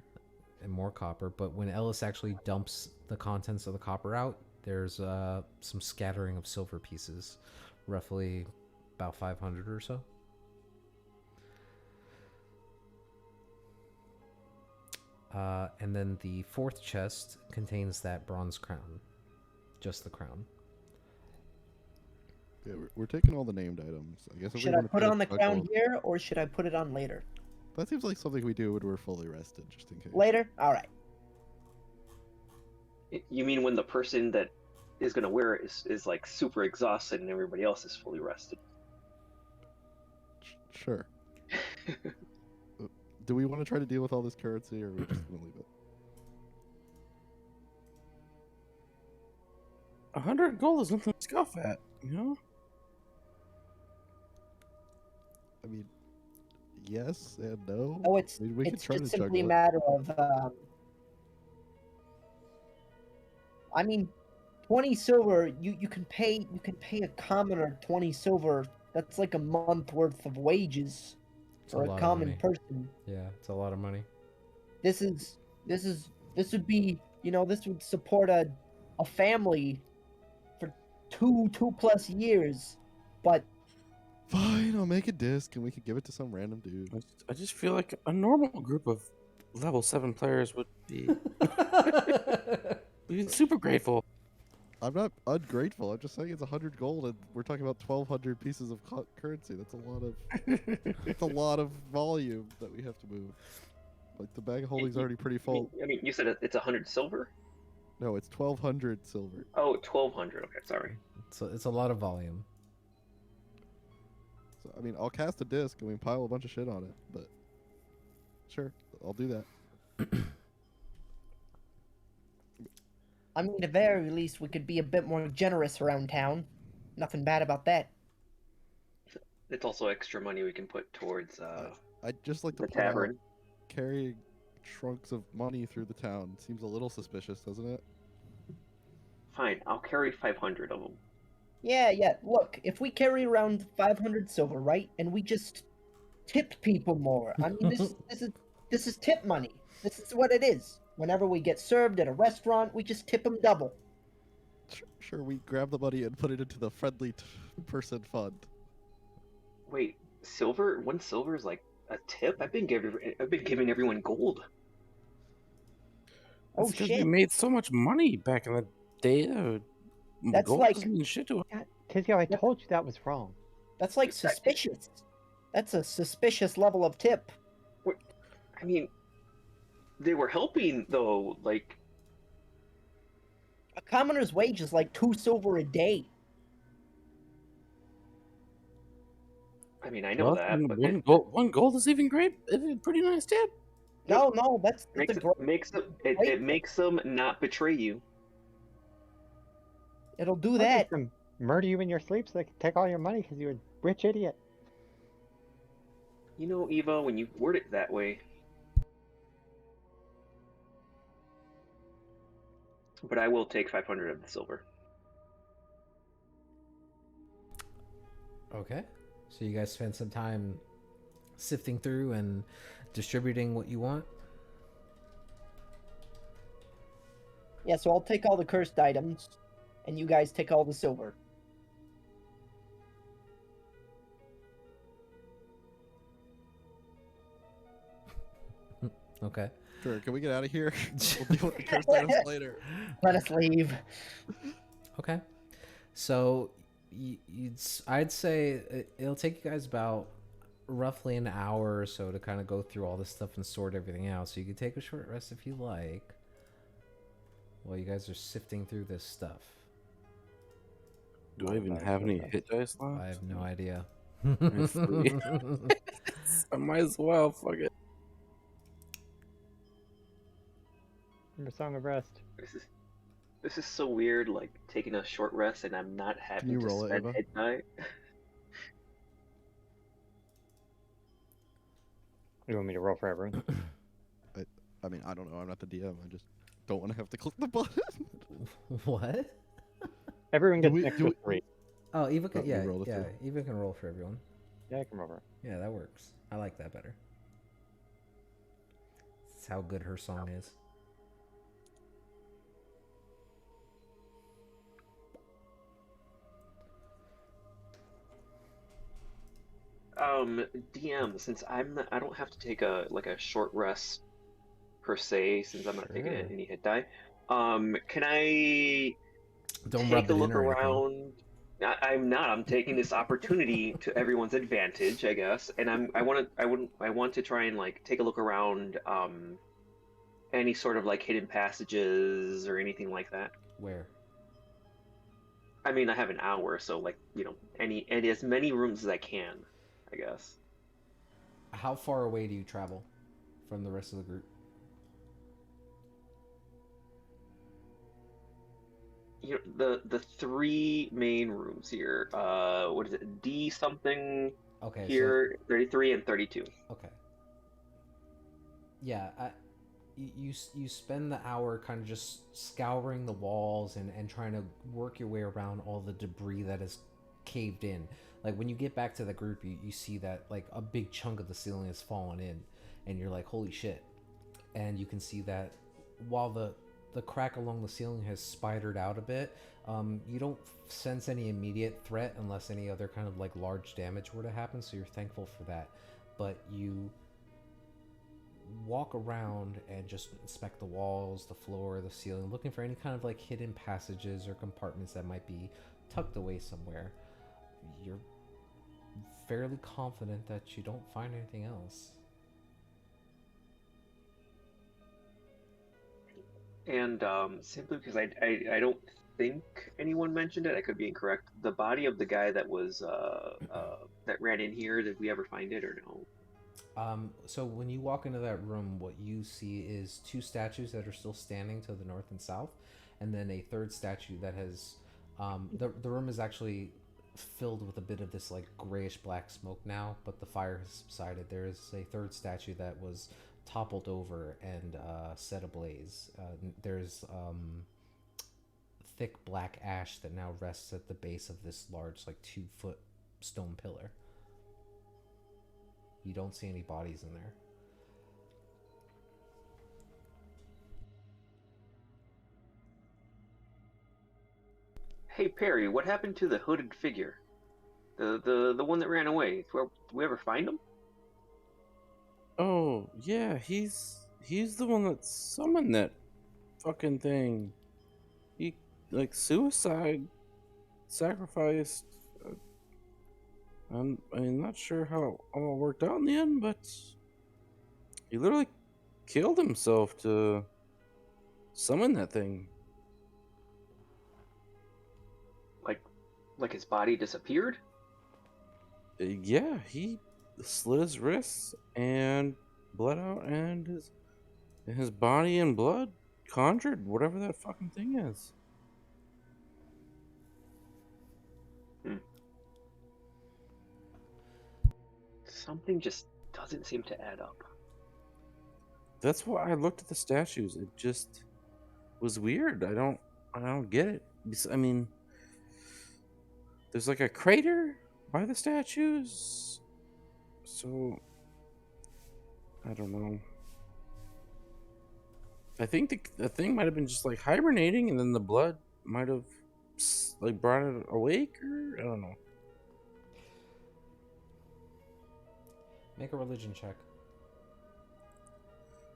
and more copper. But when Ellis actually dumps the contents of the copper out, there's some scattering of silver pieces, roughly about 500 or so. And then the fourth chest contains that bronze crown, just the crown. Yeah, we're taking all the named items. I guess if Should we I want to put on the check crown all- here or should I put it on later? That seems like something we do when we're fully rested, just in case. Later? Alright. You mean when the person that is gonna wear it is like super exhausted and everybody else is fully rested? Sure. Do we want to try to deal with all this currency, or are we just gonna leave it? 100 gold is nothing to scoff at, you know? I mean, yes and no. Oh, it's I mean, we could it's try just to simply a juggle it. matter of I mean 20 silver, you can pay a commoner 20 silver. That's like a month worth of wages. It's a or lot a of common money. person. Yeah, it's a lot of money. This would be, this would support a family for two plus years. But Fine, I'll make a disc and we can give it to some random dude. I just feel like a normal group of level 7 players would be super grateful. I'm not ungrateful. I'm just saying it's 100 gold, and we're talking about 1,200 pieces of currency. That's a lot of volume that we have to move. Like the bag of holding's already pretty full. I mean, you said it's 100 silver. No, it's 1,200 silver. Oh, 1,200. Okay, sorry. It's a lot of volume. So I mean, I'll cast a disc and we can pile a bunch of shit on it. But sure, I'll do that. I mean, at the very least, we could be a bit more generous around town. Nothing bad about that. It's also extra money we can put towards I'd just like to the point out, tavern. carrying trunks of money through the town seems a little suspicious, doesn't it? Fine, I'll carry 500 of them. Yeah. Look, if we carry around 500 silver, right, and we just tip people more. I mean, this is tip money. This is what it is. Whenever we get served at a restaurant, we just tip them double. Sure, we grab the money and put it into the friendly person fund. Wait, silver? 1 silver is like a tip? I've been giving everyone gold. Oh, That's 'cause shit. we made so much money back in the day. That's gold like- doesn't mean shit to us. Tizio, I told you that was wrong. That's like suspicious. That's a suspicious level of tip. I mean, they were helping though. Like, A commoner's wage is like 2 silver a day. I mean, I know Well, that, but one gold is even great. It's a pretty nice tip. No, that's makes a great. it makes them not betray you. It'll do I'll that. just, murder you in your sleep so they can take all your money because you're a rich idiot. You know, Eva, when you word it that way. But I will take 500 of the silver. Okay. So you guys spend some time sifting through and distributing what you want. Yeah, so I'll take all the cursed items, and you guys take all the silver. Okay. Sure, can we get out of here? We'll deal with the cursed items later. Let us leave. Okay. So I'd say it'll take you guys about roughly an hour or so to kind of go through all this stuff and sort everything out. So you can take a short rest if you like while you guys are sifting through this stuff. Do I even have any hit dice left? I have no idea. have 3. I might as well. Fuck it. Remember Song of Rest. This is so weird, like taking a short rest and I'm not having you to roll it, spend Eva? hit die. You want me to roll for everyone? I mean, I don't know. I'm not the DM. I just don't want to have to click the button. What? Everyone Do gets we- an do extra we- 3. Oh, Eva Oh, can, you yeah, rolled a yeah, three. Eva can roll for everyone. Yeah, I can roll. Yeah, that works. I like that better. That's how good her song is. DM, since I don't have to take a short rest per se, since I'm not taking Sure. any hit die. Can I Don't rub take it a in look or anything. around? I'm not. I'm taking this opportunity to everyone's advantage, I guess. And I want to try and like take a look around any sort of like hidden passages or anything like that. Where? I mean, I have an hour, so like, any as many rooms as I can, I guess. How far away do you travel from the rest of the group? The 3 main rooms here. What is it? D something Okay. here, 33 and 32. So, okay. Yeah, you spend the hour kind of just scouring the walls and trying to work your way around all the debris that has caved in. Like when you get back to the group, you see that like a big chunk of the ceiling has fallen in, and you're like, holy shit. And you can see that while the crack along the ceiling has spidered out a bit, you don't sense any immediate threat unless any other kind of like large damage were to happen, so you're thankful for that. But you walk around and just inspect the walls, the floor, the ceiling, looking for any kind of like hidden passages or compartments that might be tucked away somewhere. You're fairly confident that you don't find anything else. And simply because I don't think anyone mentioned it, I could be incorrect. The body of the guy that was that ran in here, did we ever find it or no? So when you walk into that room, what you see is two statues that are still standing to the north and south, and then a third statue that has the room is actually filled with a bit of this like grayish black smoke now, but the fire has subsided. There is a third statue that was toppled over and set ablaze. There's thick black ash that now rests at the base of this large, like 2-foot stone pillar. You don't see any bodies in there. Hey Perry, what happened to the hooded figure? The one that ran away. Did we ever find him? Oh yeah, he's the one that summoned that fucking thing. He like suicide sacrificed. I'm not sure how it all worked out in the end, but he literally killed himself to summon that thing. Like his body disappeared? Yeah, he slit his wrists and bled out, and his body and blood conjured whatever that fucking thing is. Something just doesn't seem to add up. That's why I looked at the statues. It just was weird. I don't get it. I mean, there's like a crater by the statues, so I don't know. I think the thing might have been just like hibernating, and then the blood might have like brought it awake, or I don't know. Make a religion check.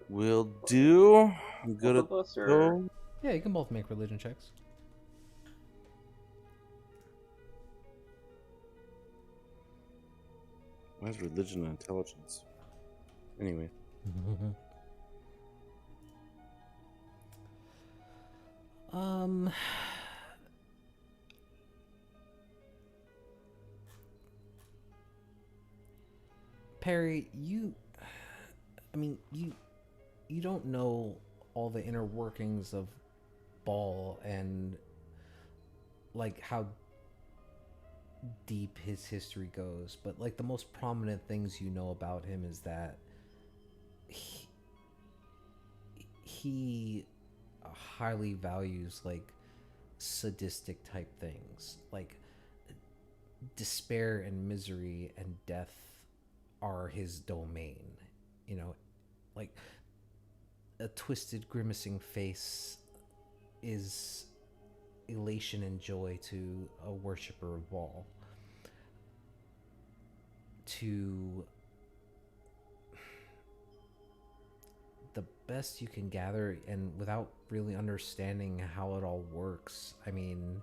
Will do. I'm good Both at of us, or go. Yeah, you can both make religion checks. Why is religion and intelligence? Anyway. Perry, you don't know all the inner workings of Ball and like how deep his history goes, but like the most prominent things you know about him is that he highly values like sadistic type things, like despair and misery and death are his domain. You know, like a twisted, grimacing face is elation and joy to a worshiper of Ball. To the best you can gather, and without really understanding how it all works, I mean,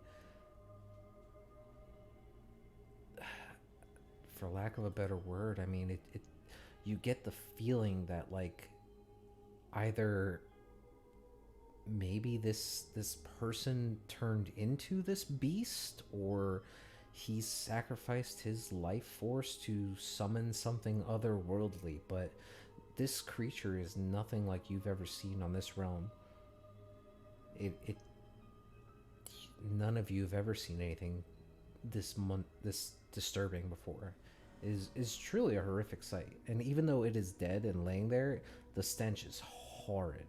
for lack of a better word, I mean, it you get the feeling that like either maybe this person turned into this beast, or he sacrificed his life force to summon something otherworldly, but this creature is nothing like you've ever seen on this realm. It none of you have ever seen anything this disturbing before. Is truly a horrific sight, and even though it is dead and laying there, the stench is horrid.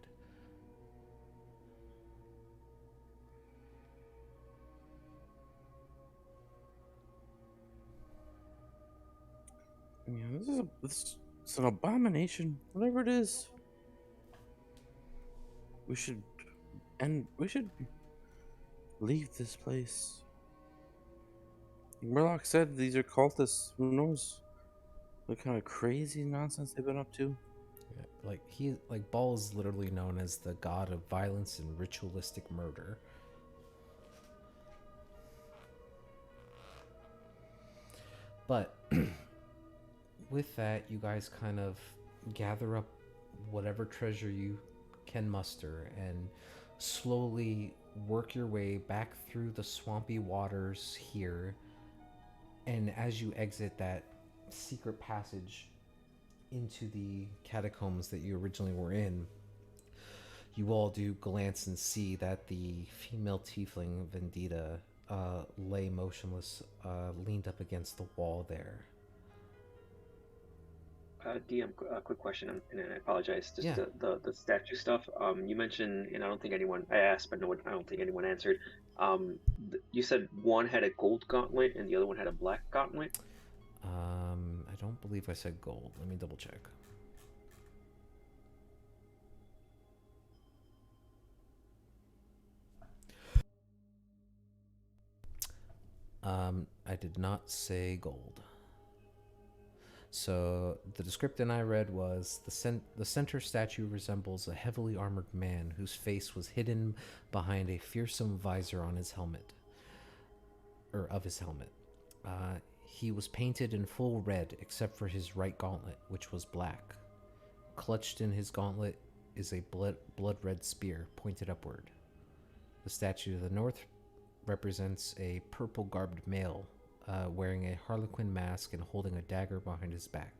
Yeah, this is an abomination. Whatever it is, we should leave this place. Murloc said these are cultists. Who knows what kind of crazy nonsense they've been up to? Yeah, like Baal is literally known as the god of violence and ritualistic murder. But with that, you guys kind of gather up whatever treasure you can muster and slowly work your way back through the swampy waters here. And as you exit that secret passage into the catacombs that you originally were in, you all do glance and see that the female tiefling Vendita lay motionless, leaned up against the wall there. DM, quick question, and I apologize. Just Yeah. the statue stuff. You mentioned, and I don't think anyone. I asked, but I don't think anyone answered. You said one had a gold gauntlet and the other one had a black gauntlet. I don't believe I said gold. Let me double check. I did not say gold. So the description I read was the center statue resembles a heavily armored man whose face was hidden behind a fearsome visor on his helmet, or of his helmet. He was painted in full red except for his right gauntlet, which was black. Clutched in his gauntlet is a blood red spear pointed upward. The statue to the north represents a purple garbed male wearing a harlequin mask and holding a dagger behind his back.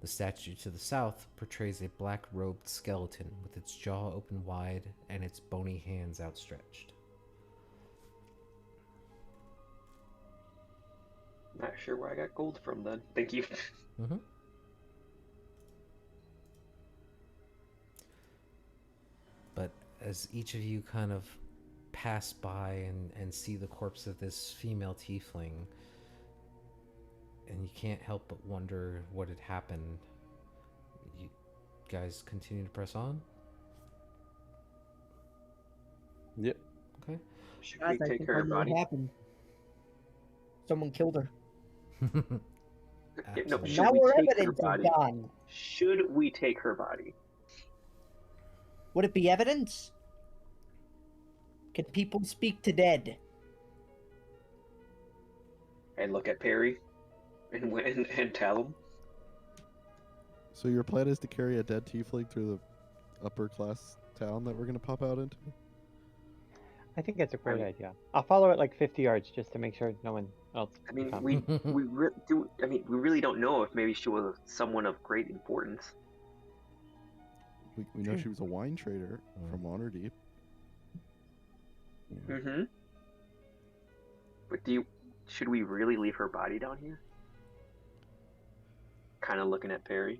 The statue to the south portrays a black robed skeleton with its jaw open wide and its bony hands outstretched. Not sure where I got gold from then. Thank you. Mm-hmm. But as each of you kind of pass by and see the corpse of this female tiefling, and you can't help but wonder what had happened, you guys continue to press on? Yep. Okay. Should Guys, we I take think her I know what body? happened. Someone killed her. Yeah, no, Absolutely. should Now we her take her evidence is body? gone. Should we take her body? Would it be evidence? Can people speak to dead? And look at Perry, and tell him. So your plan is to carry a dead tiefling through the upper class town that we're gonna pop out into? I think it's a great mean- idea. I'll follow it like 50 yards just to make sure no one else. I mean, can we come. we really don't know if maybe she was someone of great importance. We know she was a wine trader from Waterdeep. Yeah. Mm-hmm. But should we really leave her body down here? Kind of looking at Perry.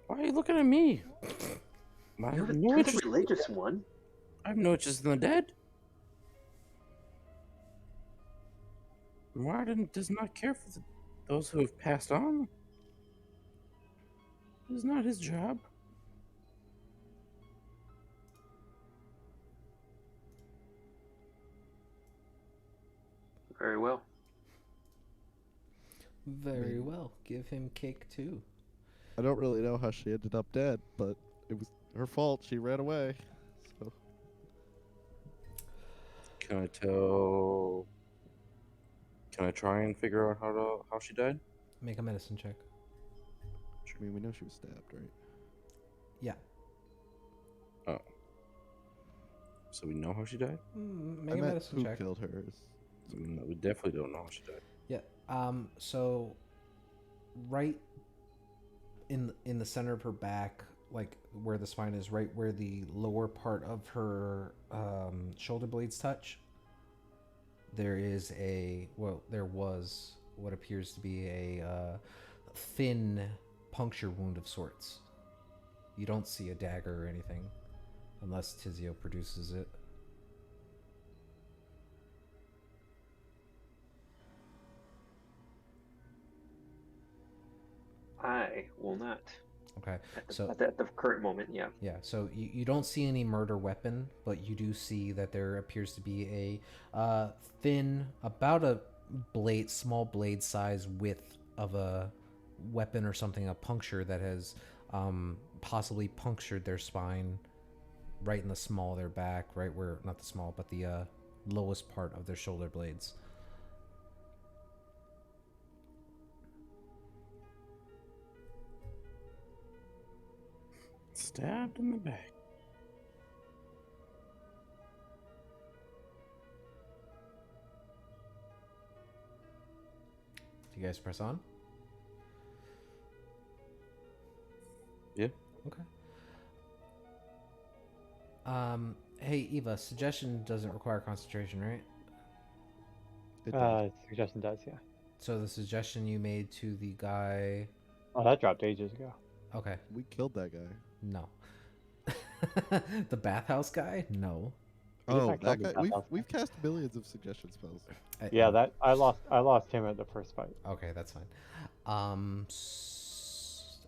Why are you looking at me? I You're have the no interest. religious one. I have no interest in the dead. Martin does not care for those who have passed on. It is not his job. Very well. Very well. Give him cake too. I don't really know how she ended up dead, but it was her fault. She ran away. So Can I tell? Can I try and figure out how she died? Make a medicine check. I mean, we know she was stabbed, right? Yeah. Oh. So we know how she died? Make I a meant medicine who check. killed her. No, we definitely don't know how she died. Yeah. So right in the center of her back, like where the spine is, right where the lower part of her shoulder blades touch, there was what appears to be a thin puncture wound of sorts. You don't see a dagger or anything unless Tizio produces it. I will not. Okay, At the, so at the current moment, yeah. yeah, so you don't see any murder weapon, but you do see that there appears to be a thin, about a small blade size width of a weapon or something, a puncture that has possibly punctured their spine right in the small of their back, right where, not the small, but the lowest part of their shoulder blades. Stabbed in the back. Do you guys press on? Yeah. Okay. Hey Eva, suggestion doesn't require concentration, right? It does. Suggestion does, yeah. So the suggestion you made to the guy. Oh, that dropped ages ago. Okay, We killed that guy. no. The bathhouse guy? No. We just Oh, not that killed guy. the bathhouse We've cast millions of suggestion spells. Yeah, that I lost him at the first fight. Okay, that's fine.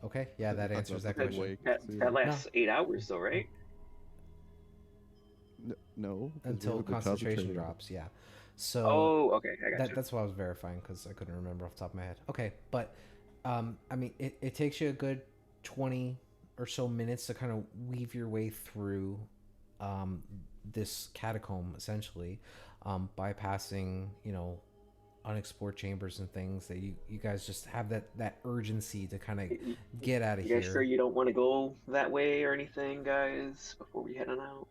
Okay, yeah, that I answers thought that that question. wake. That, See, that lasts 8 hours, though, right? No. 'cause we Until haven't been concentration concentrating. drops, yeah. So Oh, okay, I got that, you. that's what I was verifying because I couldn't remember off the top of my head. Okay, but I mean, it takes you a good 20 or so minutes to kind of weave your way through this catacomb, essentially, bypassing, unexplored chambers and things that you guys just have that urgency to kind of get out of You guys here. sure you don't want to go that way or anything, guys, before we head on out?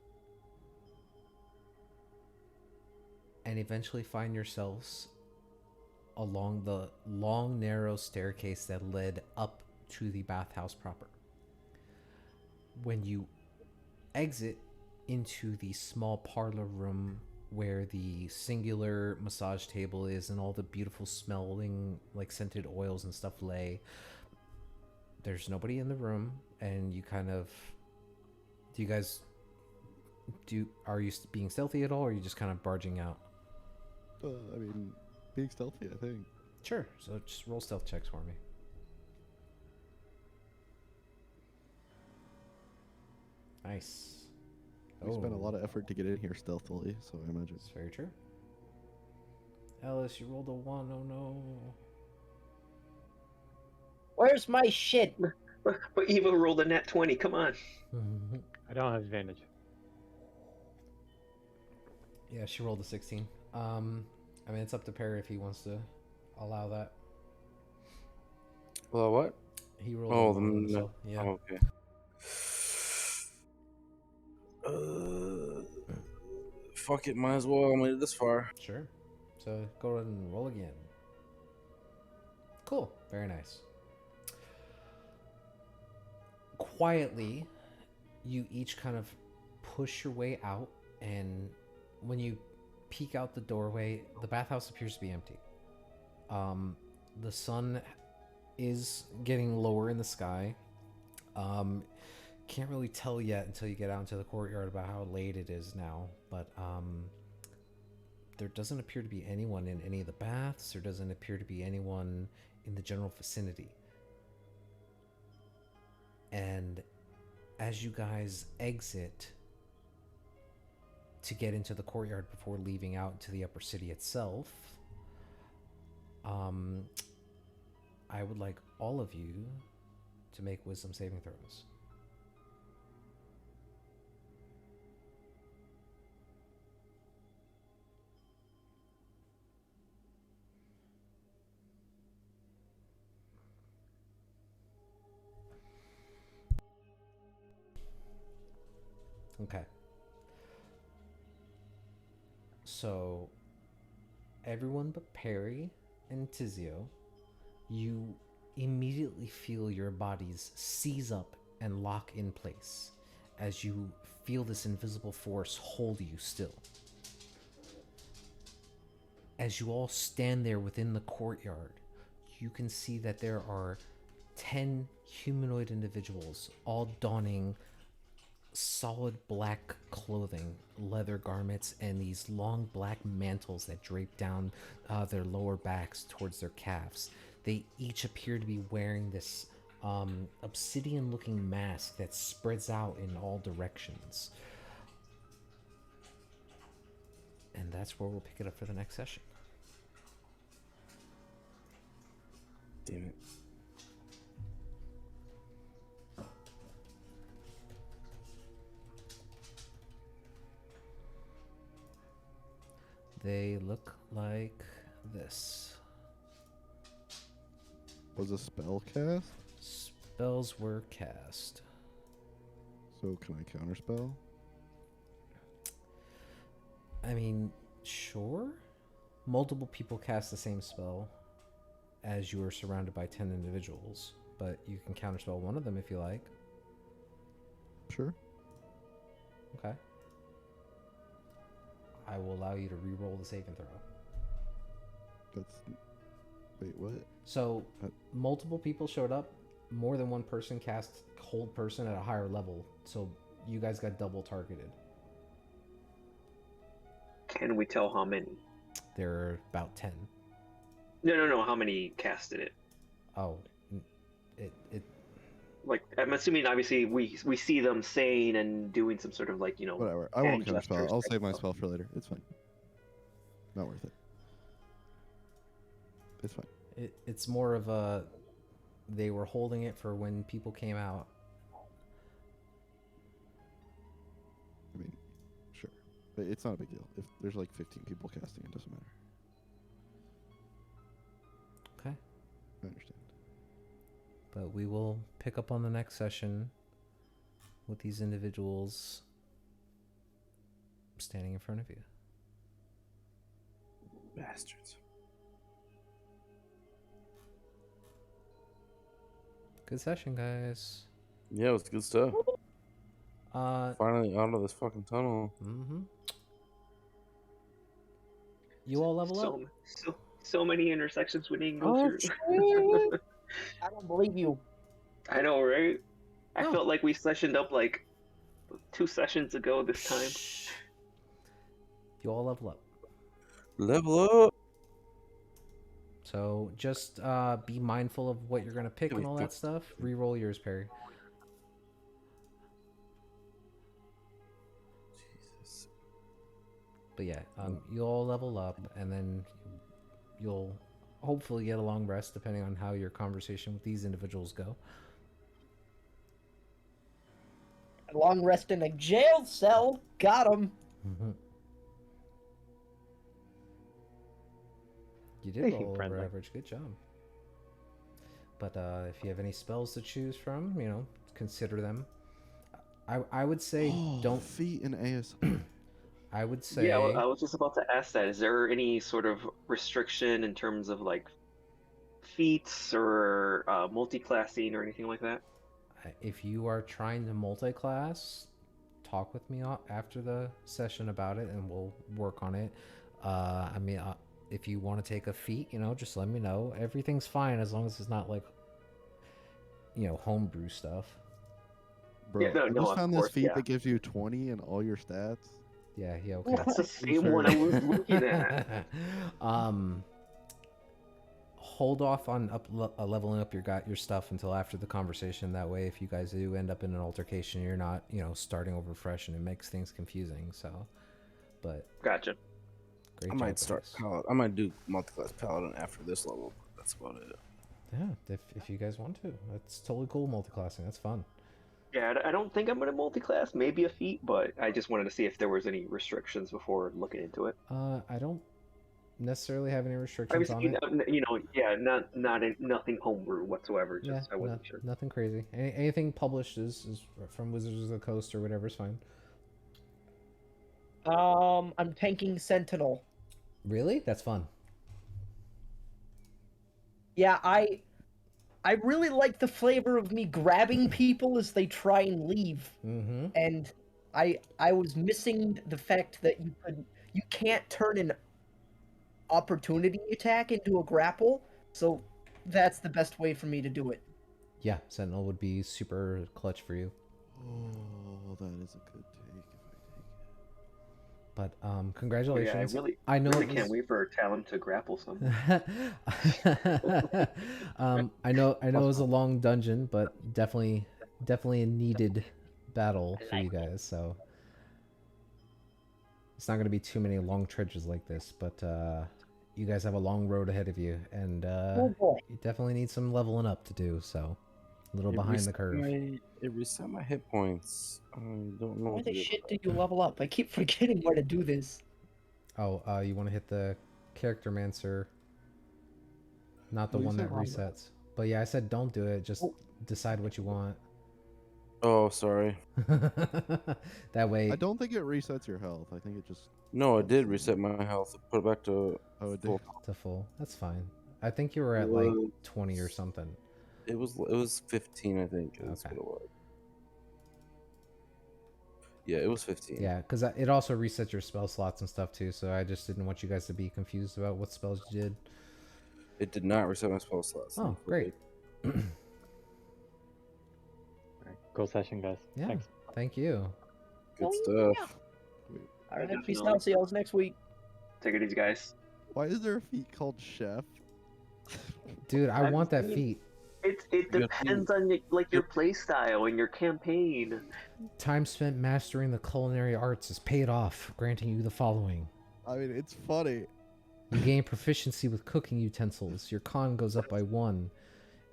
And eventually find yourselves along the long, narrow staircase that led up to the bathhouse proper. When you exit into the small parlor room where the singular massage table is and all the beautiful smelling, like scented oils and stuff lay, there's nobody in the room, and you kind of, are you being stealthy at all, or are you just kind of barging out? I mean, being stealthy, I think. Sure. So just roll stealth checks for me. Nice. We spent a lot of effort to get in here stealthily, so I imagine. That's very true. Ellis, you rolled a 1. Oh no. Where's my shit? But Eva rolled a nat 20, come on. I don't have advantage. Yeah, she rolled a 16. I mean, it's up to Perry if he wants to allow that. Well, what? He rolled Oh, a 1, the so, yeah. Oh, okay. Fuck it, might as well. I made it this far. Sure. So go ahead and roll again. Cool. Very nice. Quietly, you each kind of push your way out, and when you peek out the doorway, the bathhouse appears to be empty. The sun is getting lower in the sky. Can't really tell yet until you get out into the courtyard about how late it is now, but there doesn't appear to be anyone in any of the baths. There doesn't appear to be anyone in the general vicinity. And as you guys exit to get into the courtyard before leaving out to the upper city itself, I would like all of you to make wisdom saving throws. Okay. So, everyone but Perry and Tizio, you immediately feel your bodies seize up and lock in place as you feel this invisible force hold you still. As you all stand there within the courtyard, you can see that there are 10 humanoid individuals, all donning solid black clothing, leather garments, and these long black mantles that drape down their lower backs towards their calves. They each appear to be wearing this obsidian looking mask that spreads out in all directions. And that's where we'll pick it up for the next session. Damn it. They look like this. Was a spell cast? Spells were cast. So can I counterspell? I mean, sure. Multiple people cast the same spell as you are surrounded by 10 individuals, but you can counterspell one of them if you like. Sure. Okay. I will allow you to re-roll the saving throw. That's. Wait, what? So, Uh, multiple people showed up. More than one person cast Hold Person at a higher level, so you guys got double targeted. Can we tell how many? There are about 10. No. How many casted it? Oh, it Like, I'm assuming, obviously, we see them saying and doing some sort of, like, you know... Whatever. I won't hand counterspell. gestures I'll type save my stuff. spell for later. It's fine. Not worth it. It's fine. it's more of a they were holding it for when people came out. I mean, sure. But it's not a big deal. If there's like 15 people casting, it doesn't matter. Okay. I understand. But we will pick up on the next session with these individuals standing in front of you. Bastards. Good session, guys. Yeah, it was good stuff. Mm-hmm. Finally out of this fucking tunnel. You all level up. So many intersections we didn't go Oh, through. shit. I don't believe you. I know, right? I No. felt like we sessioned up like 2 sessions ago this time. Shh. You all level up. Level up. So just be mindful of what you're gonna pick Yeah, and we all got- that stuff. Reroll yours, Perry. Jesus. But yeah, you'll all level up, and then you'll hopefully get a long rest, depending on how your conversation with these individuals go. A long rest in a jail cell. Got him. You did They roll seem over friendly. average. Good job. But if you have any spells to choose from, consider them. I would say don't. Feet and AS. I would say. Yeah, I was just about to ask that. Is there any sort of restriction in terms of like feats or multi-classing or anything like that? If you are trying to multi-class, talk with me after the session about it, and we'll work on it. If you want to take a feat, just let me know. Everything's fine as long as it's not like, homebrew stuff. Bro, Yeah, no, I no, just of found this course, feat yeah. that gives you 20 in all your stats. Yeah, okay. That's the same one I was looking at. Hold off on leveling up your stuff until after the conversation. That way, if you guys do end up in an altercation, you're not, starting over fresh, and it makes things confusing. So, but Gotcha. great I job, might start guys. paladin. I might do multi-class paladin after this level. But that's about it. Yeah, if you guys want to, that's totally cool. Multi-classing, that's fun. Yeah, I don't think I'm gonna multi-class. Maybe a feat, but I just wanted to see if there was any restrictions before looking into it. I don't necessarily have any restrictions on Obviously, it. yeah, nothing homebrew whatsoever. Just Yeah, I wasn't sure. nothing crazy. Anything published is from Wizards of the Coast or whatever is fine. I'm tanking Sentinel. Really? That's fun. Yeah, I really like the flavor of me grabbing people as they try and leave. Mm-hmm. And I was missing the fact that you can't turn an opportunity attack into a grapple, so that's the best way for me to do it. Yeah, Sentinel would be super clutch for you. Oh, that is a good take if I take it. But Oh, yeah, congratulations. I really, I know really it can't was. wait for Talon to grapple someone. I know it Plus was a one. long dungeon, but definitely a needed battle for you guys. So it's not going to be too many long trenches like this, but you guys have a long road ahead of you, and Oh boy. you definitely need some leveling up to do. So a little It behind the reset curve. it reset my hit points. I don't know Why what to the do. shit do you level up? I keep forgetting where to do this. Oh, you want to hit the character mancer, not the Well, you one said that resets. But yeah, I said don't do it. Just Oh. decide what you want. Oh, sorry. That way, I don't think it resets your health. I think it just. No, it does did some- reset my health. It put it back to Oh, it did. full. to full. That's fine. I think you were It at like was 20 or something. it was 15, I think. Is Okay. what it was. Yeah, it was 15. Yeah, because it also resets your spell slots and stuff too. So I just didn't want you guys to be confused about what spells you did. It did not reset my spell slots. Oh, great. Cool session, guys. Yeah. Thanks. Thank you. Good Oh, stuff. All right, peace Definitely. out. See y'all next week. Take it easy, guys. Why is there a feat called chef? Dude, I I'm want that saying- feat. It You gotta depends on your play style and your campaign. Time spent mastering the culinary arts is paid off, granting you the following. I mean, it's funny. You gain proficiency with cooking utensils. Your con goes up by 1.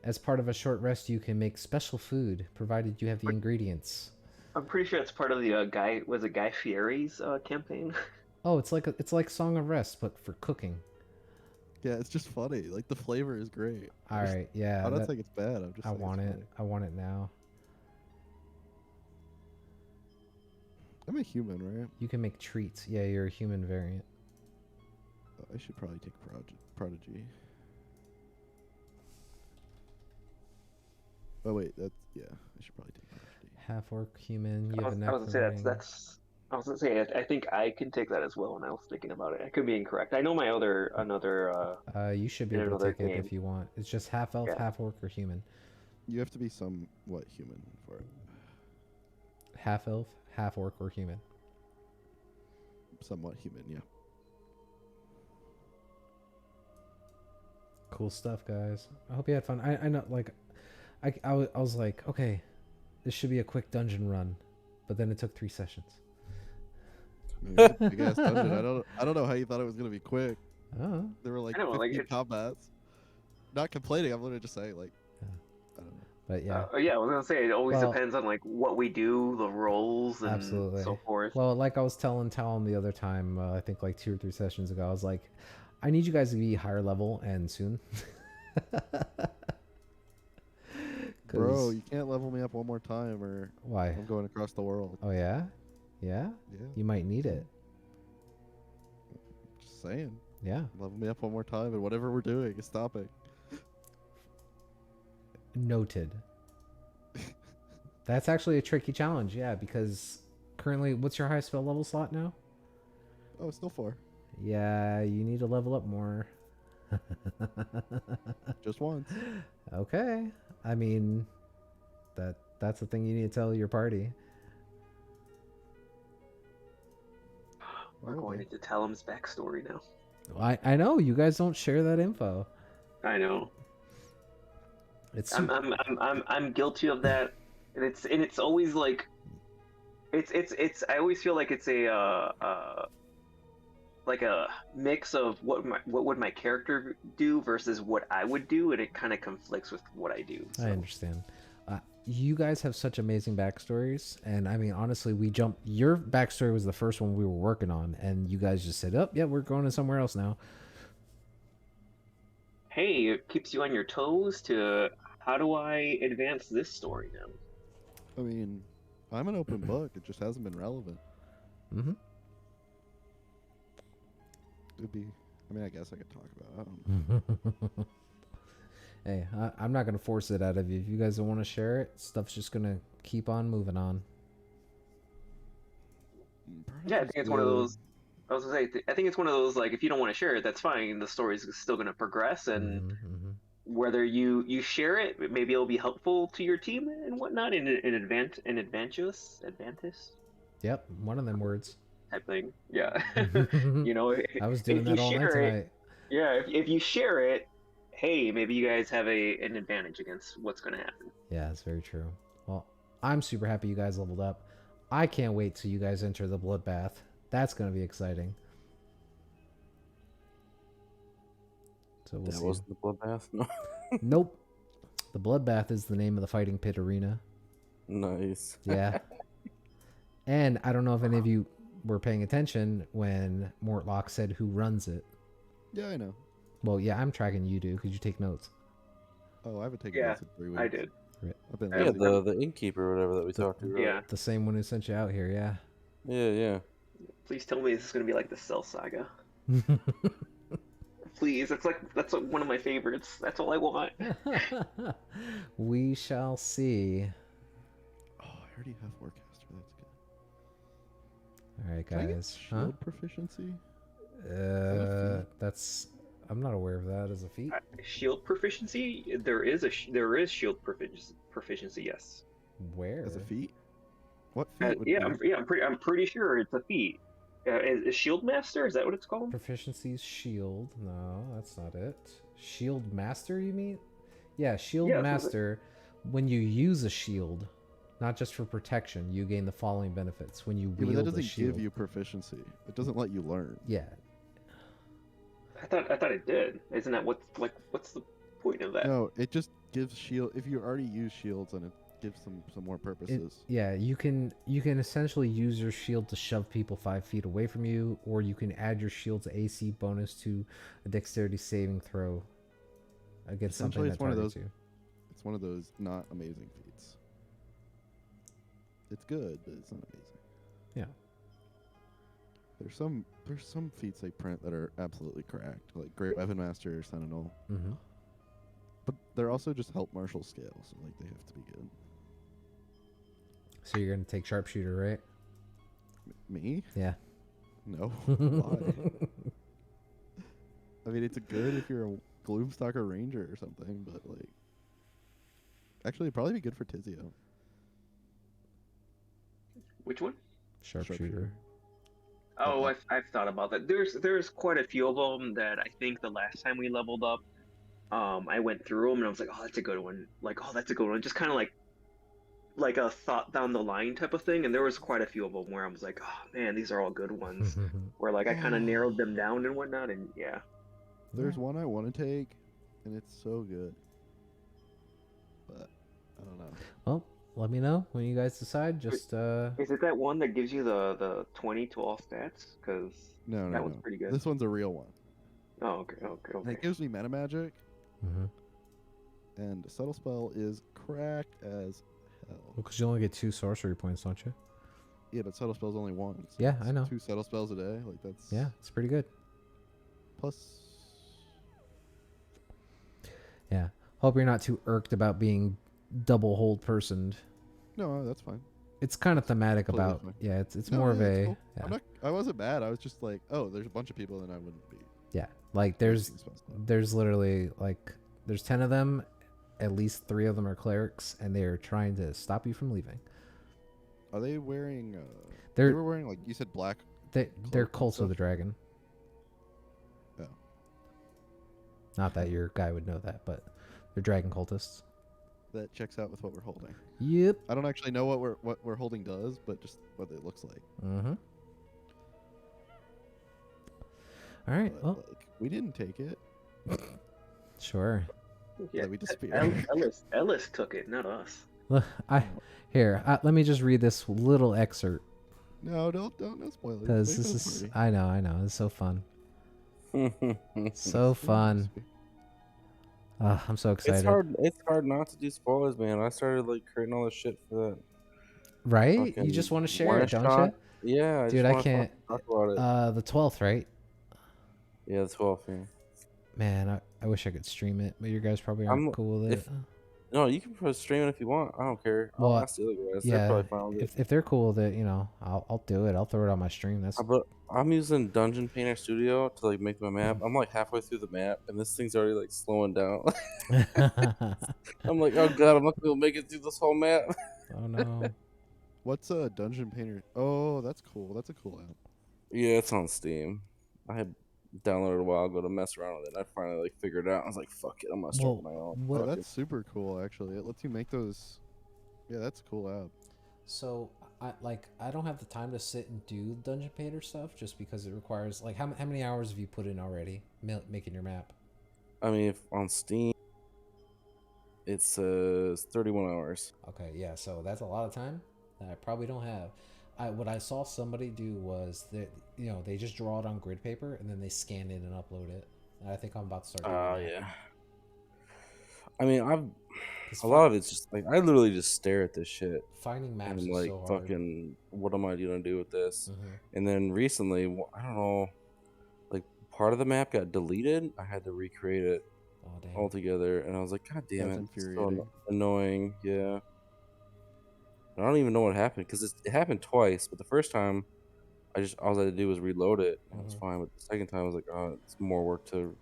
As part of a short rest, you can make special food, provided you have the ingredients. I'm pretty sure it's part of the Guy Fieri's campaign. Oh, it's like Song of Rest, but for cooking. Yeah, it's just funny. Like the flavor is great. All Just- right, yeah. I don't that- think it's bad. I'm just. I saying want it's it. funny. I want it now. I'm a human, right? You can make treats. Yeah, you're a human variant. I should probably take prodigy. Oh wait, that's yeah. I should probably take prodigy. Half orc human. You I have was, a I was gonna say necromancer. that's. I was gonna say I think I can take that as well. When I was thinking about it, I could be incorrect. I know my another. You should be in able to another take it game. if you want. It's just half elf, Yeah. half orc, or human. You have to be somewhat human for it. Half elf, half orc, or human. Somewhat human, yeah. Cool stuff, guys. I hope you had fun. I know, like, I was like, okay, this should be a quick dungeon run, but then it took 3 sessions. I mean, it's a big ass dungeon. I don't know how you thought it was gonna be quick. Oh, There were like I know, like, 15 it's- combats. Not complaining. I'm literally just saying like. Yeah. I don't know. but yeah. Yeah, I was gonna say it always Well- depends on like what we do, the roles, and Absolutely. so forth. Well, like I was telling Talon the other time, I think like 2 or 3 sessions ago, I was like, I need you guys to be higher level and soon. Bro, 'Cause- you can't level me up one more time, or why? I'm going across the world. Oh yeah, yeah. Yeah, You might need it. just saying. Yeah. Level me up one more time, and whatever we're doing is stopping. Noted. That's actually a tricky challenge, yeah, because currently, what's your highest spell level slot now? Oh, it's still 4. Yeah, you need to level up more. Just once. Okay. I mean, that's the thing you need to tell your party. We're Oh, going okay. into Talum's backstory now. I know you guys don't share that info. I know. It's I'm guilty of that, and it's always like, it's I always feel like it's like a mix of what would my character do versus what I would do, and it kind of conflicts with what I do. I So. understand. You guys have such amazing backstories, and I mean, honestly, we jumped. Your backstory was the first one we were working on, and you guys just said, "Oh, yeah, we're going to somewhere else now." Hey, it keeps you on your toes to how do I advance this story now? I mean, I'm an open book. It just hasn't been relevant. Mm-hmm. It'd be. I mean, I guess I could talk about it. I don't know. Hey, I'm not gonna force it out of you. If you guys don't want to share it, stuff's just gonna keep on moving on. Yeah, I think it's one of those. I was gonna say, I think it's one of those like if you don't want to share it, that's fine. The story's still gonna progress, and Mhm. whether you share it, maybe it'll be helpful to your team and whatnot, in advantage. Yep, one of them words. type thing. Yeah. You know, I was if doing you that all night share it, tonight. yeah, if you share it, hey, maybe you guys have an advantage against what's going to happen. Yeah, that's very true. Well, I'm super happy you guys leveled up. I can't wait till you guys enter the bloodbath. That's going to be exciting. So we'll That see. wasn't the bloodbath. No. Nope. The bloodbath is the name of the fighting pit arena. Nice. Yeah. And I don't know if any of you were paying attention when Mortlock said who runs it. Yeah, I know. Well, yeah, I'm tracking you do because you take notes. Oh, I haven't taken Yeah, notes in 3 weeks. I did. I've been I Yeah, lazy. the innkeeper or whatever that we talked to. Right? Yeah. The same one who sent you out here, yeah. Yeah. Please tell me this is going to be like the Cell Saga. Please, that's one of my favorites. That's all I want. We shall see. Oh, I already have Warcaster. That's good. All right, Can I get guys. shield proficiency? That's I'm not aware of that as a feat. Shield proficiency? There is shield proficiency. Yes. Where? As a feat? What feat would Yeah, be? I'm pretty sure it's a feat. Is Shield Master? Is that what it's called? Proficiency's shield. No, that's not it. Shield master, you mean? Yeah, shield Yeah, that's what master. When you use a shield, not just for protection, you gain the following benefits. When you Yeah, but wield that a doesn't shield. give you proficiency. It doesn't let you learn. Yeah. I thought it did. Isn't that what's the point of that? No, it just gives shield. If you already use shields, and it gives them some more purposes. Yeah, you can essentially use your shield to shove people 5 feet away from you, or you can add your shield's AC bonus to a dexterity saving throw against something Essentially, that it's one of targets those- you. It's one of those not amazing feats. It's good, but it's not amazing. Yeah. There's some feats they print that are absolutely cracked, like Great Weapon Master or Sentinel. Mm-hmm. But they're also just help martial scale, so like they have to be good. So you're gonna take sharpshooter, right? Me? Yeah. No. Why? I mean, it's good if you're a Gloomstalker Ranger or something, but like, actually, it'd probably be good for Tizio. Which one? Sharpshooter. Oh, I've thought about that. There's quite a few of them that I think the last time we leveled up, I went through them and I was like, oh, that's a good one. Like, oh, that's a good one. Just kind of like a thought down the line type of thing. And there was quite a few of them where I was like, oh man, these are all good ones. Where like I kind of narrowed them down and whatnot. And yeah, There's one I want to take, and it's so good. But I don't know. Well, let me know when you guys decide. Just is it that one that gives you the 20 to all stats? Because No, that one's pretty good. This one's a real one. Oh, okay. And it gives me meta magic, mm-hmm. and Subtle Spell is cracked as hell. Well, because you only get 2 sorcery points, don't you? Yeah, but Subtle Spell's only one. So Yeah, it's I know. 2 Subtle Spells a day, like that's Yeah, it's pretty good. plus. Yeah. Hope you're not too irked about being double hold personed. No, that's fine. It's kind of thematic Completely about. fine. Yeah, it's No, more of yeah, a. it's cool. Yeah. I wasn't mad. I was just like, oh, there's a bunch of people, and I wouldn't be. Yeah, like there's wasting spell slot. there's literally like there's 10 of them, at least 3 of them are clerics, and they're trying to stop you from leaving. Are they wearing? They They're were wearing like you said, black. they're cloak and cults of the stuff? dragon. Oh. Not that your guy would know that, but they're dragon cultists. That checks out with what we're holding. Yep. I don't actually know what we're holding does, but just what it looks like. Mm-hmm. All right. But, Well, like, we didn't take it. sure. Yeah, we disappeared. Ellis took it, not us. Look, let me just read this little excerpt No, don't no spoilers. because Wait this for the is party. I know it's so fun. So fun. I'm so excited. It's hard not to do spoilers, man. I started like creating all this shit for that. Right? You fucking just want to share one it, don't shot. you? Yeah, Dude, just I wanna can't- fucking talk about it. The 12th, right? Yeah, the 12th. Yeah. Man, I wish I could stream it, but you guys probably aren't I'm- cool with it. No, you can put stream it if you want. I don't care. Well, I'll ask the other guys. yeah, They're probably fine with it. If they're cool with it, I'll do it. I'll throw it on my stream. That's But I'm using Dungeon Painter Studio to like make my map. I'm like halfway through the map, and this thing's already like slowing down. I'm like, oh god, I'm not gonna be able to make it through this whole map. Oh no. What's a dungeon painter? Oh, that's cool. That's a cool app. Yeah, it's on Steam. I had downloaded it a while ago to mess around with it. I finally like figured it out. I was like, "Fuck it, I'm gonna start Well, my own." what- Oh, fucking- that's super cool. Actually, it lets you make those. Yeah, that's a cool app. So I don't have the time to sit and do Dungeon Painter stuff just because it requires like how many hours have you put in already making your map? I mean, if on Steam, it says 31 hours. Okay, yeah, so that's a lot of time that I probably don't have. What I saw somebody do was that they just draw it on grid paper and then they scan it and upload it. And I think I'm about to start doing Oh that. yeah. I mean, I've 'Cause a lot of it's just like I literally just stare at this shit finding maps and is like so hard. fucking, what am I gonna do with this? Mhm. And then recently, I don't know, like part of the map got deleted. I had to recreate it Oh damn. altogether, and I was like, God damn That's it, it's so infuriating. annoying. Yeah. I don't even know what happened because it happened twice, but the first time all I had to do was reload it and it was Mhm. fine. But the second time I was like, oh, it's more work to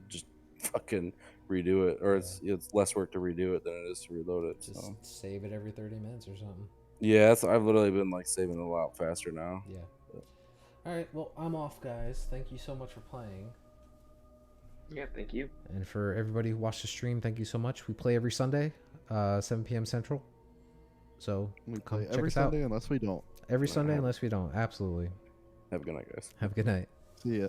just fucking redo it, or Yeah. it's less work to redo it than it is to reload it. Just So save it every 30 minutes or something. yeah, I've literally been like saving a lot faster now. Yeah. All right, well, I'm off, guys. Thank you so much for playing. Yeah, thank you. And for everybody who watched the stream, thank you so much. We play every Sunday, 7 p.m. Central. So We come play check every us out. Sunday unless we don't. Every Sunday, unless we don't. Absolutely. Have a good night, guys. Have a good night. See ya.